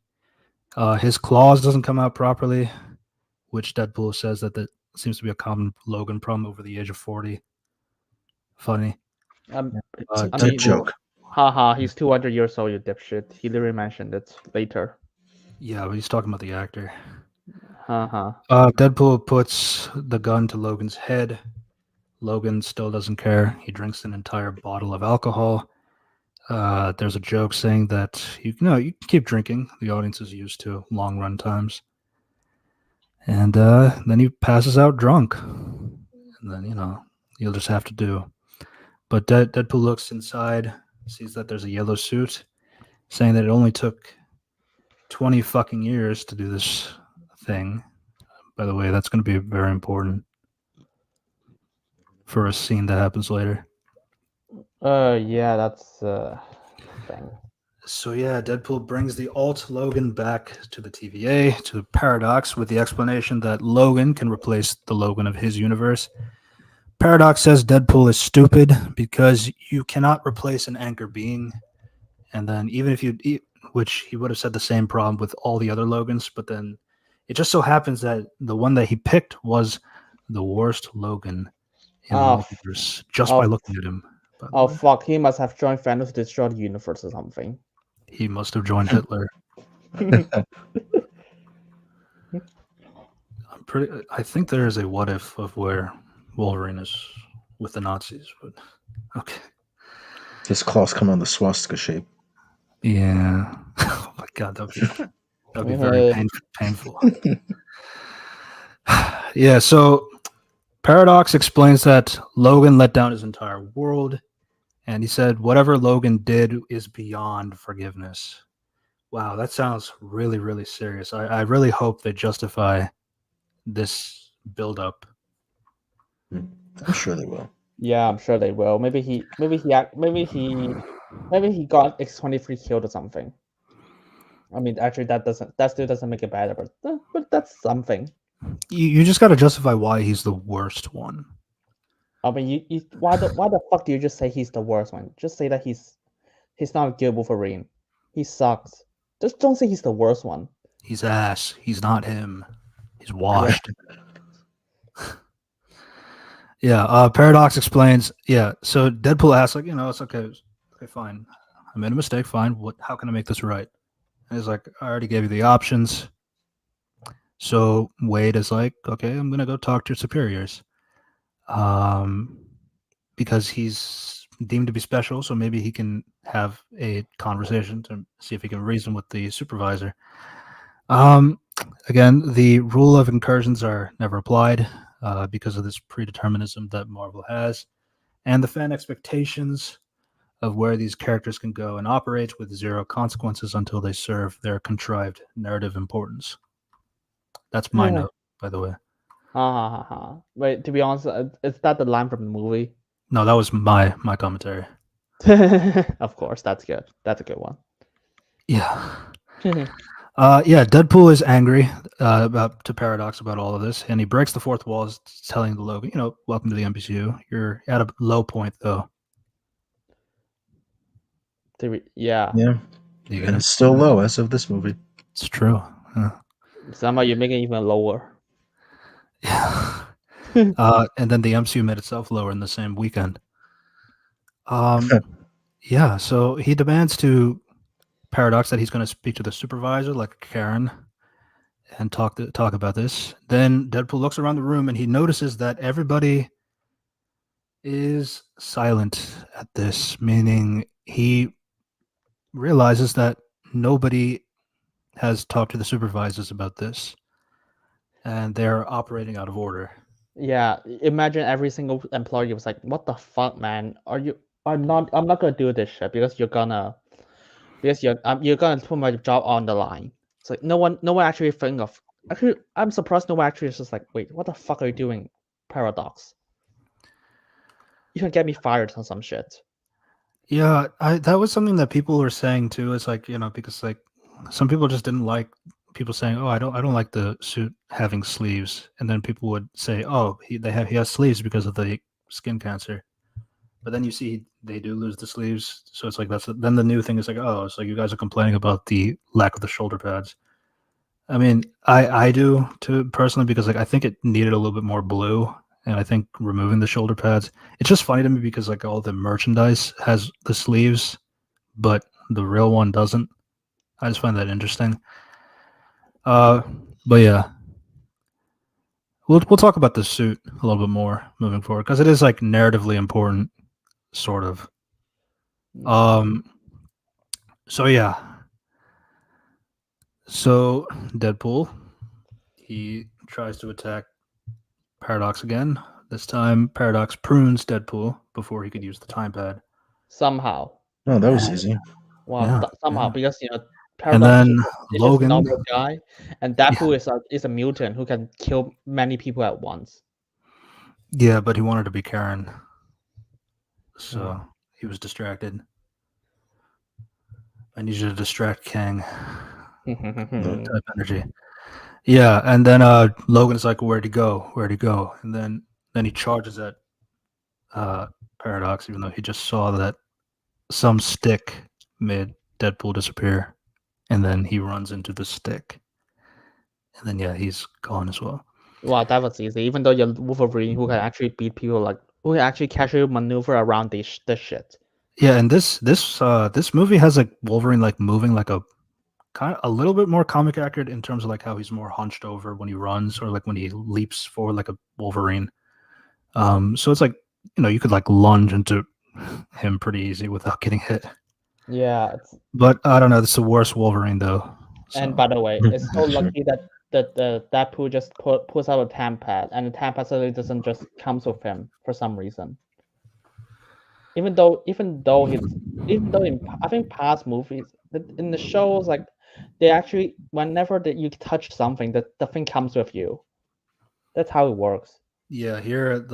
His claws doesn't come out properly, which Deadpool says that seems to be a common Logan problem over the age of 40. Funny. It's a I dead mean, joke. Haha, he's 200 years old, you dipshit. He literally mentioned it later. Yeah, but he's talking about the actor. Haha. Deadpool puts the gun to Logan's head. Logan still doesn't care. He drinks an entire bottle of alcohol. There's a joke saying that you can keep drinking. The audience is used to long run times. And then he passes out drunk. And then, you'll just have to do. But Deadpool looks inside, sees that there's a yellow suit, saying that it only took 20 fucking years to do this thing. By the way, that's going to be very important for a scene that happens later. Yeah, that's thing. So yeah, Deadpool brings the alt Logan back to the TVA, to the Paradox, with the explanation that Logan can replace the Logan of his universe. Paradox says Deadpool is stupid because you cannot replace an anchor being. And then even if which he would have said the same problem with all the other Logans, but then it just so happens that the one that he picked was the worst Logan in the multiverse just by looking at him. Oh fuck, he must have joined Thanos to destroy the universe or something. He must have joined Hitler. I think there is a what if of where Wolverine is with the Nazis, but okay. His claws come on the swastika shape. Yeah. Oh my god, that'd be very painful. Yeah, so Paradox explains that Logan let down his entire world, and he said whatever Logan did is beyond forgiveness. Wow, that sounds really, really serious. I really hope they justify this build-up. I'm sure they will. Yeah, I'm sure they will. Maybe he got X-23 killed or something. I mean, actually, that still doesn't make it better, but that's something. You just got to justify why he's the worst one. I mean, why the fuck do you just say he's the worst one? Just say that he's not a good Wolverine. He sucks. Just don't say he's the worst one. He's ass. He's not him. He's washed. Yeah. Paradox explains. Yeah. So Deadpool asks, like, it's okay. Okay, fine. I made a mistake. Fine. How can I make this right? And he's like, I already gave you the options. So Wade is like, okay, I'm gonna go talk to your superiors. Because he's deemed to be special, so maybe he can have a conversation to see if he can reason with the supervisor. Again, the rule of incursions are never applied because of this predeterminism that Marvel has, and the fan expectations of where these characters can go and operate with zero consequences until they serve their contrived narrative importance. That's my note, by the way. Wait, to be honest, is that the line from the movie? No, that was my commentary. Of course, that's good. That's a good one. Yeah. Yeah, Deadpool is angry to Paradox about all of this, and he breaks the fourth wall, telling the Logan, welcome to the MCU. You're at a low point, though. Yeah. And it's still low as of this movie. It's true. Somehow you're making it even lower. Yeah. And then the MCU made itself lower in the same weekend. Yeah, so he demands to Paradox that he's going to speak to the supervisor, like Karen, and talk about this. Then Deadpool looks around the room and he notices that everybody is silent at this, meaning he realizes that nobody has talked to the supervisors about this, and they're operating out of order. Yeah, imagine every single employee was like, "What the fuck, man? Are you? I'm not gonna do this shit because you're gonna put my job on the line." It's like no one actually think of. Actually, I'm surprised no one actually is just like, "Wait, what the fuck are you doing, Paradox? You can get me fired on some shit." Yeah, that was something that people were saying too. It's like, because like some people just didn't like people saying, "Oh, I don't like the suit having sleeves," and then people would say, "Oh, he has sleeves because of the skin cancer." But then you see they do lose the sleeves, so it's like then the new thing is like, oh, it's like you guys are complaining about the lack of the shoulder pads. I mean, I do too personally because like I think it needed a little bit more blue, and I think removing the shoulder pads, it's just funny to me because like all the merchandise has the sleeves, but the real one doesn't. I just find that interesting. But yeah, we'll talk about the suit a little bit more moving forward because it is like narratively important, sort of. Um. So yeah. So Deadpool, he tries to attack Paradox again. This time, Paradox prunes Deadpool before he could use the time pad. Somehow, No, that was easy. wow, Yeah, somehow yeah. because And Paradox then is just a Logan, normal guy, and Deadpool is a mutant who can kill many people at once. yeah, but he wanted to be Karen, so he was distracted. I need you to distract Kang. Type energy. Yeah, and then Logan's like, "Where'd he go? Where'd he go?" And then he charges at Paradox, even though he just saw that some stick made Deadpool disappear, and then he runs into the stick, and then yeah, he's gone as well. Wow, that was easy. Even though you're Wolverine who can actually beat people, like who can actually casually maneuver around this shit. Yeah, and this movie has like Wolverine like moving like a kind of a little bit more comic accurate in terms of like how he's more hunched over when he runs or like when he leaps forward like a Wolverine. So it's like you could like lunge into him pretty easy without getting hit. Yeah, But I don't know. This is the worst Wolverine though. and So by the way, it's so Sure. lucky that the Deadpool just puts out a temp pad, and the temp pad suddenly doesn't just comes with him for some reason. Even though in I think past movies in the shows like they actually whenever that you touch something the thing comes with you. That's how it works. yeah, here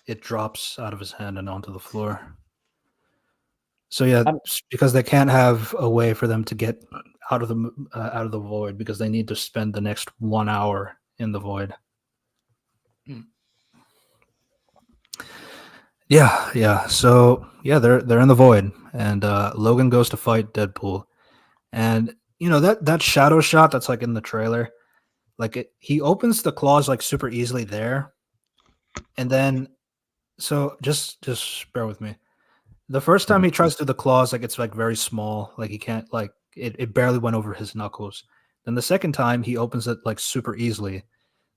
it drops out of his hand and onto the floor. So yeah, Um, because they can't have a way for them to get out of the void because they need to spend the next 1 hour in the void. Yeah. So yeah, they're in the void, and Logan goes to fight Deadpool, and that shadow shot that's like in the trailer, like he opens the claws like super easily there, and then so just bear with me. The first time he tries to do the claws, like it's like very small, like he can't like it barely went over his knuckles. Then the second time he opens it like super easily.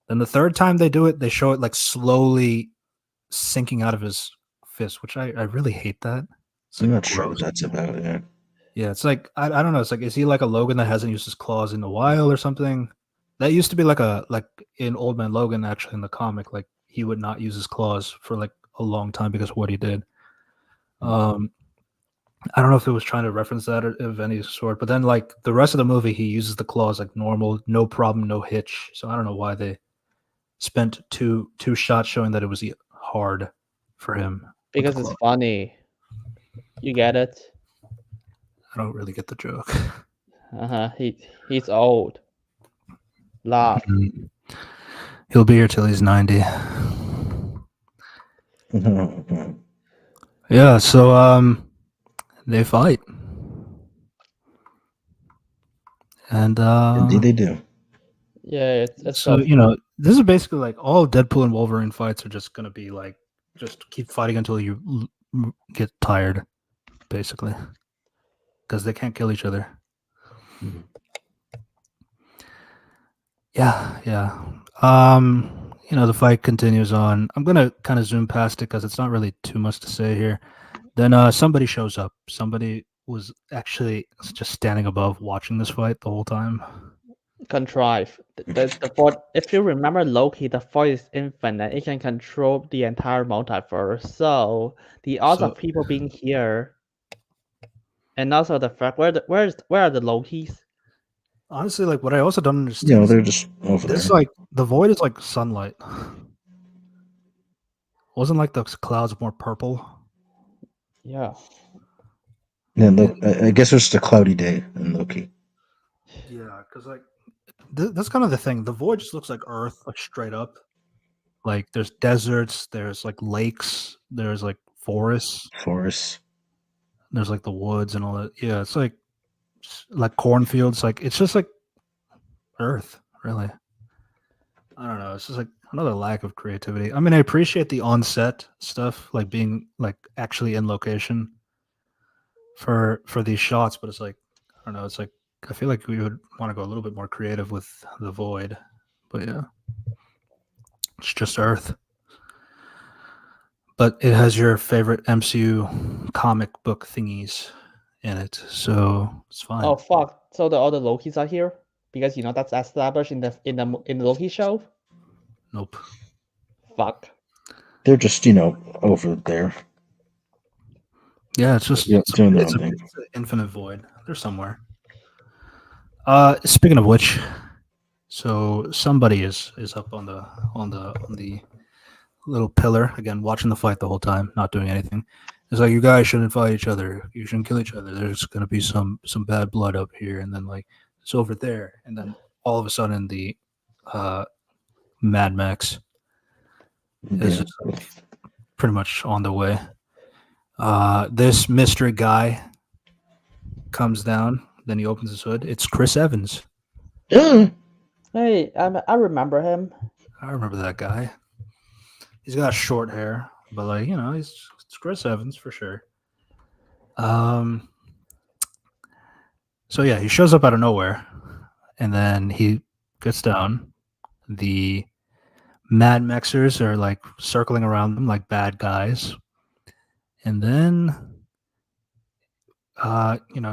Then the third time they do it, they show it like slowly sinking out of his fist, which I really hate that. It's I'm like not sure what gross. that's about. Yeah. Yeah, it's like I don't know. It's like is he like a Logan that hasn't used his claws in a while or something? That used to be like in Old Man Logan actually in the comic, like he would not use his claws for like a long time because of what he did. Um, I don't know if it was trying to reference that or of any sort, but then like the rest of the movie, he uses the claws like normal, no problem, no hitch. So I don't know why they spent two shots showing that it was hard for him with the because it's claw. funny. You get it? I don't really get the joke. He's old. Laugh. He'll be here till he's 90. Yeah, so they fight. And Indeed, they do. Yeah, it's so so this is basically like all Deadpool and Wolverine fights are just gonna be like just keep fighting until you get tired, basically, because they can't kill each other. Yeah. The fight continues on. I'm gonna kind of zoom past it because it's not really too much to say here. Then somebody shows up. Somebody was actually just standing above watching this fight the whole time. Contrive. The void. If you remember Loki, the void is infinite. It can control the entire multiverse. So the odds So- of people being here, and also the fact where are the Lokis? Honestly, like what I also don't You understand know, is they're just over this there. like the void is like sunlight. Wasn't like the clouds more purple? Yeah. Yeah, I guess it's just a cloudy day in Loki. Yeah, because like that's kind of the thing. The void just looks like Earth, like straight up. Like there's deserts, there's like lakes, there's like forests, Forests. there's like the woods and all that. Yeah, it's like cornfields. Like it's just like Earth, really. I don't know. It's just like another lack of creativity. I mean, I appreciate the on-set stuff, like being like actually in location for these shots, but it's like I don't know. It's like I feel like we would want to go a little bit more creative with the void, but yeah, it's just Earth. But it has your favorite MCU comic book thingies in it, so it's fine. Oh fuck! So the other Lokis are here because that's established in the Loki show. Nope. Fuck. They're just over there. Yeah, it's just Yeah, doing their it's own thing. an infinite void. They're somewhere. Speaking of which, so somebody is up on the little pillar again, watching the fight the whole time, not doing anything. It's like you guys shouldn't fight each other. You shouldn't kill each other. There's gonna be some bad blood up here, and then like it's over there, and then all of a sudden the Mad Max is Yeah. just like, pretty much on the way. This mystery guy comes down, then he opens his hood. It's Chris Evans. Yeah. Hey, I remember him. I remember that guy. He's got short hair, but like it's Chris Evans for sure. So yeah, he shows up out of nowhere, and then he gets down. The Mad Mexers are like circling around them like bad guys, and then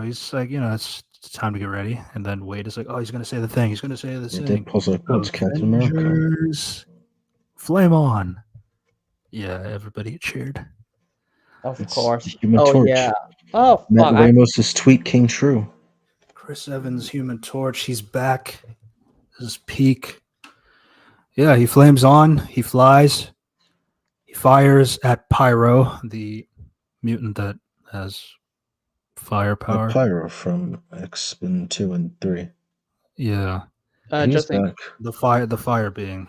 he's like, it's time to get ready. And then Wade is like, oh, he's gonna say the thing. He's gonna say the thing. Deadpool's like, what's Captain America? Avengers, flame on! Yeah, everybody cheered. Of It's course. Human Oh Torch. yeah. Oh Matt fuck! Ramos' tweet came true. Chris Evans, Human Torch. He's back. His peak. Yeah, he flames on. He flies. He fires at Pyro, the mutant that has firepower. Pyro from X-Men 2 and 3. Yeah, He's just back. the fire being.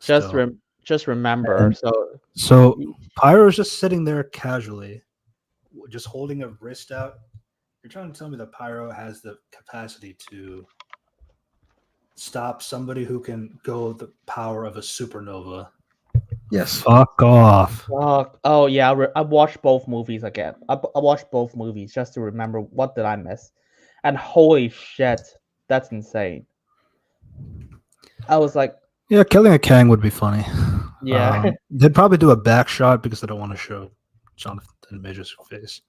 just still. just remember. And- So So Pyro is just sitting there casually, just holding a wrist out. You're trying to tell me that Pyro has the capacity to stop somebody who can go the power of a supernova? Yes. Fuck off. fuck. Oh yeah. I watched both movies again. I watched both movies just to remember what did I miss, and holy shit, that's insane. I was like, Yeah, killing a Kang would be funny. yeah. They'd probably do a back shot because they don't want to show Jonathan Major's face.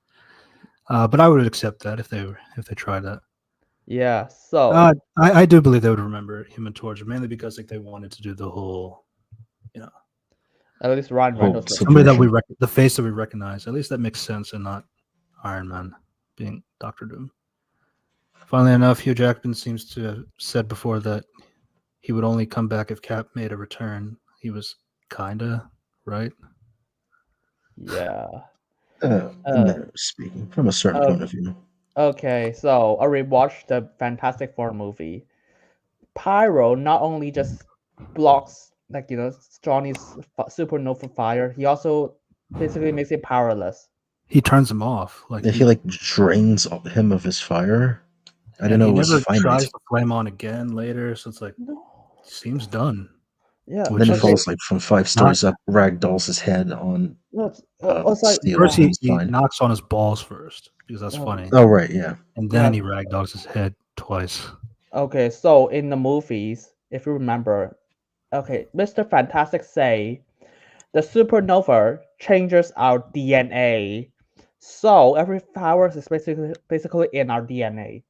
But I would accept that if they tried that. Yeah. So I do believe they would remember Human Torch, mainly because like they wanted to do the whole, at least Ryan Reynolds. So- somebody that Subversion. the face that we recognize. At least that makes sense, and not Iron Man being Doctor Doom. Funnily enough, Hugh Jackman seems to have said before that he would only come back if Cap made a return. He was kinda right. Yeah. Speaking from a certain point of view. Okay, so I rewatched the Fantastic Four movie. Pyro not only just blocks Johnny's supernova fire, he also basically makes it powerless. He turns him off. Like Yeah, he like drains him of his fire. I didn't know he it was never finite. tries to flame on again later. So it's like seems done. Yeah, And then he Which is- falls like from 5 stories up, ragdolls his head on it's like steel. First, he He's fine. knocks on his balls first because that's Oh. funny, Oh right, yeah. and then Yeah. he ragdolls his head twice. okay. So in the movies, if you remember, okay, Mr. Fantastic say the supernova changes our DNA. So every power is basically in our DNA.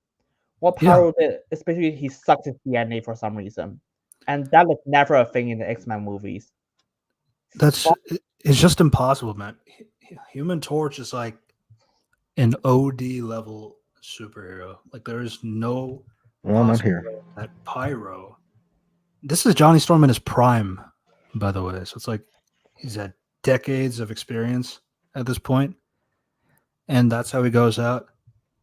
What Yeah. power did, especially he sucks his DNA for some reason, and that was never a thing in the X-Men movies. It's just impossible, man. Human Torch is like an OD level superhero. Like there is no Well, not possible here. way that Pyro. This is Johnny Storm in his prime, by the way. So it's like he's had decades of experience at this point, and that's how he goes out.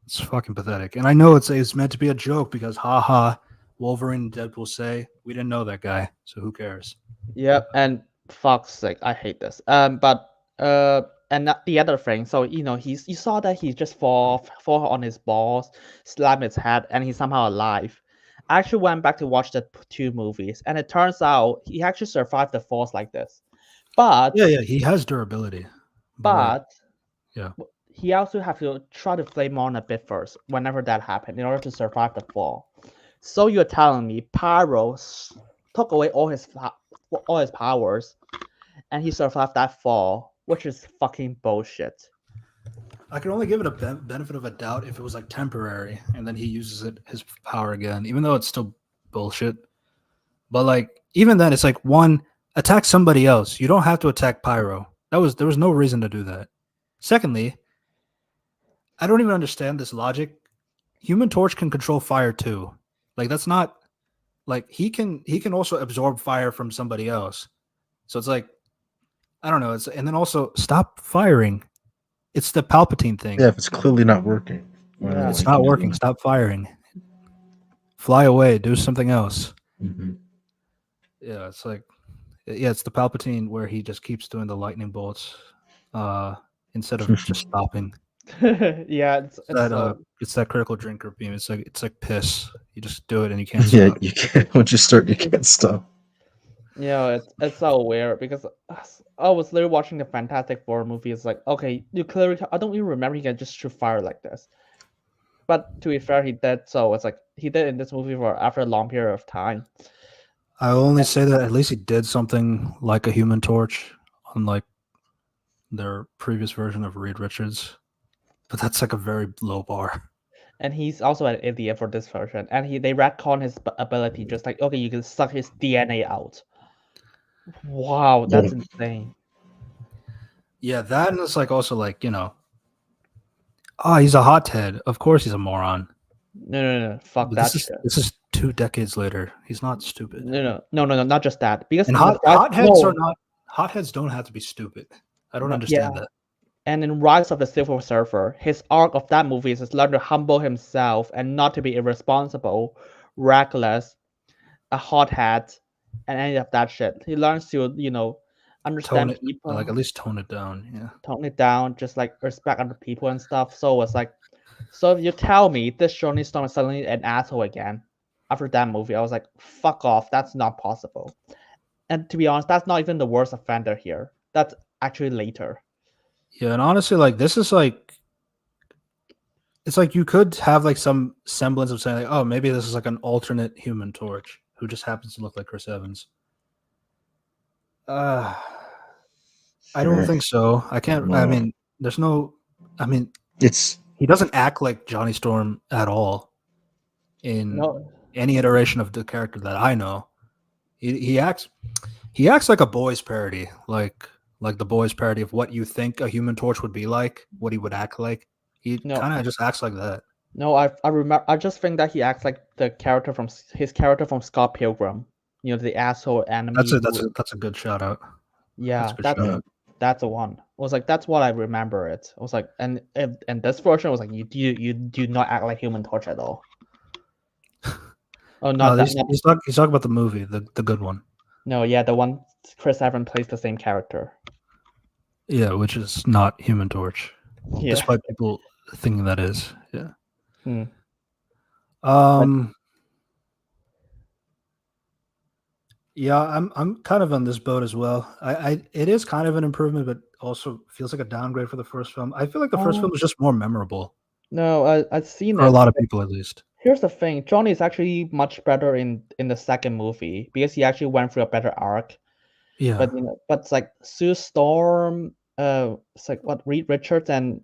It's fucking pathetic. And I know it's meant to be a joke because haha, Wolverine and Deadpool say we didn't know that guy, so who cares? Yep, and fuck's sake, I hate this. And the other thing, so you saw that he just fall on his balls, slam his head, and he's somehow alive. I actually went back to watch the two movies, and it turns out he actually survived the falls like this. But Yeah, he has durability. but yeah. he also have to try to flame on a bit first whenever that happened in order to survive the fall. So you're telling me Pyro took away all his powers, and he survived that fall, which is fucking bullshit. I can only give it a benefit of a doubt if it was like temporary, and then he uses his power again, even though it's still bullshit. But like even then, it's like one attack somebody else. You don't have to attack Pyro. There was no reason to do that. Secondly, I don't even understand this logic. Human Torch can control fire too. Like that's not like he can also absorb fire from somebody else. So it's like I don't know. And then also stop firing. It's the Palpatine thing. Yeah, if it's clearly not working. Yeah. It's not working. Stop firing. Fly away. Do something else. Mm-hmm. Yeah, it's like, it's the Palpatine where he just keeps doing the lightning bolts instead of just stopping. Yeah, It's that critical drinker beam. It's like piss. You just do it and you can't Yeah, stop. you can't. Once you start, you can't stop. it's so weird because I was literally watching the Fantastic Four movie. It's like, okay, you clearly I don't even remember he can just shoot fire like this. But to be fair, he did. So it's like he did in this movie for after a long period of time. I only say that at least he did something like a Human Torch, unlike their previous version of Reed Richards. But that's like a very low bar. And he's also an idiot for this version. And they retcon his ability, just like, okay, you can suck his DNA out. Wow, that's insane. Yeah, that and it's like also like, he's a hothead. Of course he's a moron. No, fuck But that shit. This is 2 decades later. He's not stupid. No, not just that. Because and hotheads don't have to be stupid. I don't understand that. And in Rise of the Silver Surfer, his arc of that movie is to learn to humble himself and not to be irresponsible, reckless, a hothead, and any of that shit. He learns to, understand people. Like at least tone it down. Yeah. Tone it down, just like respect other people and stuff. So it's like, so if you tell me this Johnny Storm is suddenly an asshole again after that movie, I was like, fuck off. That's not possible. And to be honest, that's not even the worst offender here. That's actually later. Yeah, and honestly, like this is like, it's like you could have like some semblance of saying, like, oh, maybe this is like an alternate Human Torch who just happens to look like Chris Evans. I don't think so. I can't. No. I mean, there's no. I mean, he doesn't act like Johnny Storm at all in any iteration of the character that I know. He acts like a boys parody, like the boys parody of what you think a Human Torch would be like, what he would act like. He kind of just acts like that. No, I remember. I just think that he acts like the character from Scott Pilgrim. The asshole enemy. That's a good shout out. Yeah, that's the one. I was like, that's what I remember it. I was like, and this version was like, you do not act like Human Torch at all. Oh no, he's talking about the movie, the good one. No, yeah, the one Chris Evans plays the same character. Yeah, which is not Human Torch, despite people thinking that is. Yeah. Yeah, I'm kind of on this boat as well. It is kind of an improvement, but also feels like a downgrade for the first film. I feel like the first film was just more memorable. No, I've seen for a lot of people at least. Here's the thing: Johnny is actually much better in the second movie because he actually went through a better arc. Yeah, but it's like Sue Storm, it's like what Reed Richards and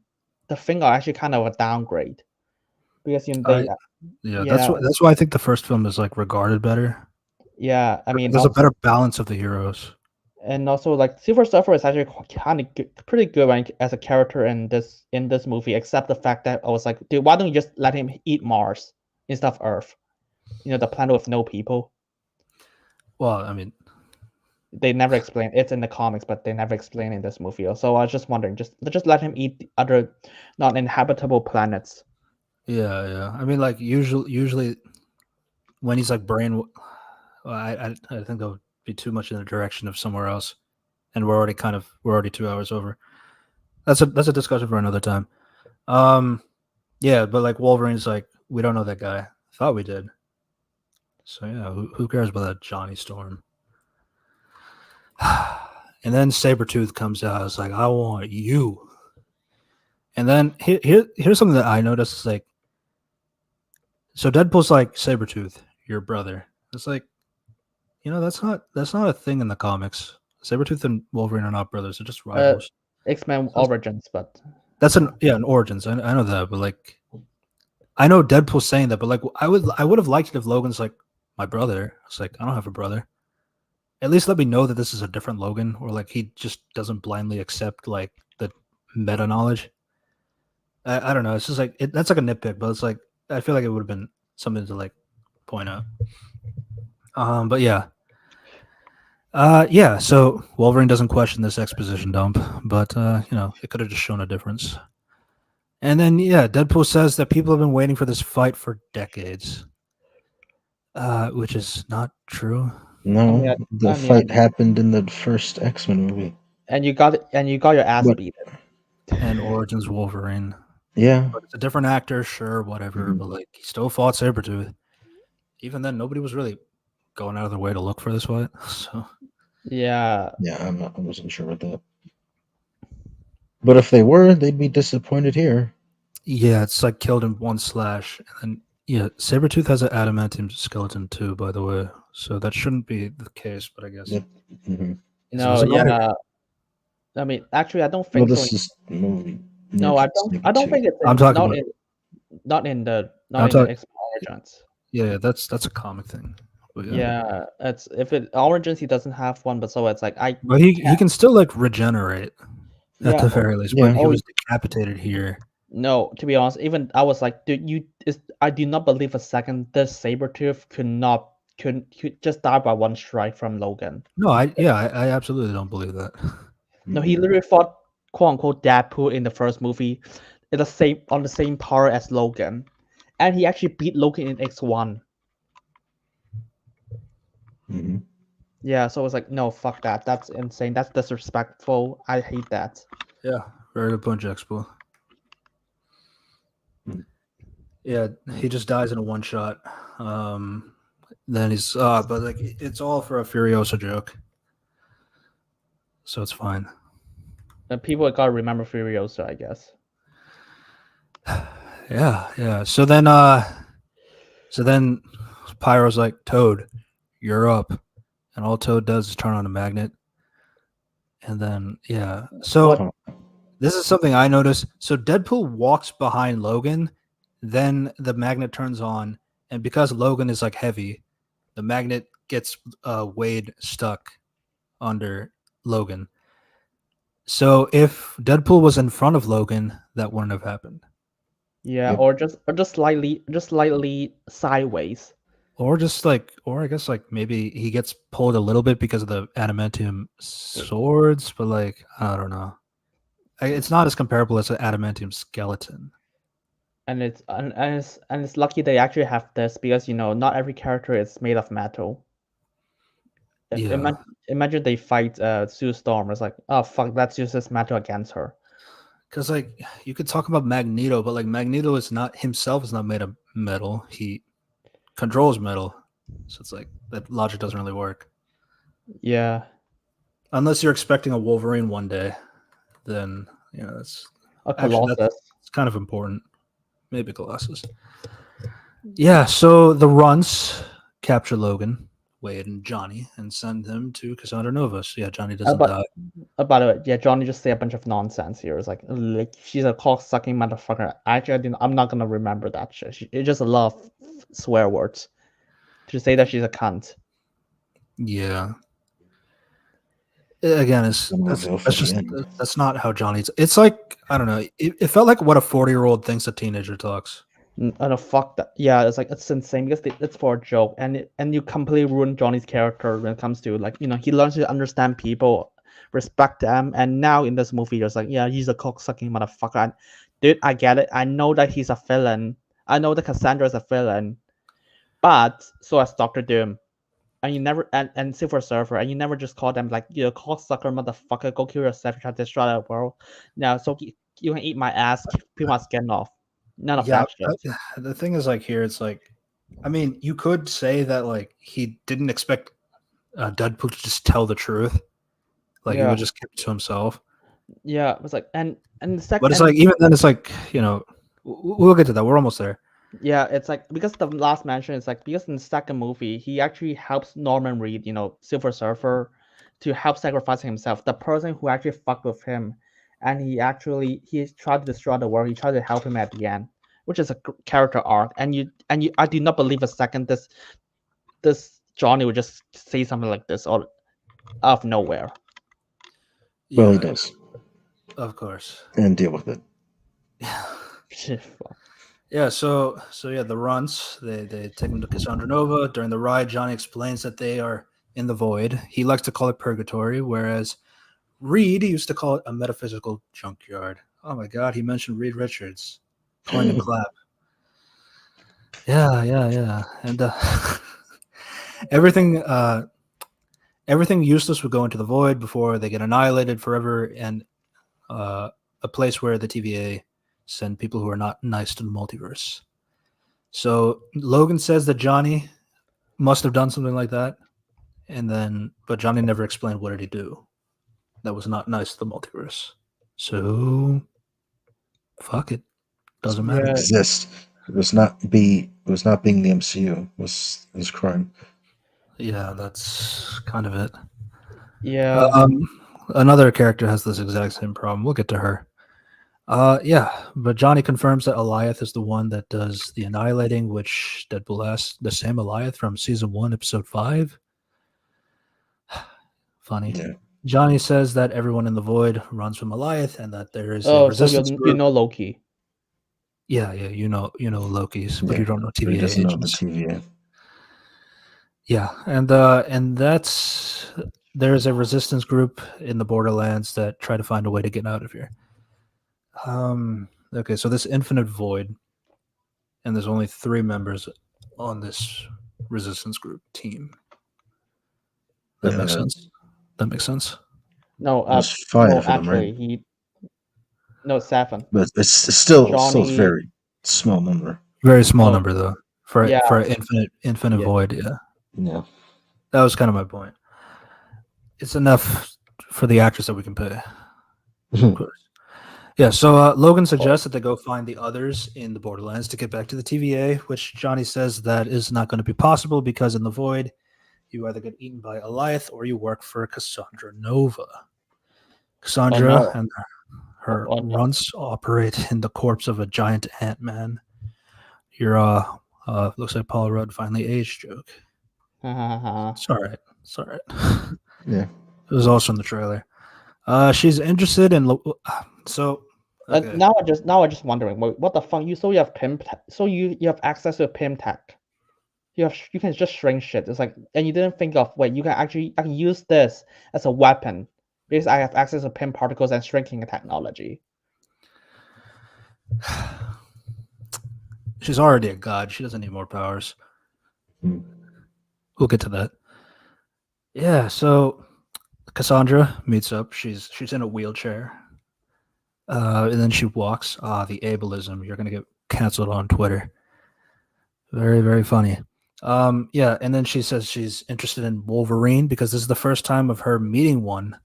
the thing are actually kind of a downgrade because Yeah, yeah that's why I think the first film is like regarded better. yeah I mean There's a also, better balance of the heroes. and also like Silver Surfer is actually kind of good, pretty good as a character in this movie, except the fact that I was like, dude, why don't you just let him eat Mars instead of Earth? The planet with no people. Well, I mean, They never explain it's in the comics, but they never explain in this movie. So I was just wondering, just let him eat the other non-inhabitable planets. yeah. I mean, like usually when he's like well, I think that would be too much in the direction of somewhere else, and we're already 2 hours over. That's a discussion for another time. Yeah, but like Wolverine's like, we don't know that guy. Thought we did. So yeah, who cares about that Johnny Storm? And then Sabretooth comes out. It's like, I want you. And then here's something that I noticed. Like, so Deadpool's like, Sabretooth, your brother. It's like, that's not a thing in the comics. Sabretooth and Wolverine are not brothers. They're just rivals. X-Men So Origins, but that's an Origins. I know that, but like, I know Deadpool's saying that, but like, I would have liked it if Logan's like, my brother. It's like, I don't have a brother. At least let me know that this is a different Logan, or like he just doesn't blindly accept like the meta knowledge. I don't know. It's just like that's like a nitpick, but it's like I feel like it would have been something to like point out. But yeah. Yeah, so Wolverine doesn't question this exposition dump, but it could have just shown a difference. And then Deadpool says that people have been waiting for this fight for decades. Which is not true. No, the fight happened in the first X-Men movie. And you got your ass beaten. And Origins Wolverine. Yeah. But it's a different actor, sure, whatever. But like he still fought Sabretooth. Even then, nobody was really going out of their way to look for this fight. So yeah. Yeah, I wasn't sure about that. But if they were, they'd be disappointed here. Yeah, it's like killed in one slash. And then Sabretooth has an adamantium skeleton too, by the way. So that shouldn't be the case, but I guess. Yep. Mm-hmm. No, yeah. I mean, actually, I don't think this is the movie. No, I don't think it's. I'm talking about not in the X-Men Origins. Yeah, that's a comic thing. But yeah, it's if it Origins he doesn't have one, but so it's like But he can still like regenerate at the very least. But he was decapitated here. No, to be honest, even I was like, dude, I do not believe a second this Sabretooth could just die by one strike from Logan. No, I absolutely don't believe that. No, he literally fought quote unquote Deadpool in the first movie on the same power as Logan. And he actually beat Logan in X1. Mm-hmm. Yeah, so it was like, no, fuck that. That's insane. That's disrespectful. I hate that. Yeah, very good point, Jexpo. Yeah, he just dies in a one shot. Then he's but like it's all for a Furiosa joke, so it's fine. And people gotta remember Furiosa, I guess. Yeah. So then Pyro's like, Toad, you're up, and all Toad does is turn on a magnet, and then so this is something I noticed. So Deadpool walks behind Logan, then the magnet turns on, and because Logan is like heavy, the magnet gets Wade stuck under Logan. So if Deadpool was in front of Logan, that wouldn't have happened. Yeah, or just slightly sideways. Or I guess like maybe he gets pulled a little bit because of the adamantium swords, but like I don't know. It's not as comparable as an adamantium skeleton. And it's lucky they actually have this because not every character is made of metal. Yeah. Imagine they fight Sue Storm. It's like, oh fuck, let's use this metal against her. Because like you could talk about Magneto, but like Magneto is not made of metal. He controls metal, so it's like that logic doesn't really work. Yeah. Unless you're expecting a Wolverine one day, then that's a Colossus. It's kind of important. Maybe Colossus. Yeah. So the Runts capture Logan. Wade and Johnny and send him to Cassandra Nova. So yeah, Johnny doesn't but die. by the way, yeah, Johnny just say a bunch of nonsense here. It's like she's a cock sucking motherfucker. Actually, I'm not gonna remember that shit. It's just a lot of swear words to say that she's a cunt. Yeah. Again, it's Some that's reveal for that's the just end. that's not how Johnny's. It's like I don't know. It felt like what a 40-year-old thinks a teenager talks. No, fuck that. Yeah, it's like it's insane because it's for a joke, and you completely ruin Johnny's character when it comes to like he learns to understand people, respect them, and now in this movie, it's like yeah, he's a cock sucking motherfucker. And, dude, I get it. I know that he's a villain. I know that Cassandra is a villain, but so is Doctor Doom, and you never and Silver Surfer, and you never just call them like you cock sucker motherfucker. Go kill yourself, try to destroy the world. Now, so you can eat my ass, peel my skin off. None of Yeah, that shit. the thing is like here, it's like, I mean, you could say that like he didn't expect Deadpool to just tell the truth, like he Yeah. would just keep it to himself. Yeah, it was like and the second But it's like even then, it's like we'll get to that. We're almost there. yeah, it's like because the last mention is like because in the second movie he actually helps Norman Reed, Silver Surfer, to help sacrifice himself. The person who actually fucked with him, and he tried to destroy the world. He tried to help him at the end, which is a character arc. And I do not believe a second this Johnny would just say something like this or out of nowhere. Well, he Yeah, does, of course. and deal with it. Shit, fuck. Yeah, so yeah, the runts they take him to Cassandra Nova. During the ride, Johnny explains that they are in the void. He likes to call it purgatory, whereas Reed used to call it a metaphysical junkyard. Oh my God, he mentioned Reed Richards. Point and clap. Yeah, and everything useless would go into the void before they get annihilated forever, and a place where the TVA send people who are not nice to the multiverse. So Logan says that Johnny must have done something like that, but Johnny never explained what did he do that was not nice to the multiverse. So fuck it, doesn't matter. Yeah. Exist. It was not being the MCU was his crime. Yeah, that's kind of it. Yeah. Another character has this exact same problem. We'll get to her. Yeah, but Johnny confirms that Eliath is the one that does the annihilating, which Deadpool asks, the same Eliath from season 1, episode 5. Funny. Yeah. Johnny says that everyone in the void runs from Eliath and that there is a Oh, so resistance you group. know Loki. Yeah, you know Loki's, but Yeah, you don't know But he TVA doesn't know the agents. TVA. Yeah, and that's there's a resistance group in the Borderlands that try to find a way to get out of here. Okay, so this infinite void, and there's only 3 members on this resistance group team. That makes sense. That makes sense. No, There's 5 no, of them, actually, right? 7. But it's still a Johnny- very small number. Very small Oh, number though for yeah. for an infinite Yeah. void. Yeah, Yeah. that was kind of my point. It's enough for the actress that we can pay. Of course. Yeah, so Logan suggests that they go find the others in the Borderlands to get back to the TVA, which Johnny says that is not going to be possible because in the void, you either get eaten by Eliath or you work for Cassandra Nova. Cassandra no. and her Oh, no. runts operate in the corpse of a giant Ant-Man. Your looks like Paul Rudd finally aged joke. It's all right. It's all right. Yeah. It was also in the trailer. She's interested in so. Okay. Now I just wondering what the fuck you have PIM so you have access to PIM tech. You can just shrink shit. It's like and you didn't think of I can use this as a weapon because I have access to PIM particles and shrinking technology. She's already a god. She doesn't need more powers. Hmm. We'll get to that. Yeah, so Cassandra meets up. She's in a wheelchair. And then she walks. The ableism. You're gonna get canceled on Twitter. Very, very funny. Yeah, and then she says she's interested in Wolverine because this is the first time of her meeting one.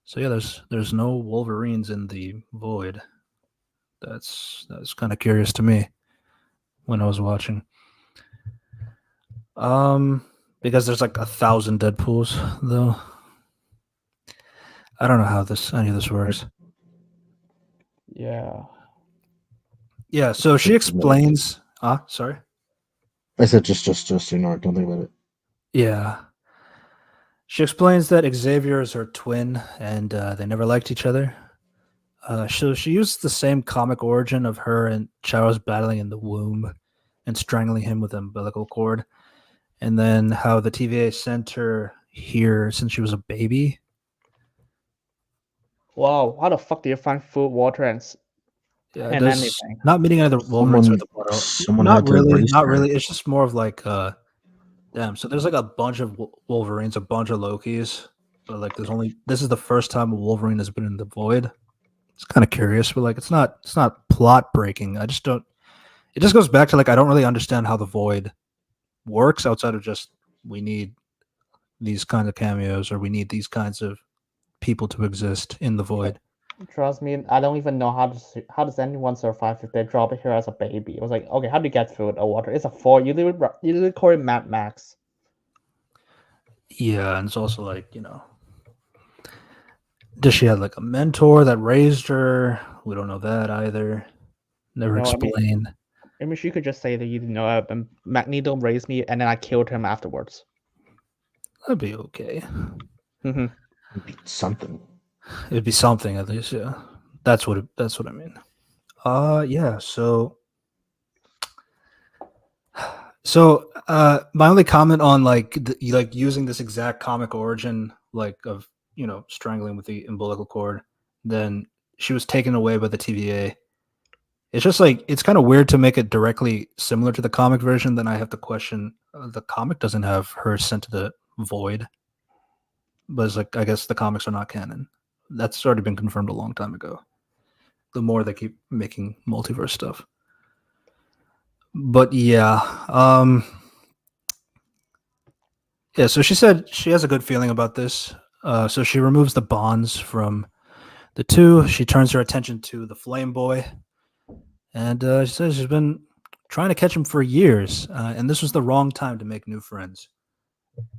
So yeah, there's no Wolverines in the void. That's kind of curious to me when I was watching. because there's like 1,000 Deadpools though. I don't know how any of this works. Yeah. Yeah, so she explains. Sorry. I said just ignore it. Don't think about it. Yeah. She explains that Xavier is her twin and they never liked each other. So she used the same comic origin of her and Charles battling in the womb and strangling him with an umbilical cord. And then how the TVA sent her here since she was a baby. Wow, how the fuck do you find food, water, and Yeah, and does anything? not meeting any of the Wolverines or the Blood. Someone Not had to really, raise not her. really. It's just more of like, damn. So there's like a bunch of Wolverines, a bunch of Lokis, but like this is the first time a Wolverine has been in the Void. It's kind of curious, but like it's not plot breaking. I just don't. It just goes back to like I don't really understand how the Void works outside of just we need these kinds of cameos or we need these kinds of people to exist in the Void. Trust me, I don't even know how does anyone survive if they drop it here as a baby. It was like, okay, how do you get food or water? It's a 4. You literally call it Mad Max. Yeah, and it's also like does she have like a mentor that raised her? We don't know that either. Never No, I mean- explained. I mean, she could just say that Magneto raised me and then I killed him afterwards. That'd be okay. Mm-hmm. Something. It'd be something at least, yeah. That's what I mean. Yeah, so my only comment on like using this exact comic origin like of strangling with the umbilical cord, then she was taken away by the TVA. It's just like it's kind of weird to make it directly similar to the comic version. Then I have to question the comic doesn't have her sent to the Void, but it's like I guess the comics are not canon. That's already been confirmed a long time ago. The more they keep making multiverse stuff, but yeah, yeah. So she said she has a good feeling about this. So she removes the bonds from the two. She turns her attention to the Flame Boy. And she says she's been trying to catch him for years, and this was the wrong time to make new friends.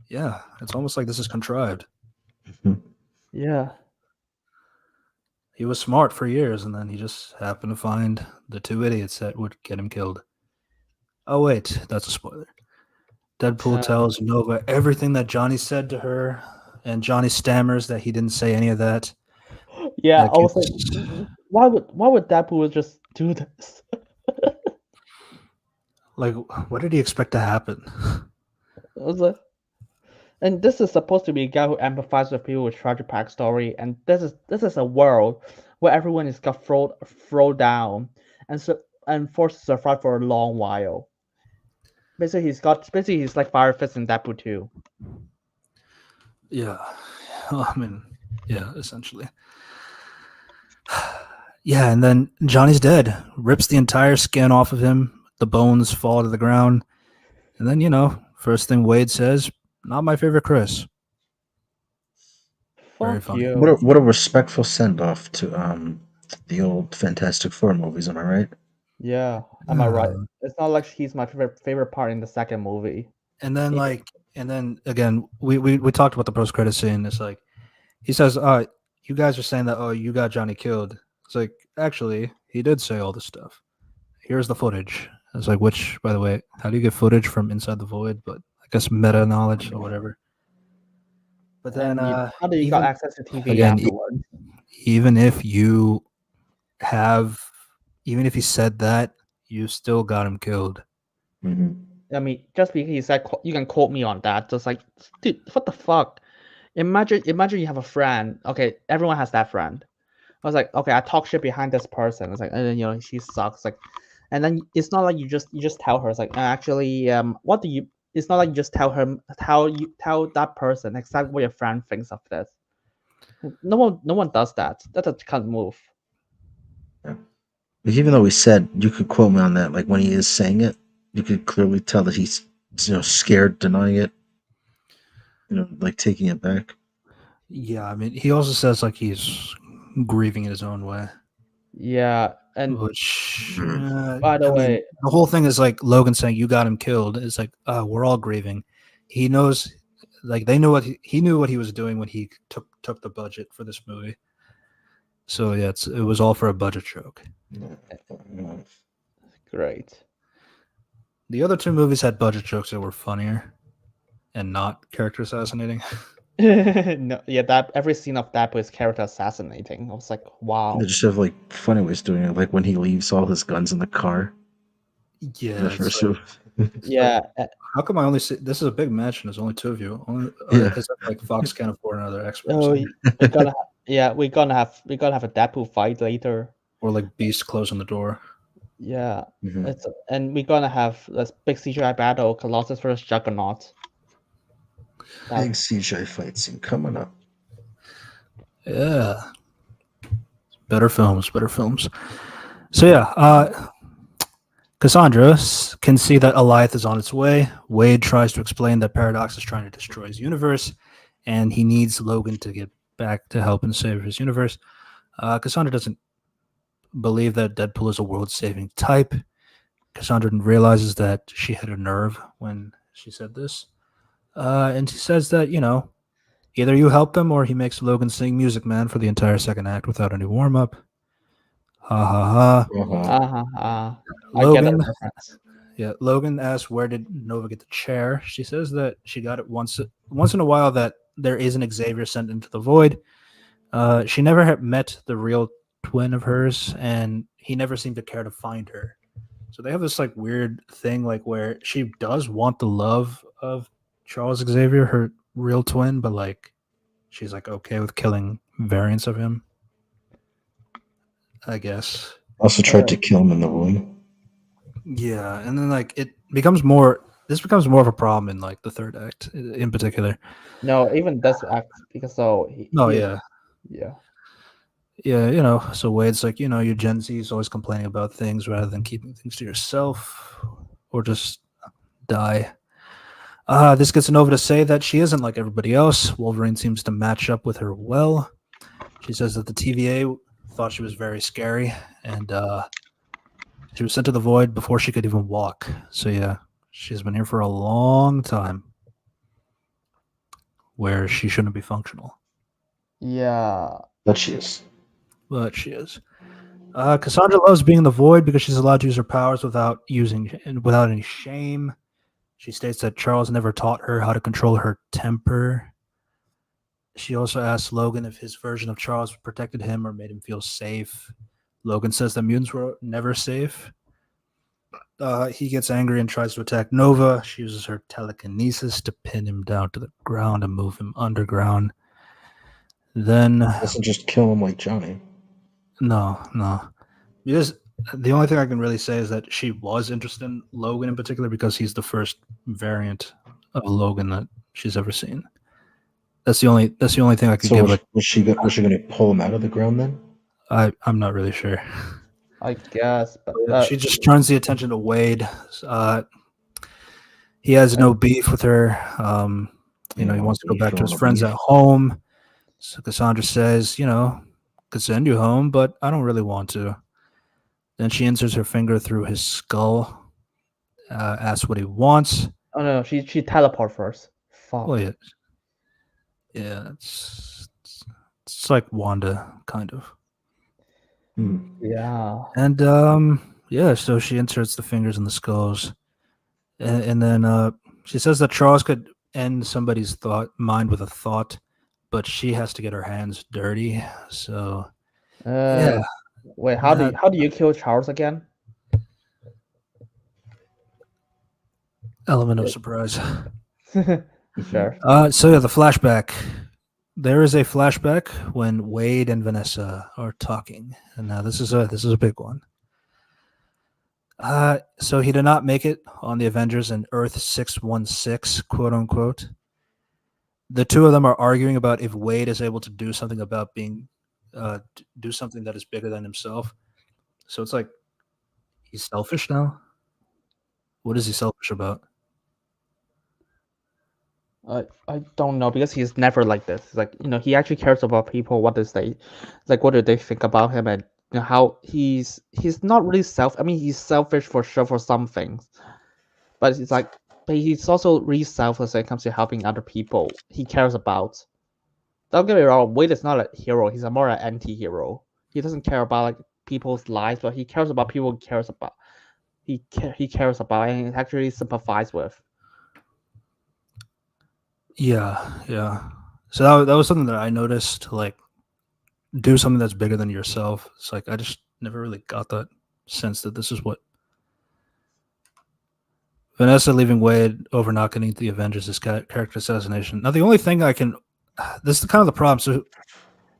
Yeah, it's almost like this is contrived. Yeah. He was smart for years, and then he just happened to find the two idiots that would get him killed. Oh, wait, that's a spoiler. Deadpool tells Nova everything that Johnny said to her, and Johnny stammers that he didn't say any of that. Yeah, Like I was like, why would Deadpool just do this? Like, what did he expect to happen? I was like, and this is supposed to be a guy who empathizes with people with tragic backstory, and this is a world where everyone is got thrown down and forced to survive for a long while. Basically he's like Fire Fist in Deadpool 2. Yeah. I mean, yeah, essentially. Yeah, and then Johnny's dead. Rips the entire skin off of him. The bones fall to the ground. And then, first thing Wade says, not my favorite Chris. Very Fuck funny. you. What a respectful send off to the old Fantastic Four movies. Am I right? Yeah, am I right? It's not like he's my favorite part in the second movie. And then again, we talked about the post credit scene. It's like he says, you guys are saying that you got Johnny killed. It's like, actually, he did say all this stuff. Here's the footage. It's like, which, by the way, how do you get footage from inside the Void? But I guess meta knowledge or whatever. But then how do you got access to TV again, afterwards? even if he said that, you still got him killed. Mm-hmm. I mean, just because he said you can quote me on that, just like, dude, what the fuck? Imagine you have a friend. Okay, everyone has that friend. I was like, okay, I talk shit behind this person. It's like, and then she sucks. Like, and then it's not like you just tell her. It's like, actually, what do you? It's not like you just tell her you tell that person exactly what your friend thinks of this. No one does that. That's a cunt move. Yeah. Even though he said you could quote me on that, like when he is saying it, you could clearly tell that he's scared, denying it, like taking it back. Yeah, I mean, he also says like he's grieving in his own way. Yeah, and which by the way, the whole thing is like Logan saying you got him killed. It's like we're all grieving. he knows, like they knew he knew what he was doing when he took the budget for this movie. So yeah, it was all for a budget joke. Great. The other two movies had budget jokes that were funnier and not character assassinating. No, yeah, that every scene of that was character assassinating. I was like, wow. They just have like funny ways doing it, like when he leaves all his guns in the car. Yeah, The it's first like, one. Yeah, how come I only see this is a big match and there's only two of you? Only Yeah. is it like Fox can't afford another expert or, oh, something? we're gonna we're gonna have a Deadpool fight later. Or like Beast closing the door. Yeah, Mhm. and we're gonna have this big CGI battle, Colossus versus Juggernaut. Big CGI fight scene coming up. Yeah. Better films. So yeah, Cassandra can see that Alioth is on its way. Wade tries to explain that Paradox is trying to destroy his universe, and he needs Logan to get back to help and save his universe. Cassandra doesn't believe that Deadpool is a world-saving type. Cassandra realizes that she hit a nerve when she said this. And she says that, either you help him or he makes Logan sing Music Man for the entire second act without any warm-up. Ha ha ha. Uh-huh. I get that Logan, reference. yeah, Logan asks where did Nova get the chair. She says that she got it once in a while, that there is an Xavier sent into the void. She never had met the real twin of hers, and he never seemed to care to find her. So they have this like weird thing, like where she does want the love of Charles Xavier, her real twin, but like she's like okay with killing variants of him, I guess. Also tried to kill him in the womb. Yeah, and then like it becomes more. This becomes more of a problem in like the third act, in particular. No, even this act, because Yeah. yeah. Yeah, so Wade's like, your Gen Z is always complaining about things rather than keeping things to yourself or just die. This gets Nova to say that she isn't like everybody else. Wolverine seems to match up with her well. She says that the TVA thought she was very scary, and she was sent to the void before she could even walk. So yeah, she's been here for a long time where she shouldn't be functional. Yeah. But she is. But she is. Cassandra loves being in the void because she's allowed to use her powers without any shame. She states that Charles never taught her how to control her temper. She also asks Logan if his version of Charles protected him or made him feel safe. Logan says that mutants were never safe. He gets angry and tries to attack Nova. She uses her telekinesis to pin him down to the ground and move him underground. Then Doesn't just kill him like Johnny. No. Because the only thing I can really say is that she was interested in Logan in particular because he's the first variant of Logan that she's ever seen. That's the only thing I could So give. was she going to pull him out of the ground then? I'm not really sure. I guess, but She just turns the attention to Wade. He has no beef with her. He wants to go back to his friends at home. So Cassandra says, could send you home, but I don't really want to. Then she inserts her finger through his skull, asks what he wants. oh no, she teleport first. Fuck. Well, yeah, it's like Wanda, kind of. Yeah. And so she inserts the fingers in the skulls, and then she says that Charles could end somebody's mind with a thought, but she has to get her hands dirty. So yeah. Wait, how do you kill Charles again? Element of surprise. Sure. So yeah, the flashback. There is a flashback when Wade and Vanessa are talking, and now this is a big one. So he did not make it on the Avengers in Earth 616, quote unquote. The two of them are arguing about if Wade is able to do something about do something that is bigger than himself. So it's like he's selfish now. What is he selfish about? I don't know, because he's never like this. Like, he actually cares about people. What do they think about him, and how he's not really he's selfish for sure for some things, but it's like but he's also really selfless when it comes to helping other people he cares about. Don't get me wrong, Wade is not a hero. He's a more an anti-hero. He doesn't care about like people's lives, but he cares about people he cares about. He cares about and he actually sympathize with. Yeah. So that was something that I noticed. Like, do something that's bigger than yourself. It's like I just never really got that sense that this is what Vanessa leaving Wade over not getting the Avengers is character assassination. Now the only thing I can, this is kind of the problem. So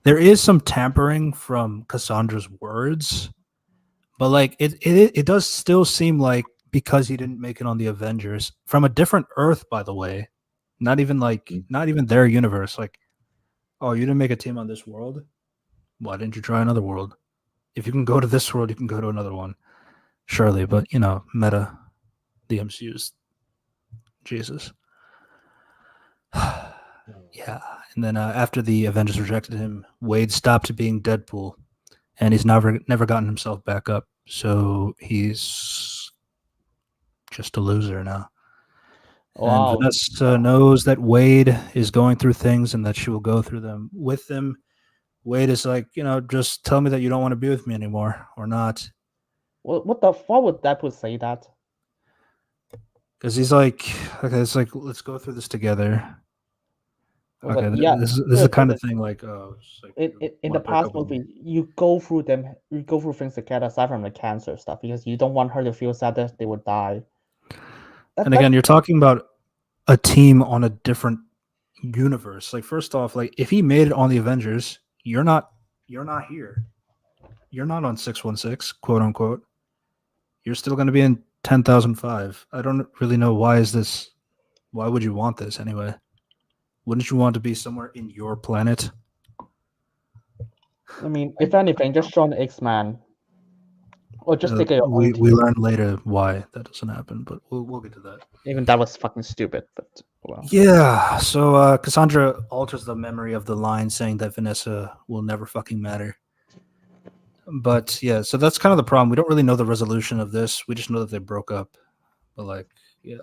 there is some tampering from Cassandra's words, but like it does still seem like because he didn't make it on the Avengers from a different Earth, by the way, not even their universe. Like, oh, you didn't make a team on this world. Why didn't you try another world? If you can go to this world, you can go to another one. Surely, but meta, the MCU's Jesus. Yeah, and then after the Avengers rejected him, Wade stopped being Deadpool, and he's never gotten himself back up. So he's just a loser now. Wow. And Vanessa knows that Wade is going through things and that she will go through them with him. Wade is like, just tell me that you don't want to be with me anymore or not. What the fuck would Deadpool say that? Because he's like, okay, it's like, let's go through this together. Okay, yeah, this is the kind of thing like, oh, like in the past movie, you go through things together aside from the cancer stuff because you don't want her to feel sad that they would die. And again, you're talking about a team on a different universe. Like, first off, like if he made it on the Avengers, you're not here. You're not on 616, quote unquote. You're still going to be in 10,005. I don't really know why would you want this anyway? Wouldn't you want to be somewhere in your planet? I mean, if anything, just join the X-Men. Or just take your we own team. learn later why that doesn't happen, but we'll get to that. Even that was fucking stupid, but well. Yeah, so Cassandra alters the memory of the line saying that Vanessa will never fucking matter. But yeah, so that's kind of the problem. We don't really know the resolution of this. We just know that they broke up. But like, yeah.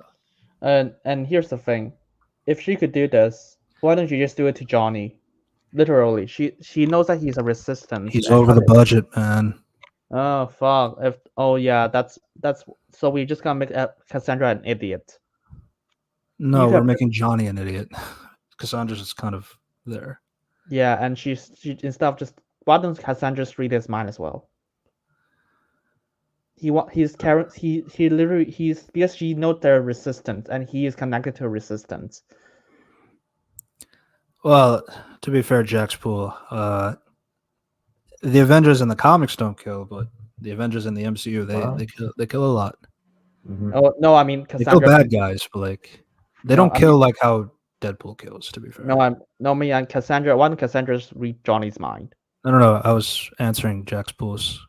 And here's the thing. If she could do this, why don't you just do it to Johnny? Literally. She knows that he's a resistance. He's over the budget, man. Oh fuck. That's so we just gonna make Cassandra an idiot. No, we're making Johnny an idiot. Cassandra's just kind of there. Yeah, and she instead of just why don't Cassandra just read his mind as well? He's because she knows they're resistance and he is connected to resistance. Well, to be fair, Jaxpool, the Avengers in the comics don't kill, but the Avengers in the MCU they kill a lot. Mm-hmm. Oh no, I mean Cassandra. They kill bad guys, but like they don't kill like how Deadpool kills. To be fair, me and Cassandra. Why don't Cassandra just read Johnny's mind? No. I was answering Jaxpool's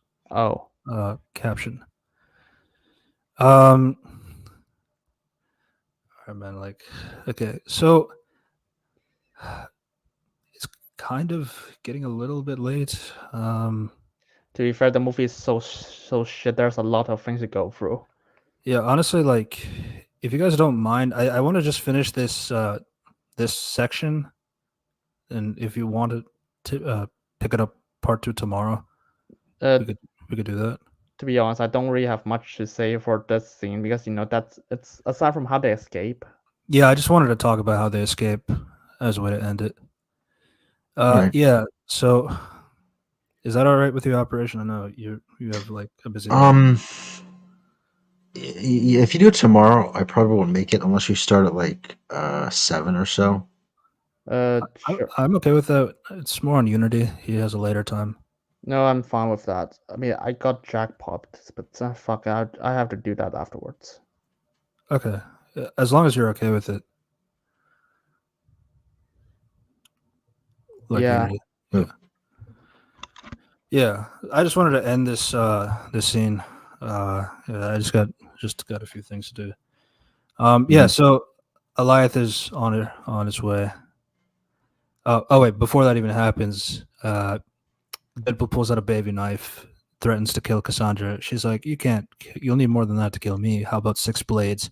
caption. Alright, man. Like, okay, so it's kind of getting a little bit late. To be fair, the movie is so shit. There's a lot of things to go through. Yeah, honestly, like, if you guys don't mind, I want to just finish this this section, and if you wanted to pick it up part 2 tomorrow, we could do that. To be honest, I don't really have much to say for this scene because it's aside from how they escape. Yeah, I just wanted to talk about how they escape as a way to end it. Right. Yeah. So, is that all right with your operation? I know you have like a busy. If you do it tomorrow, I probably won't make it unless you start at like 7 or so. Sure. I'm okay with that. It's more on Unity. He has a later time. No, I'm fine with that. I mean, I got jackpot, but fuck, I have to do that afterwards. Okay, as long as you're okay with it. Like yeah. Unity. Yeah. I just wanted to end this this scene. I just got a few things to do. Yeah. So Eliath is on its way. Oh wait, before that even happens, Deadpool pulls out a baby knife, threatens to kill Cassandra. She's like, you'll need more than that to kill me. How about 6 blades?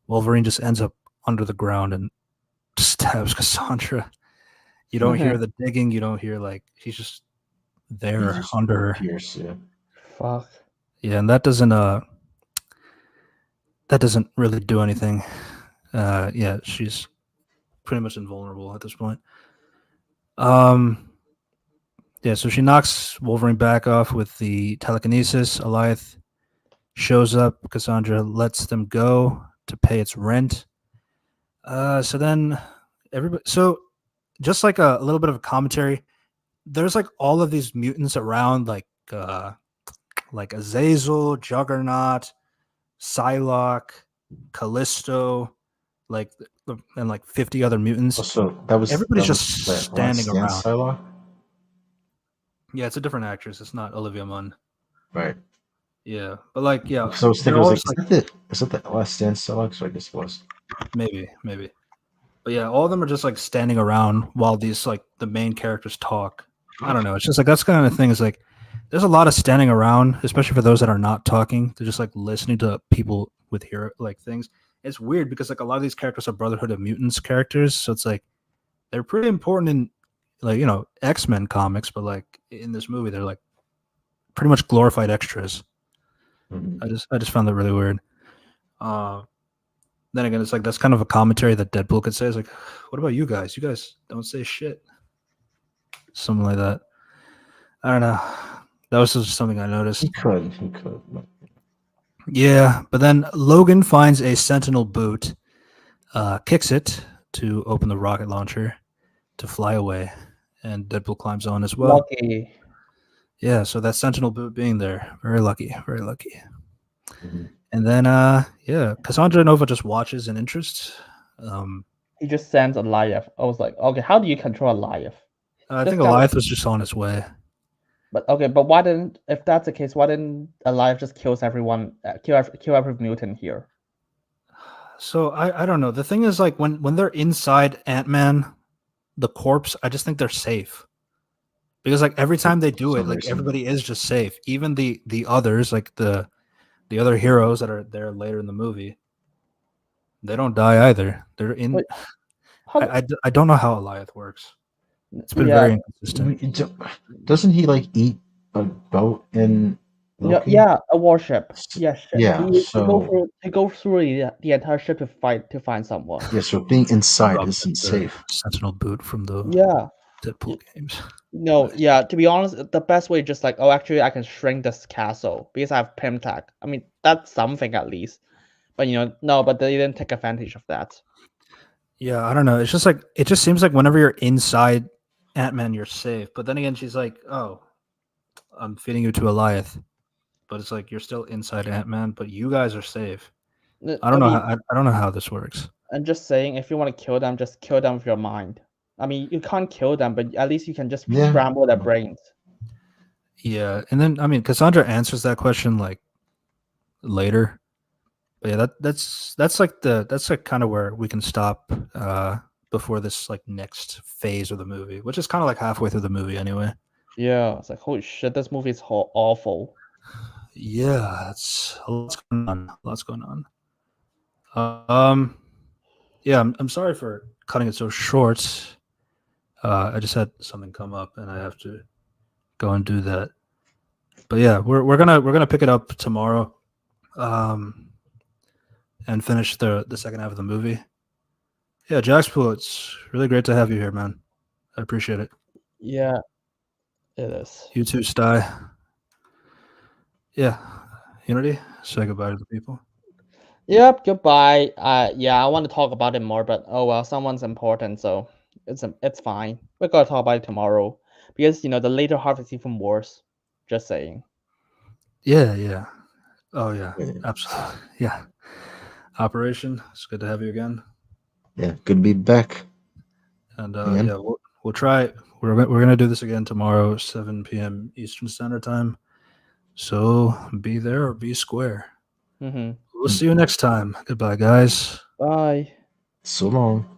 Wolverine just ends up under the ground and stabs Cassandra. You don't hear the digging. You don't hear like he's just He there just under her. appears. Yeah. Fuck. Yeah, and that doesn't really do anything. Yeah, she's pretty much invulnerable at this point. Yeah, so she knocks Wolverine back off with the telekinesis. Alioth shows up. Cassandra lets them go to pay its rent. So then everybody. So just like a little bit of a commentary, there's like all of these mutants around, like Azazel, Juggernaut, Psylocke, Callisto, like and like 50 other mutants. Also, that was Everybody's that was just that standing last dance around. Psylocke? Yeah, it's a different actress. It's not Olivia Munn. Right. Yeah, but like, yeah, So I was they're thinking, I was all like, just is that the last dance Psylocke? So I guess it was. maybe. But yeah, all of them are just like standing around while these like the main characters talk. I don't know. It's just like that's kind of the thing. Is like there's a lot of standing around, especially for those that are not talking. They're just like listening to people with hear like things. It's weird because like a lot of these characters are Brotherhood of Mutants characters, so it's like they're pretty important in like X-Men comics, but like in this movie they're like pretty much glorified extras. Mhm. I just found that really weird. Then again, it's like that's kind of a commentary that Deadpool could say. It's like, what about you guys? You guys don't say shit. Something like that. I don't know. That was just something I noticed. He could. Yeah, but then Logan finds a Sentinel boot, kicks it to open the rocket launcher to fly away, and Deadpool climbs on as well. Lucky. Yeah, so that Sentinel boot being there, very lucky, very lucky. Mhm. And then, yeah, Cassandra Nova just watches in interest. He just sends Alioth. I was like, okay, how do you control Alioth? I Just think gotta- Alioth was just on his way. But okay, but why didn't? If that's the case, why didn't Alioth just kills everyone? Kill every mutant here. So I don't know. The thing is, like when they're inside Ant-Man, the corpse, I just think they're safe because like every time they do some it, like reason. everybody is just safe. Even the others, like the other heroes that are there later in the movie, they don't die either. They're in. Wait, How? I don't know how Alioth works. It's been Yeah, very inconsistent. Doesn't he like eat a boat in Loki? yeah, a warship. Yeah, shit. Yeah, He so go through the entire ship to find someone. yeah, so being inside Rob isn't the safe. Sentinel boot from the Yeah. Deadpool games. No, Nice. yeah, to be honest, the best way is just like, oh, actually, I can shrink this castle because I have Pimtech. I mean, that's something at least. But no, but they didn't take advantage of that. Yeah, I don't know. It's just like it just seems like whenever you're inside Ant-Man, you're safe. But then again, she's like, "Oh, I'm feeding you to Alioth," but it's like you're still inside Ant-Man, but you guys are safe. I don't know. mean, I don't know how this works. I'm just saying, if you want to kill them, just kill them with your mind. I mean, you can't kill them, but at least you can just Yeah. scramble their brains. Yeah, and then I mean, Cassandra answers that question like later. But yeah, that's like kind of where we can stop before this like next phase of the movie, which is kind of like halfway through the movie anyway. Yeah, it's like, holy shit, this movie is awful. Yeah, it's a lot's going on. Lots going on. Yeah, I'm sorry for cutting it so short. I just had something come up and I have to go and do that. But yeah, we're gonna pick it up tomorrow, and finish the second half of the movie. Yeah, Jaxpool, it's really great to have you here, man. I appreciate it. Yeah, it is. You too, Sty. Yeah, Unity, say goodbye to the people. Yep, goodbye. Yeah, I want to talk about it more, but oh well, someone's important, so it's fine. We're gonna talk about it tomorrow because the later half is even worse. Just saying. Yeah. Oh yeah, Yeah. absolutely. Yeah. Operation, it's good to have you again. Yeah, good to be back. And Again? yeah, we'll try. We're gonna do this again tomorrow, 7 p.m. Eastern Standard Time. So be there or be square. Mm-hmm. We'll see you next time. Goodbye, guys. Bye. So long.